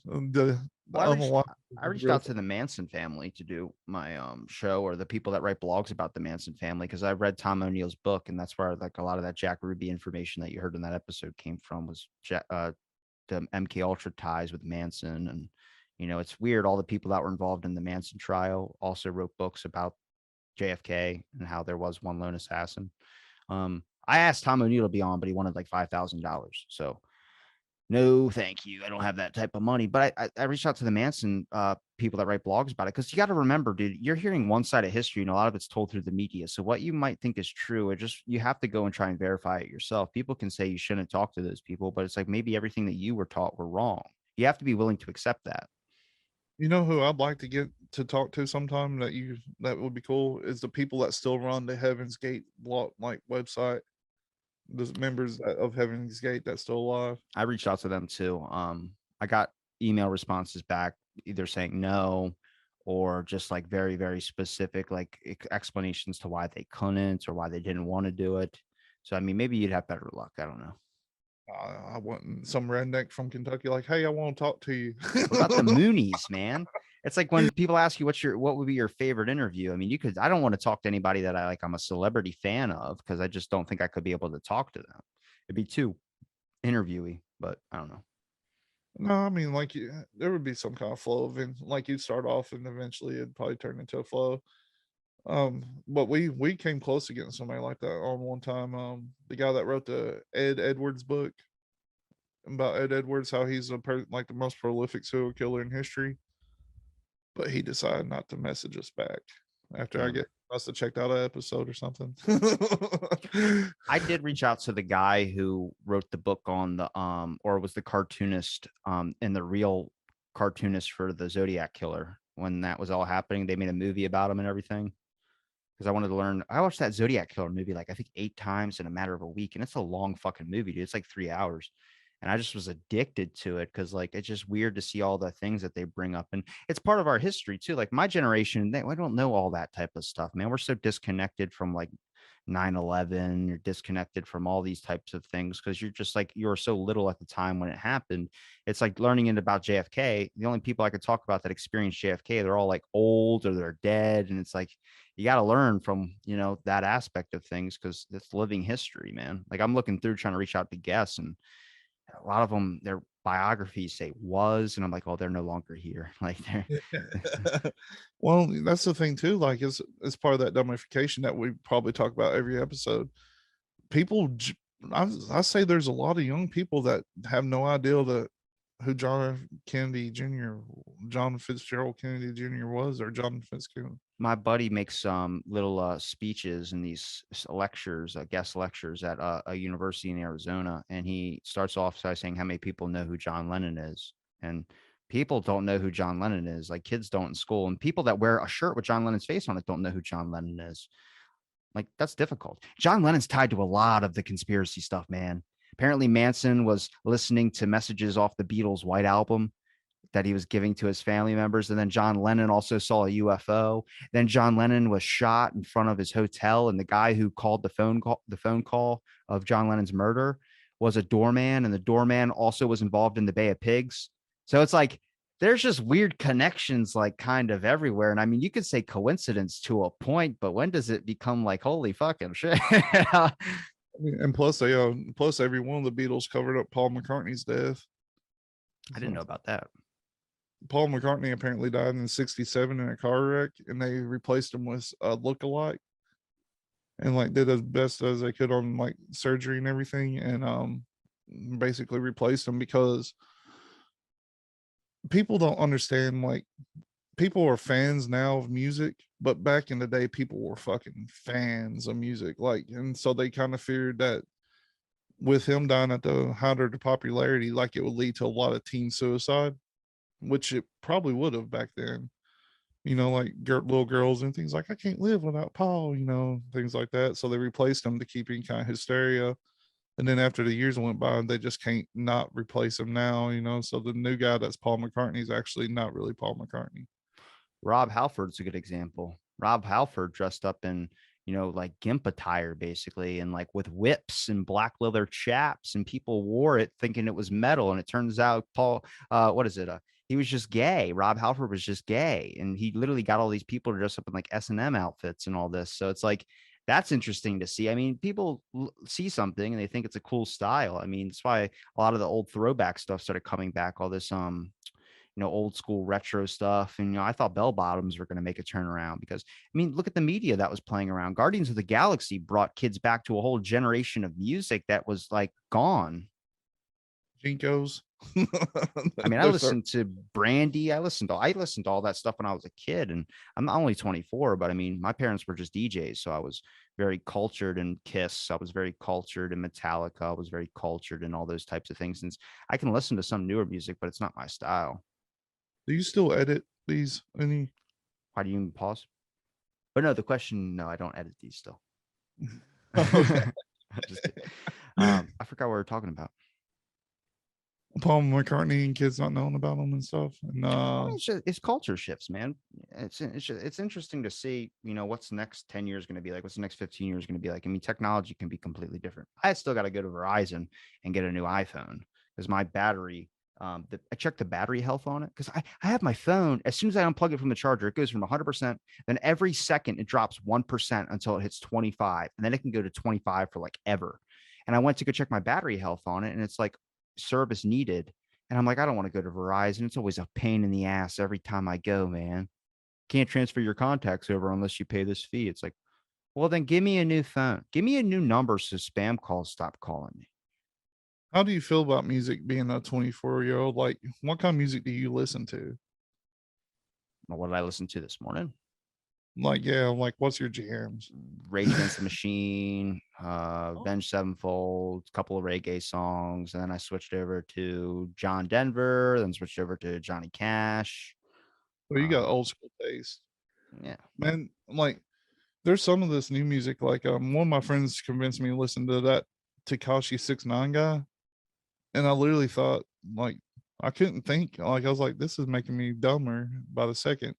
Well, I reached out to the Manson family to do my show, or the people that write blogs about the Manson family, because I read Tom O'Neill's book, and that's where like a lot of that Jack Ruby information that you heard in that episode came from, was the MK Ultra ties with Manson. And it's weird, all the people that were involved in the Manson trial also wrote books about JFK and how there was one lone assassin. I asked Tom O'Neill to be on, but he wanted like $5,000. So no, thank you. I don't have that type of money. But I reached out to the Manson people that write blogs about it, because you got to remember, dude, you're hearing one side of history, and a lot of it's told through the media. So what you might think is true, you have to go and try and verify it yourself. People can say you shouldn't talk to those people, but it's like, maybe everything that you were taught were wrong. You have to be willing to accept that. You know who I'd like to get to talk to sometime that would be cool is the people that still run the Heaven's Gate blog, like, website. The members of Heaven's Gate that's still alive. I reached out to them too. I got email responses back, either saying no, or just like very, very specific, like explanations to why they couldn't or why they didn't want to do it. So, I mean, maybe you'd have better luck. I don't know. I want some redneck from Kentucky, like, hey, I want to talk to you. What about the Moonies, man? It's like when people ask you what would be your favorite interview. I mean, I don't want to talk to anybody that I'm a celebrity fan of, because I just don't think I could be able to talk to them. It'd be too interviewee, but I don't know. No, I mean, like, there would be some kind of flow of it. Like, you'd start off and eventually it'd probably turn into a flow. But we came close to getting somebody like that on one time. The guy that wrote the Ed Edwards book about Ed Edwards, how he's like the most prolific serial killer in history, but he decided not to message us back after I Damn. get must have checked out an episode or something. I did reach out to the guy who wrote the book on the or was the cartoonist and the real cartoonist for the Zodiac killer when that was all happening. They made a movie about him and everything. Because I wanted to learn. I watched that Zodiac killer movie like I think 8 times in a matter of a week, and it's a long fucking movie, dude. It's like 3 hours. And I just was addicted to it because like it's just weird to see all the things that they bring up. And it's part of our history too. Like my generation, we don't know all that type of stuff, man. We're so disconnected from like 9/11. You're disconnected from all these types of things because you're just like you were so little at the time when it happened. It's like learning in about JFK. The only people I could talk about that experienced JFK, they're all like old or they're dead. And it's like you got to learn from, that aspect of things because it's living history, man. Like I'm looking through trying to reach out to guests, and a lot of them, their biographies say was, and I'm like, oh, they're no longer here. Like they're Well, that's the thing too. Like, it's part of that dumbification that we probably talk about every episode. People, I say there's a lot of young people that have no idea that who John Fitzgerald Kennedy Jr. was, or John Fitzgerald. my buddy makes some little speeches in these lectures, guest lectures at a university in Arizona, and he starts off by saying how many people know who John Lennon is, and people don't know who John Lennon is. Like kids don't in school, and people that wear a shirt with John Lennon's face on it don't know who John Lennon is. Like that's difficult. John Lennon's tied to a lot of the conspiracy stuff, man. Apparently, Manson was listening to messages off the Beatles' White Album that he was giving to his family members. And then John Lennon also saw a UFO. Then John Lennon was shot in front of his hotel, and the guy who called the phone call of John Lennon's murder was a doorman, and the doorman also was involved in the Bay of Pigs. So it's like there's just weird connections like kind of everywhere. And I mean, you could say coincidence to a point, but when does it become like holy fucking shit? I And plus every one of the Beatles covered up Paul McCartney's death. didn't So know about that. Paul McCartney apparently died in '67 in a car wreck, and they replaced him with a look-alike, and like did as best as they could on like surgery and everything, and basically replaced him because people don't understand. Like, people are fans now of music, but back in the day, people were fucking fans of music. Like, and so they kind of feared that with him dying at the height of the popularity, like it would lead to a lot of teen suicide, which it probably would have back then. Like little girls and things like, I can't live without Paul, things like that. So they replaced him to keep in kind of hysteria. And then after the years went by, they just can't not replace him now. So the new guy that's Paul McCartney is actually not really Paul McCartney. Rob Halford's a good example. Rob Halford dressed up in, like gimp attire basically, and like with whips and black leather chaps, and people wore it thinking it was metal. And it turns out Paul, what is it? He was just gay. Rob Halford was just gay, and he literally got all these people to dress up in like S&M outfits and all this. So it's like that's interesting to see. I mean, people see something and they think it's a cool style. I mean, that's why a lot of the old throwback stuff started coming back. All this old school retro stuff. And, I thought bell bottoms were going to make a turnaround because, I mean, look at the media that was playing around. Guardians of the Galaxy brought kids back to a whole generation of music that was like gone. Jinkos. I mean, I listened to Brandy. I listened to all that stuff when I was a kid, and I'm not only 24, but I mean, my parents were just DJs. So I was very cultured in Kiss. I was very cultured in Metallica. I was very cultured in all those types of things. And I can listen to some newer music, but it's not my style. Do you still edit these? Any? Why do you even pause? But no, the question, no, I don't edit these still. Okay. Just I forgot what we were talking about. Paul McCartney and kids not knowing about them and stuff. And It's culture shifts, man. It's interesting to see, what's the next 10 years going to be like, what's the next 15 years going to be like. I mean, technology can be completely different. I still got to go to Verizon and get a new iPhone because my battery, I checked the battery health on it because I have my phone. As soon as I unplug it from the charger, it goes from 100%. Then every second it drops 1% until it hits 25. And then it can go to 25 for like ever. And I went to go check my battery health on it, and it's like service needed. And I'm like, I don't want to go to Verizon. It's always a pain in the ass every time I go, man. Can't transfer your contacts over unless you pay this fee. It's like, well, then give me a new phone. Give me a new number so spam calls stop calling me. How do you feel about music being a 24-year-old? Like, what kind of music do you listen to? Well, what did I listen to this morning? Like, yeah, like what's your jams? Rage Against the Machine, Avenged Sevenfold, a couple of reggae songs, and then I switched over to John Denver, then switched over to Johnny Cash. Well, you got old school taste. Yeah. Man, like there's some of this new music, like one of my friends convinced me to listen to that Takashi 69 guy. And I literally thought, like, I couldn't think. Like, I was like, this is making me dumber by the second.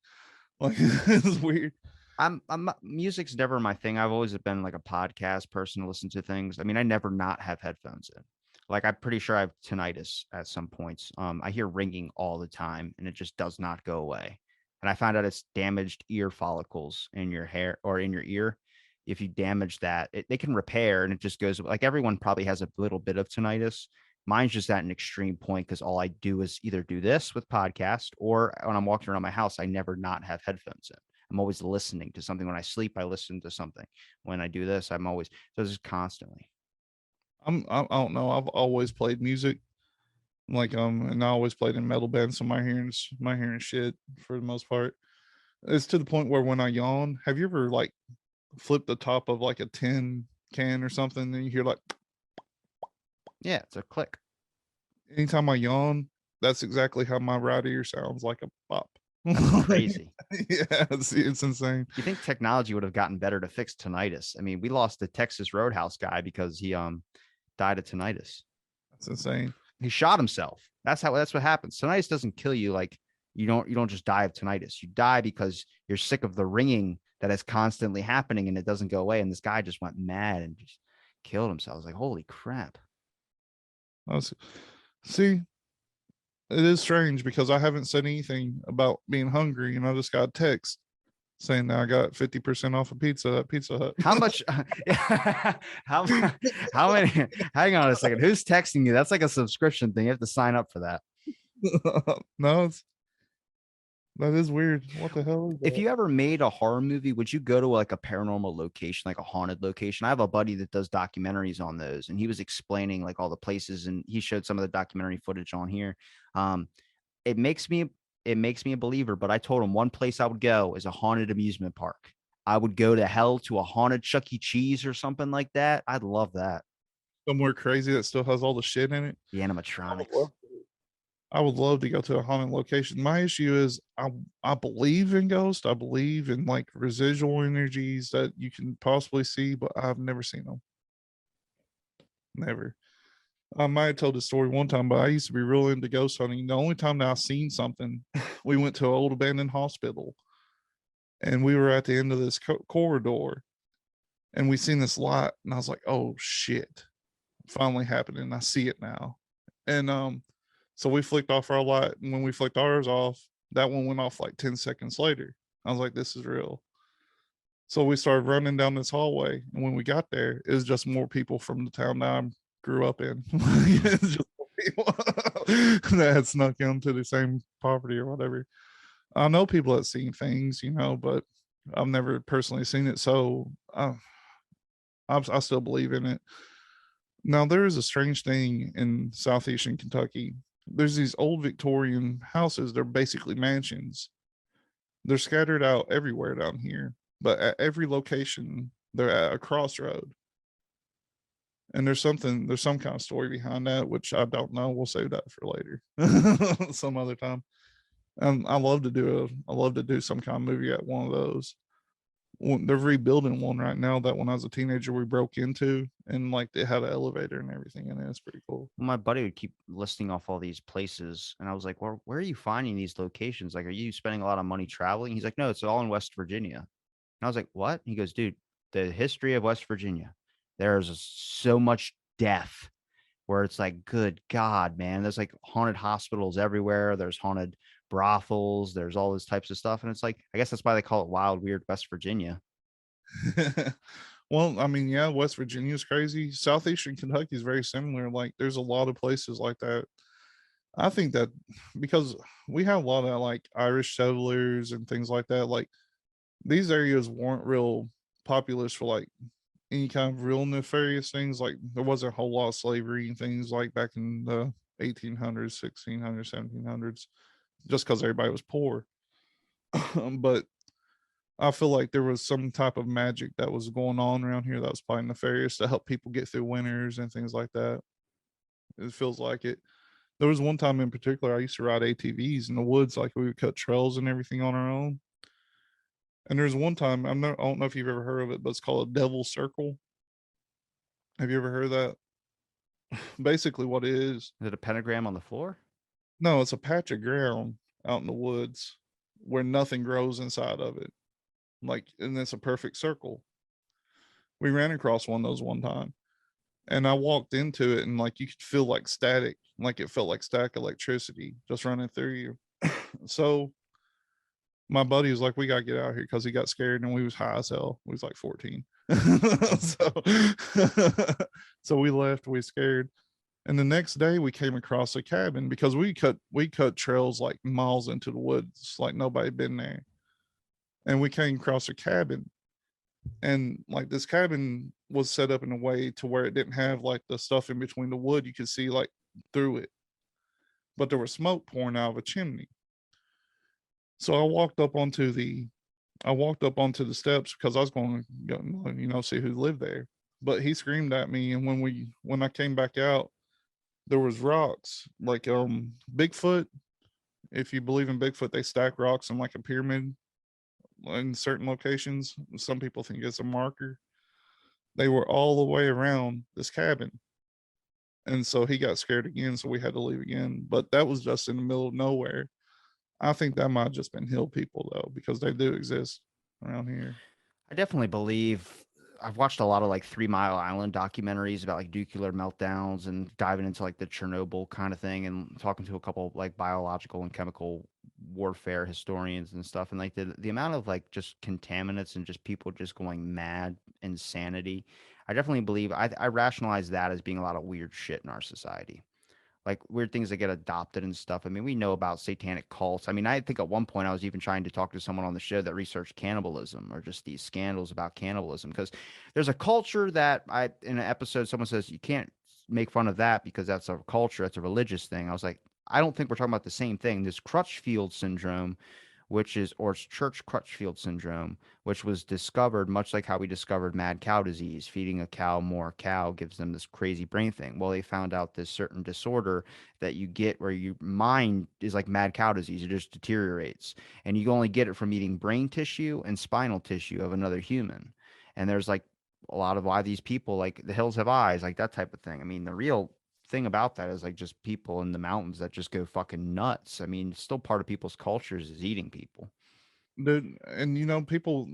Like, it's weird. I'm music's never my thing. I've always been like a podcast person to listen to things. I mean, I never not have headphones in. Like I'm pretty sure I have tinnitus at some points. I hear ringing all the time and it just does not go away. And I found out it's damaged ear follicles in your hair or in your ear. If you damage that, they can repair and it just goes like everyone probably has a little bit of tinnitus. Mine's just at an extreme point because all I do is either do this with podcast or when I'm walking around my house, I never not have headphones in. I'm always listening to something. When I sleep, I listen to something. When I do this, I'm always so just constantly. I don't know. I've always played music, like and I always played in metal bands, so my hearing shit for the most part. It's to the point where when I yawn, have you ever like flipped the top of like a tin can or something, and you hear like Yeah, it's a click. anytime I yawn, that's exactly how my right ear sounds, like a pop. That's crazy. Yeah, it's insane. You think technology would have gotten better to fix tinnitus? I mean, we lost the Texas Roadhouse guy because he died of tinnitus. That's insane. He shot himself. That's what happens. Tinnitus doesn't kill you like you don't just die of tinnitus. You die because you're sick of the ringing that is constantly happening and it doesn't go away. And this guy just went mad and just killed himself. I was like, holy crap. See, it is strange because I haven't said anything about being hungry, and I just got a text saying that I got 50% off a pizza at Pizza Hut. How much? how how many? Hang on a second. Who's texting you? That's like a subscription thing. You have to sign up for that. No, that is weird. What the hell is If that? you ever made a horror movie, would you go to like a paranormal location, like a haunted location? I have a buddy that does documentaries on those, and he was explaining like all the places, and he showed some of the documentary footage on here. Um, it makes me it makes me a believer, but I told him one place I would go is a haunted amusement park. I would go to hell to a haunted Chuck E. Cheese or something like that. I'd love that. Somewhere crazy that still has all the shit in it. The I would animatronics. love I would love to go to a haunted location. My issue is I believe in ghosts. I believe in like residual energies that you can possibly see, but I've never seen them. Never. I might have told the story one time, but I used to be real into ghost hunting. The only time that I seen something, we went to an old abandoned hospital, and we were at the end of this corridor, and we seen this light, and I was like, "Oh shit, finally happening! I see it now." And so we flicked off our light, and when we flicked ours off, that one went off like 10 seconds later. I was like, "This is real." So we started running down this hallway, and when we got there, it was just more people from the town that I grew up in. It's just more people that had snuck into the same property or whatever. I know people that seen things, but I've never personally seen it, so I still believe in it. Now there is a strange thing in southeastern Kentucky. There's these old Victorian houses. They're basically mansions. They're scattered out everywhere down here, but at every location, they're at a crossroad. And there's some kind of story behind that, which I don't know. We'll save that for later, some other time. I love to do some kind of movie at one of those. They're rebuilding one right now that when I was a teenager we broke into, and like they had an elevator and everything in it. It's pretty cool. My buddy would keep listing off all these places, and I was like, "Well, where are you finding these locations? Like, are you spending a lot of money traveling?" He's like, "No, it's all in West Virginia." And I was like, "What?" He goes, "Dude, the history of West Virginia, there's so much death where it's like, good God, man, there's like haunted hospitals everywhere. There's haunted brothels. There's all these types of stuff, and it's like, I guess that's why they call it Wild, Weird West Virginia." Well, I mean, yeah, West Virginia is crazy. Southeastern Kentucky is very similar. Like, there's a lot of places like that. I think that because we have a lot of like Irish settlers and things like that, like these areas weren't real populous for like any kind of real nefarious things. Like there wasn't a whole lot of slavery and things like back in the 1800s, 1600s, 1700s, just because everybody was poor. But I feel like there was some type of magic that was going on around here that was probably nefarious to help people get through winters and things like that. It feels like it. There was one time in particular I used to ride ATVs in the woods, like we would cut trails and everything on our own. And there's one time I don't know if you've ever heard of it, but it's called a devil circle. Have you ever heard of that? Basically, what it is, Is it a pentagram on the floor? no, it's a patch of ground out in the woods where nothing grows inside of it. Like, and it's a perfect circle. We ran across one of those one time, and I walked into it, and like you could feel like static, like it felt like static electricity just running through you. So my buddy was like, "We gotta get out of here," because he got scared, and we was high as hell. We was like 14, so so we left. We scared, and the next day we came across a cabin because we cut trails like miles into the woods, like nobody been there, and we came across a cabin, and like this cabin was set up in a way to where it didn't have like the stuff in between the wood you could see like through it, but there was smoke pouring out of a chimney. So I walked up onto the steps because I was going to go, see who lived there. But he screamed at me, and when I came back out, there was rocks like Bigfoot. If you believe in Bigfoot, they stack rocks in like a pyramid in certain locations. Some people think it's a marker. They were all the way around this cabin, and so he got scared again. So we had to leave again. But that was just in the middle of nowhere. I think that might have just been hill people though, because they do exist around here. I definitely believe I've watched a lot of like 3 Mile Island documentaries about like nuclear meltdowns and diving into like the Chernobyl kind of thing and talking to a couple like biological and chemical warfare historians and stuff. And like the amount of like just contaminants and just people just going mad, insanity. I definitely believe I rationalize that as being a lot of weird shit in our society, like weird things that get adopted and stuff. I mean, we know about satanic cults. I mean, I think at one point I was even trying to talk to someone on the show that researched cannibalism or just these scandals about cannibalism because there's a culture that in an episode someone says you can't make fun of that because that's a culture, that's a religious thing. I was like, I don't think we're talking about the same thing. This Crutchfield syndrome, which is, or it's Church Crutchfield syndrome, which was discovered much like how we discovered mad cow disease. Feeding a cow more cow gives them this crazy brain thing. Well, they found out this certain disorder that you get where your mind is like mad cow disease. It just deteriorates. And you only get it from eating brain tissue and spinal tissue of another human. And there's like a lot of why these people, like the hills have eyes, like that type of thing. I mean, the real thing about that is like just people in the mountains that just go fucking nuts. I mean, still part of people's cultures is eating people. Dude, and people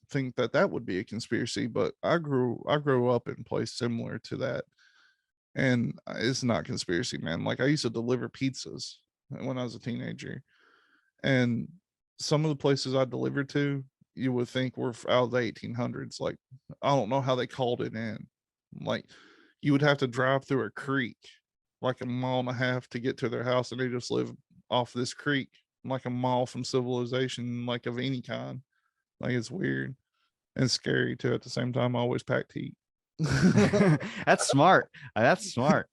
think that that would be a conspiracy, but I grew up in a place similar to that, and it's not conspiracy, man. Like I used to deliver pizzas when I was a teenager, and some of the places I delivered to, you would think were out of the 1800s. Like I don't know how they called it in. Like you would have to drive through a creek, like a mile and a half to get to their house, and they just live off this creek, like a mile from civilization, like of any kind. Like it's weird and scary too. At the same time, I always packed heat. That's smart. That's smart.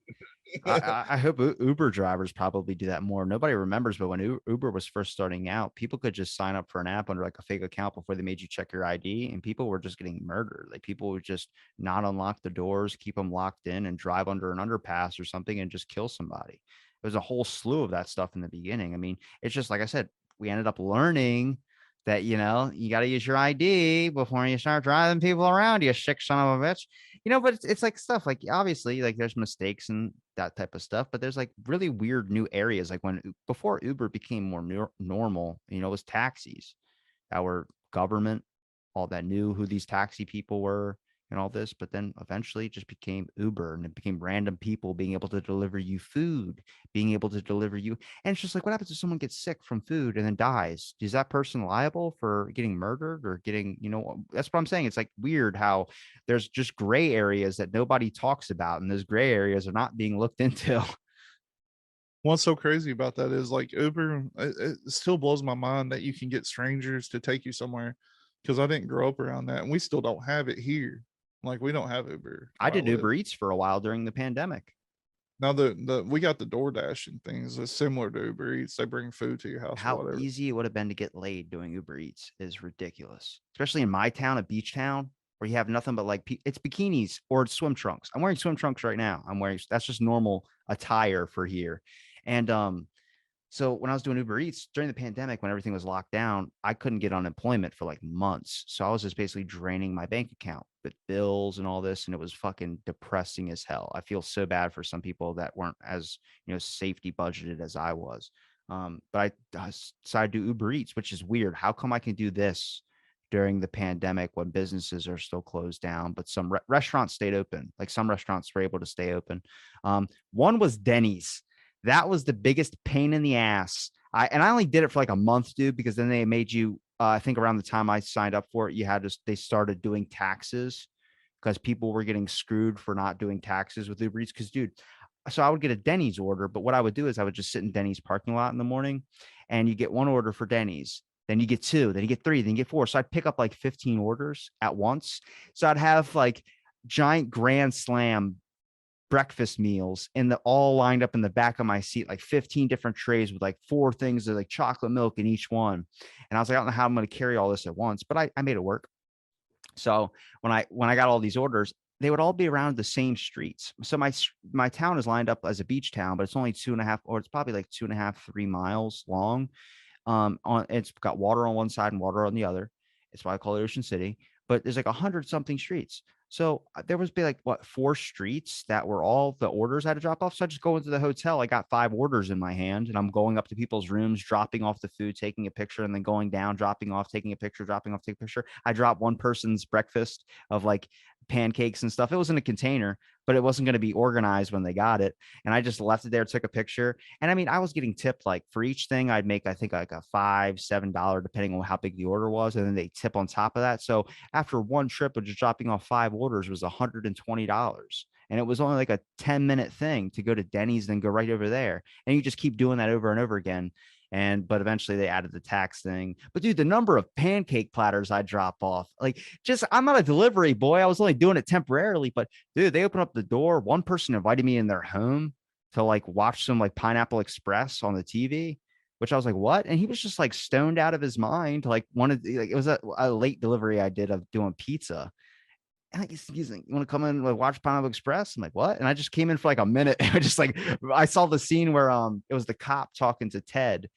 I hope Uber drivers probably do that more. Nobody remembers, but when Uber was first starting out, people could just sign up for an app under like a fake account before they made you check your ID, and people were just getting murdered. Like people would just not unlock the doors, keep them locked in, and drive under an underpass or something and just kill somebody. There was a whole slew of that stuff in the beginning. I mean, it's just like I said, we ended up learning that you got to use your ID before you start driving people around. You sick son of a bitch. But it's like stuff like obviously like there's mistakes and that type of stuff, but there's like really weird new areas like when before Uber became more normal, it was taxis that were government, all that knew who these taxi people were and all this, but then eventually it just became Uber and it became random people being able to deliver you food, being able to deliver you. And it's just like, what happens if someone gets sick from food and then dies? Is that person liable for getting murdered or getting, that's what I'm saying. It's like weird how there's just gray areas that nobody talks about, and those gray areas are not being looked into. What's so crazy about that is like Uber, it still blows my mind that you can get strangers to take you somewhere, because I didn't grow up around that, and we still don't have it here. Like we don't have Uber I where I did live. Uber Eats for a while during the pandemic. Now the we got the DoorDash and things. It's similar to Uber Eats. They bring food to your house or How whatever. easy it would have been to get laid doing Uber Eats is ridiculous, especially in my town, a beach town where you have nothing but like it's bikinis or it's swim trunks. I'm wearing swim trunks right now. I'm wearing that's just normal attire for here. And so when I was doing Uber Eats during the pandemic, when everything was locked down, I couldn't get unemployment for like months. So I was just basically draining my bank account with bills and all this, and it was fucking depressing as hell. I feel so bad for some people that weren't as safety budgeted as I was. But I decided to do Uber Eats, which is weird. How come I can do this during the pandemic when businesses are still closed down, but some restaurants stayed open? Like some restaurants were able to stay open. One was Denny's. That was the biggest pain in the ass. I only did it for like a month, dude, because then they made you. I think around the time I signed up for it, they started doing taxes because people were getting screwed for not doing taxes with Uber Eats. Because, dude, so I would get a Denny's order, but what I would do is I would just sit in Denny's parking lot in the morning, and you get one order for Denny's, then you get two, then you get three, then you get four. So I'd pick up like 15 orders at once. So I'd have like giant grand slam breakfast meals in the all lined up in the back of my seat, like 15 different trays with like four things of like chocolate milk in each one. And I was like, I don't know how I'm going to carry all this at once, but I made it work. So when I got all these orders, they would all be around the same streets. So my town is lined up as a beach town, but it's only 2.5, or it's probably like 2.5, 3 miles long. It's got water on one side and water on the other. It's why I call it Ocean City. But there's like 100 something streets. So there was be like what, four streets that were all the orders I had to drop off. So I just go into the hotel. I got 5 orders in my hand, and I'm going up to people's rooms, dropping off the food, taking a picture, and then going down, dropping off, taking a picture, dropping off, taking a picture. I dropped one person's breakfast of like pancakes and stuff. It was in a container, but it wasn't going to be organized when they got it. And I just left it there, took a picture. And I mean, I was getting tipped like for each thing, I'd make, I think, like a $5, $7, depending on how big the order was. And then they tip on top of that. So after one trip of just dropping off 5 orders was $120. And it was only like a 10-minute thing to go to Denny's, then go right over there. And you just keep doing that over and over again. But eventually they added the tax thing. But dude, the number of pancake platters I drop off, like, just, I'm not a delivery boy. I was only doing it temporarily, but dude, they opened up the door. One person invited me in their home to like watch some like Pineapple Express on the TV, which I was like, what? And he was just like stoned out of his mind. Like like it was a late delivery I did of doing pizza. And like, he's like, you want to come in and like, watch Pineapple Express? I'm like, what? And I just came in for like a minute. I just like, I saw the scene where it was the cop talking to Ted,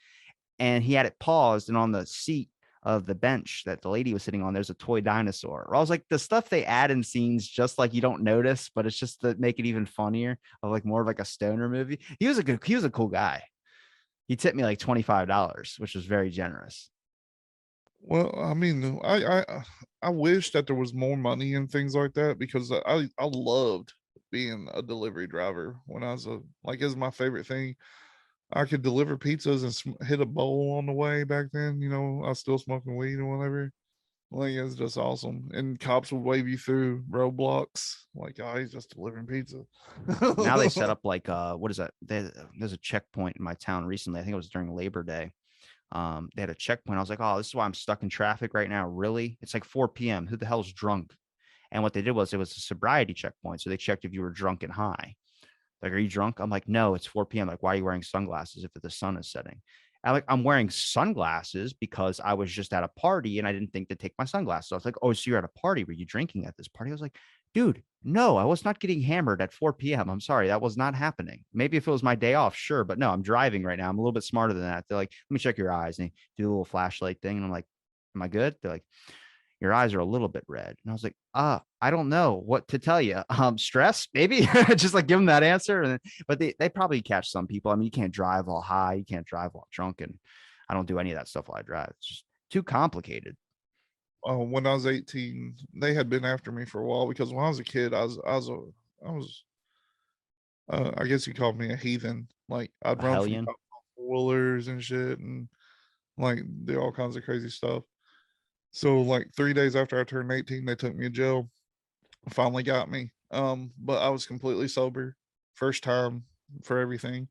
and he had it paused, and on the seat of the bench that the lady was sitting on, there's a toy dinosaur. I was like, the stuff they add in scenes just like you don't notice, but it's just to make it even funnier, of like more of like a stoner movie. He was a cool guy. He tipped me like $25, which was very generous. Well, I mean, I wish that there was more money and things like that, because I loved being a delivery driver when I was like, it was my favorite thing. I could deliver pizzas and hit a bowl on the way back then. I was still smoking weed or whatever. Like, it's just awesome. And cops would wave you through roadblocks. Like, oh, he's just delivering pizza. Now they set up like what is that? There's a checkpoint in my town recently. I think it was during Labor Day. They had a checkpoint. I was like, oh, this is why I'm stuck in traffic right now. Really? It's like 4 p.m. Who the hell's drunk? And what they did was, it was a sobriety checkpoint. So they checked if you were drunk and high. Like, are you drunk? I'm like, no, it's 4 p.m. Like, why are you wearing sunglasses if the sun is setting? I'm wearing sunglasses because I was just at a party and I didn't think to take my sunglasses. So I was like, oh, so you're at a party. Were you drinking at this party? I was like, dude, no, I was not getting hammered at 4 p.m. I'm sorry. That was not happening. Maybe if it was my day off, sure. But no, I'm driving right now. I'm a little bit smarter than that. They're like, let me check your eyes. And they do a little flashlight thing. And I'm like, am I good? They're like, your eyes are a little bit red. And I was like, I don't know what to tell you. Stress, maybe. Just like give them that answer. But they probably catch some people. I mean, you can't drive while high, you can't drive while drunk. And I don't do any of that stuff while I drive. It's just too complicated. When I was 18, they had been after me for a while, because when I was a kid, I was I guess you called me a heathen. Like, I'd A run from hellion. cops on four-wheelers and shit, and like do all kinds of crazy stuff. So like 3 days after I turned 18, they took me to jail. Finally got me. But I was completely sober, first time for everything.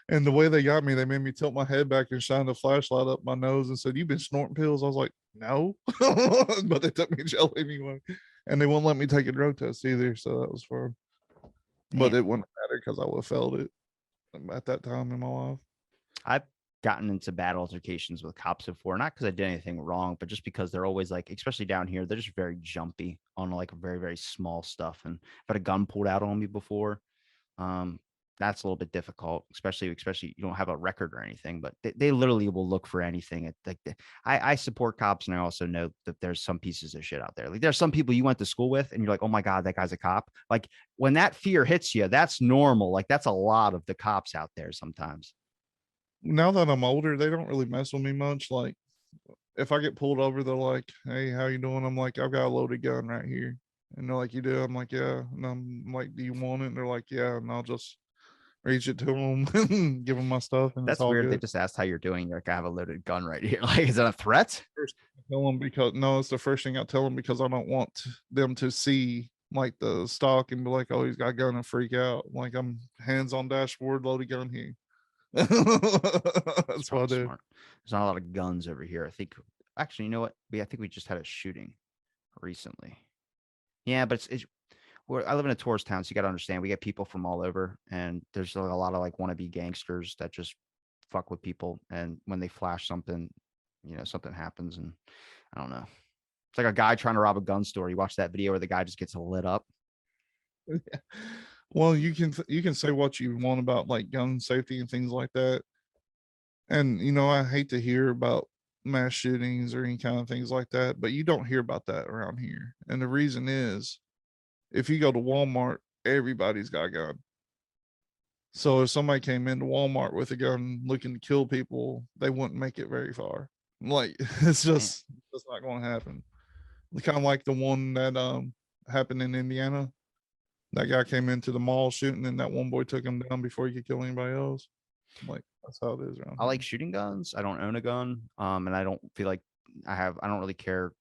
And the way they got me, they made me tilt my head back and shine the flashlight up my nose and said, "You've been snorting pills?" I was like, "No," but they took me to jail anyway, and they won't let me take a drug test either. So that was fun, but Damn. it wouldn't matter because I would have failed it at that time in my life. I've gotten into bad altercations with cops before, not because I did anything wrong, but just because they're always like, especially down here, they're just very jumpy on like very, very small stuff. And I've had a gun pulled out on me before. Um, that's a little bit difficult, especially you don't have a record or anything, but they literally will look for anything. I support cops, and I also know that there's some pieces of shit out there. Like there's some people you went to school with, and you're like, oh my god, that guy's a cop. Like when that fear hits you, that's normal. Like that's a lot of the cops out there sometimes. Now that I'm older, they don't really mess with me much. Like if I get pulled over, they're like, "Hey, how you doing?" I'm like, "I've got a loaded gun right here." And they're like, "You do?" I'm like, "Yeah." And I'm like, "Do you want it?" And they're like, "Yeah." And I'll just reach it to them and give them my stuff, and it's That's all weird. They good. just asked how you're doing. You're like, I have a loaded gun right here. Like, is that a threat? First thing I tell them because no, it's the first thing I tell them because I don't want them to see like the stock and be like, "Oh, he's got a gun," and freak out. Like I'm hands on dashboard, loaded gun here. It's That's what I probably do. smart. There's not a lot of guns over here. I think actually, you know what? I think we just had a shooting recently. Yeah, but I live in a tourist town, so you got to understand we get people from all over, and there's like a lot of like wannabe gangsters that just fuck with people, and when they flash something, something happens, and I don't know. It's like a guy trying to rob a gun store. You watch that video where the guy just gets lit up. Well, you can say what you want about like gun safety and things like that. And I hate to hear about mass shootings or any kind of things like that, but you don't hear about that around here. And the reason is if you go to Walmart, everybody's got a gun. So if somebody came into Walmart with a gun looking to kill people, they wouldn't make it very far. Like it's Damn. just not going to happen. Kind of like the one that happened in Indiana. That guy came into the mall shooting, and that one boy took him down before he could kill anybody else. Like that's how it is around I like here. shooting guns. I don't own a gun. And I don't feel like I don't really care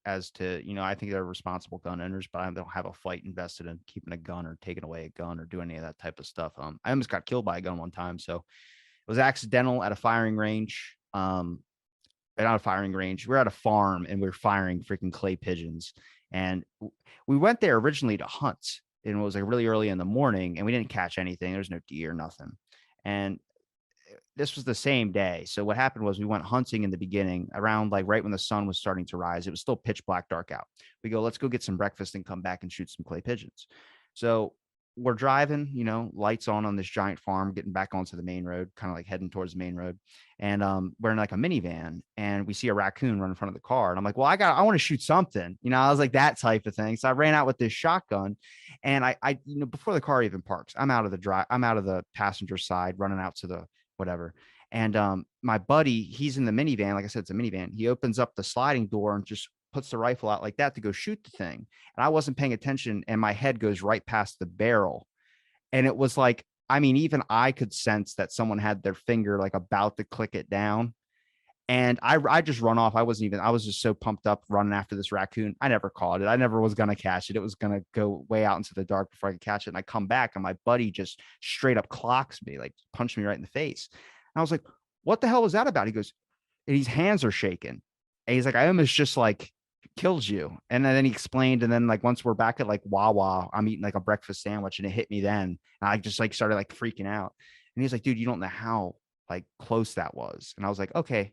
as to, I think they're responsible gun owners, but I don't have a fight invested in keeping a gun or taking away a gun or doing any of that type of stuff. I almost got killed by a gun one time. So it was accidental at a firing range. Not a firing range. We're at a farm and we're firing freaking clay pigeons. And we went there originally to hunt. And it was like really early in the morning and we didn't catch anything. There's no deer, nothing. And this was the same day. So what happened was we went hunting in the beginning around like right when the sun was starting to rise. It was still pitch black, dark out. We go, let's go get some breakfast and come back and shoot some clay pigeons. So we're driving, lights on this giant farm, getting back onto the main road, kind of like heading towards the main road. And we're in like a minivan and we see a raccoon run in front of the car. And I'm like, well, I want to shoot something. I was like that type of thing. So I ran out with this shotgun and I before the car even parks, I'm out of the passenger side, running out to the whatever. And my buddy, he's in the minivan. Like I said, it's a minivan. He opens up the sliding door and just puts the rifle out like that to go shoot the thing. And I wasn't paying attention. And my head goes right past the barrel. And it was like, I mean, even I could sense that someone had their finger like about to click it down. And I just run off. I was just so pumped up running after this raccoon. I never caught it. I never was going to catch it. It was going to go way out into the dark before I could catch it. And I come back and my buddy just straight up clocks me, like punched me right in the face. And I was like, what the hell was that about? He goes, and his hands are shaking. And he's like, I almost just like killed you. And then he explained. And then like once we're back at like Wawa, I'm eating like a breakfast sandwich and it hit me then. And I just like started like freaking out. And he's like, dude, you don't know how like close that was. And I was like, okay,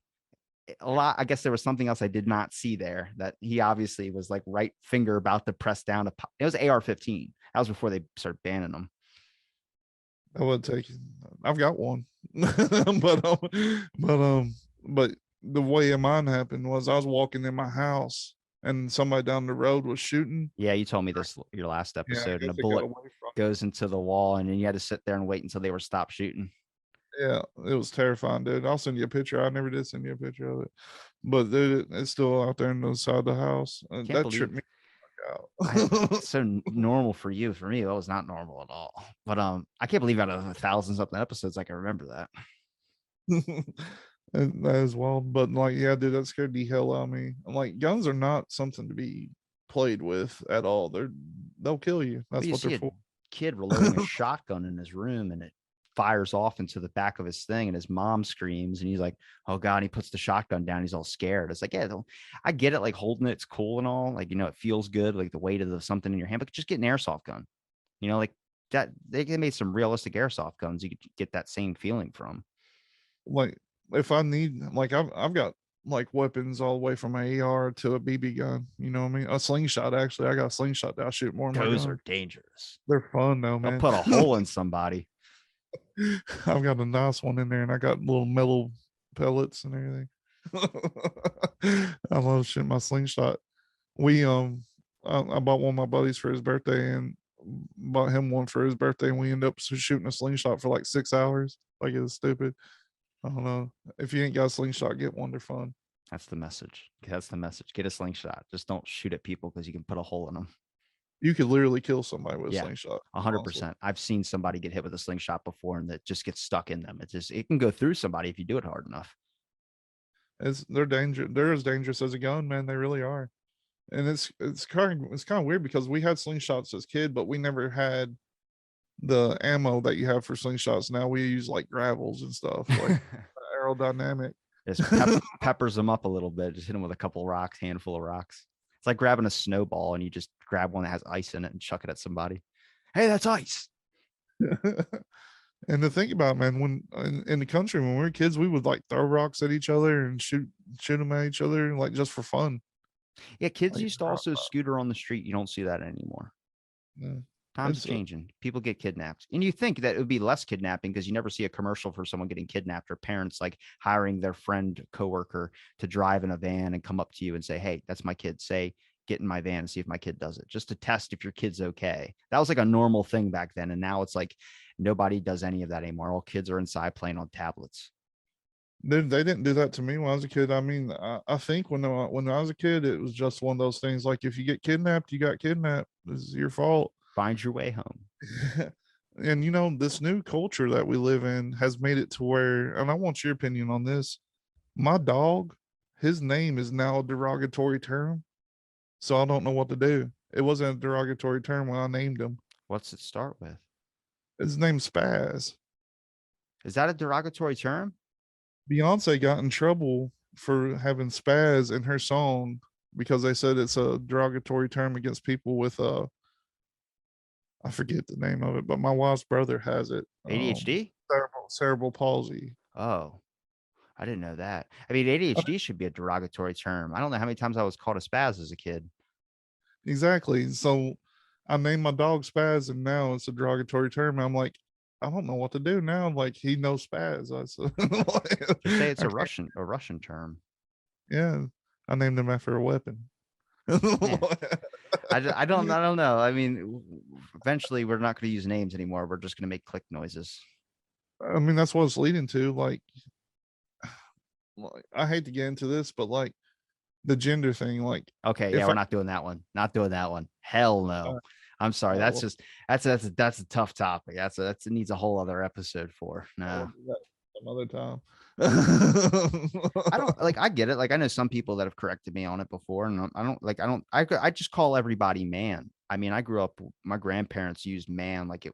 a lot. I guess there was something else I did not see there that he obviously was like right finger about to press down. It was AR-15. That was before they started banning them. I would take it. I've got one, but the way mine happened was I was walking in my house and somebody down the road was shooting. Yeah, you told me this your last Yeah, I episode, and a guess it got bullet away from me. goes into the wall, and then you had to sit there and wait until they were stopped shooting. Yeah, it was terrifying, dude. I'll send you a picture. I never did send you a picture of it, but dude, it's still out there on the side of the house. Can't That believe tripped me out. it's so normal for you. For me, that was not normal at all. But I can't believe out of the thousands of episodes, I can remember that. And that is wild. But like, yeah, dude, that scared the hell out of me. I'm like, guns are not something to be played with at all. They'll kill you. Well, That's you what they're see for. kid reloading a shotgun in his room, and it fires off into the back of his thing, and his mom screams, and he's like, oh God, and he puts the shotgun down. He's all scared. It's like, yeah, I get it. Like holding it's cool and all, like, it feels good, like the weight of something in your hand, but just get an airsoft gun, like that. They made some realistic airsoft guns you could get that same feeling from. Like if I need, like I've got like weapons all the way from an AR to a BB gun. You know what I mean? A slingshot. Actually, I got a slingshot that I shoot more than my Those gun. are dangerous. They're fun though, They'll man. put a hole in somebody. I've got a nice one in there, and I got little metal pellets and everything. I love shooting my slingshot. We I bought one of my buddies for his birthday, and bought him one for his birthday, and we ended up shooting a slingshot for like 6 hours. Like, it was stupid. I don't know. If you ain't got a slingshot, get one. They're fun. That's the message. That's the message. Get a slingshot. Just don't shoot at people because you can put a hole in them. You could literally kill somebody with a Yeah, slingshot. 100%. I've seen somebody get hit with a slingshot before, and that just gets stuck in them. It can go through somebody if you do it hard enough. They're dangerous. They're as dangerous as a gun, man. They really are. And it's kind of weird because we had slingshots as kid, but we never had the ammo that you have for slingshots. Now we use like gravels and stuff, like aerodynamic. Just peppers them up a little bit. Just hit them with a couple rocks, handful of rocks. It's like grabbing a snowball and you just grab one that has ice in it and chuck it at somebody. Hey, that's ice. And to think about, man, when in the country when we were kids, we would like throw rocks at each other and shoot them at each other, like just for fun. Yeah, kids Like, used to also scooter on the street. You don't see that anymore. yeah, Times are changing. People get kidnapped. And you think that it would be less kidnapping because you never see a commercial for someone getting kidnapped, or parents like hiring their friend, coworker to drive in a van and come up to you and say, hey, that's my kid. Say, get in my van and see if my kid does it, just to test if your kid's okay. That was like a normal thing back then. And now it's like nobody does any of that anymore. All kids are inside playing on tablets. they didn't do that to me when I was a kid. I mean, I think when I was a kid, it was just one of those things. Like, if you get kidnapped, you got kidnapped. It's your fault. Find your way home. And this new culture that we live in has made it to where, and I want your opinion on this. My dog, his name is now a derogatory term, so I don't know what to do. It wasn't a derogatory term when I named him. What's it start with? His name's Spaz. Is that a derogatory term? Beyonce got in trouble for having spaz in her song because they said it's a derogatory term against people with I forget the name of it, but my wife's brother has it. ADHD? Cerebral palsy. Oh, I didn't know that. I mean, ADHD should be a derogatory term. I don't know how many times I was called a spaz as a kid. Exactly. So I named my dog Spaz, and now it's a derogatory term. I'm like, I don't know what to do now. I'm like, he knows Spaz. I said, Just say it's a Russian term. Yeah, I named him after a weapon. Yeah. I don't know. I mean, eventually we're not going to use names anymore. We're just going to make click noises. I mean, that's what it's leading to. Like, I hate to get into this, but like the gender thing, like, okay, yeah, we're not doing that one. Not doing that one. Hell no. I'm sorry. That's a tough topic. It needs a whole other episode for. No. Some other time. I don't like, I get it. Like, I know some people that have corrected me on it before, and I just call everybody man. I mean, I grew up, my grandparents used man like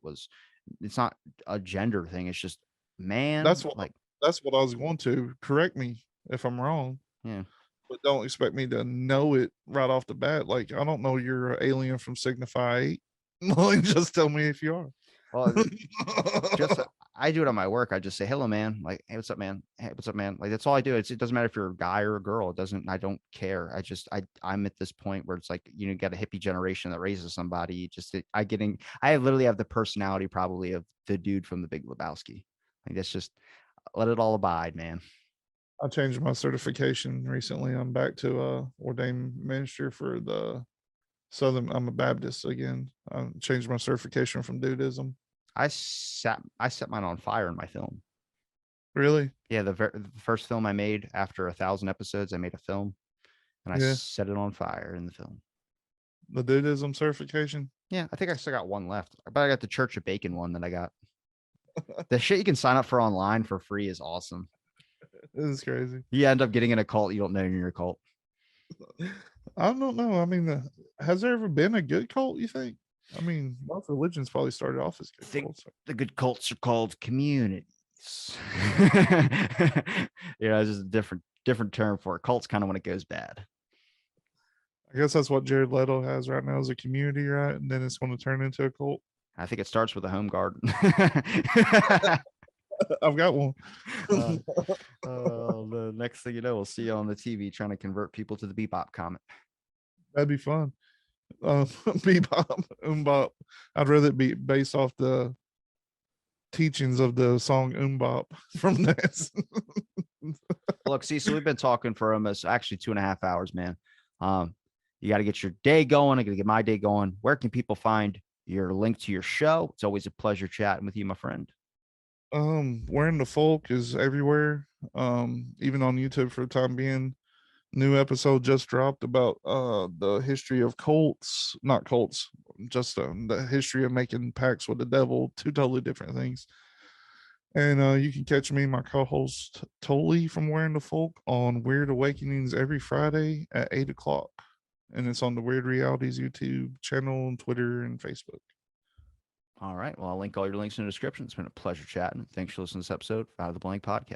it's not a gender thing. It's just man. That's what I was going to. Correct me if I'm wrong. Yeah. But don't expect me to know it right off the bat. Like, I don't know you're an alien from Signify 8. Like, just tell me if you are. Well, just I do it on my work. I just say, hello, man. Like, hey, what's up, man? Hey, what's up, man? Like, that's all I do. It doesn't matter if you're a guy or a girl. I don't care. I'm at this point where it's like, you got a hippie generation that raises somebody. I literally have the personality probably of the dude from The Big Lebowski. Like, that's just, let it all abide, man. I changed my certification recently. I'm back to ordained minister for the Southern. I'm a Baptist again. I changed my certification from dudism. I set mine on fire in my film. Really? Yeah, the first film I made after 1,000 episodes, I made a film, and I set it on fire in the film. The dudism certification? Yeah, I think I still got one left, but I got the Church of Bacon one that I got. The shit you can sign up for online for free is awesome. This is crazy. You end up getting in a cult you don't know you're in your cult. I don't know. I mean, has there ever been a good cult, you think? I mean, most religions probably started off as I good think cults. the good cults are called communities. It's just a different term for it. Cults kind of when it goes bad. I guess that's what Jared Leto has right now is a community, right? And then it's going to turn into a cult. I think it starts with a home garden. I've got one. uh, the next thing you know, we'll see you on the TV trying to convert people to the bebop comic. That'd be fun. Bebop, Umbop. I'd rather it be based off the teachings of the song Umbop from this. Look, see, so we've been talking for almost actually 2.5 hours, man. You got to get your day going. I got to get my day going. Where can people find your link to your show? It's always a pleasure chatting with you, my friend. Wearing the Folk is everywhere. Even on YouTube for the time being. New episode just dropped about the history of cults, not cults, just the history of making pacts with the devil, two totally different things. And you can catch me, my co-host Toli from Wearing the Folk, on Weird Awakenings every Friday at 8 o'clock, and it's on the Weird Realities YouTube channel, and Twitter, and Facebook. All right. Well, I'll link all your links in the description. It's been a pleasure chatting. Thanks for listening to this episode of Out of the Blank Podcast.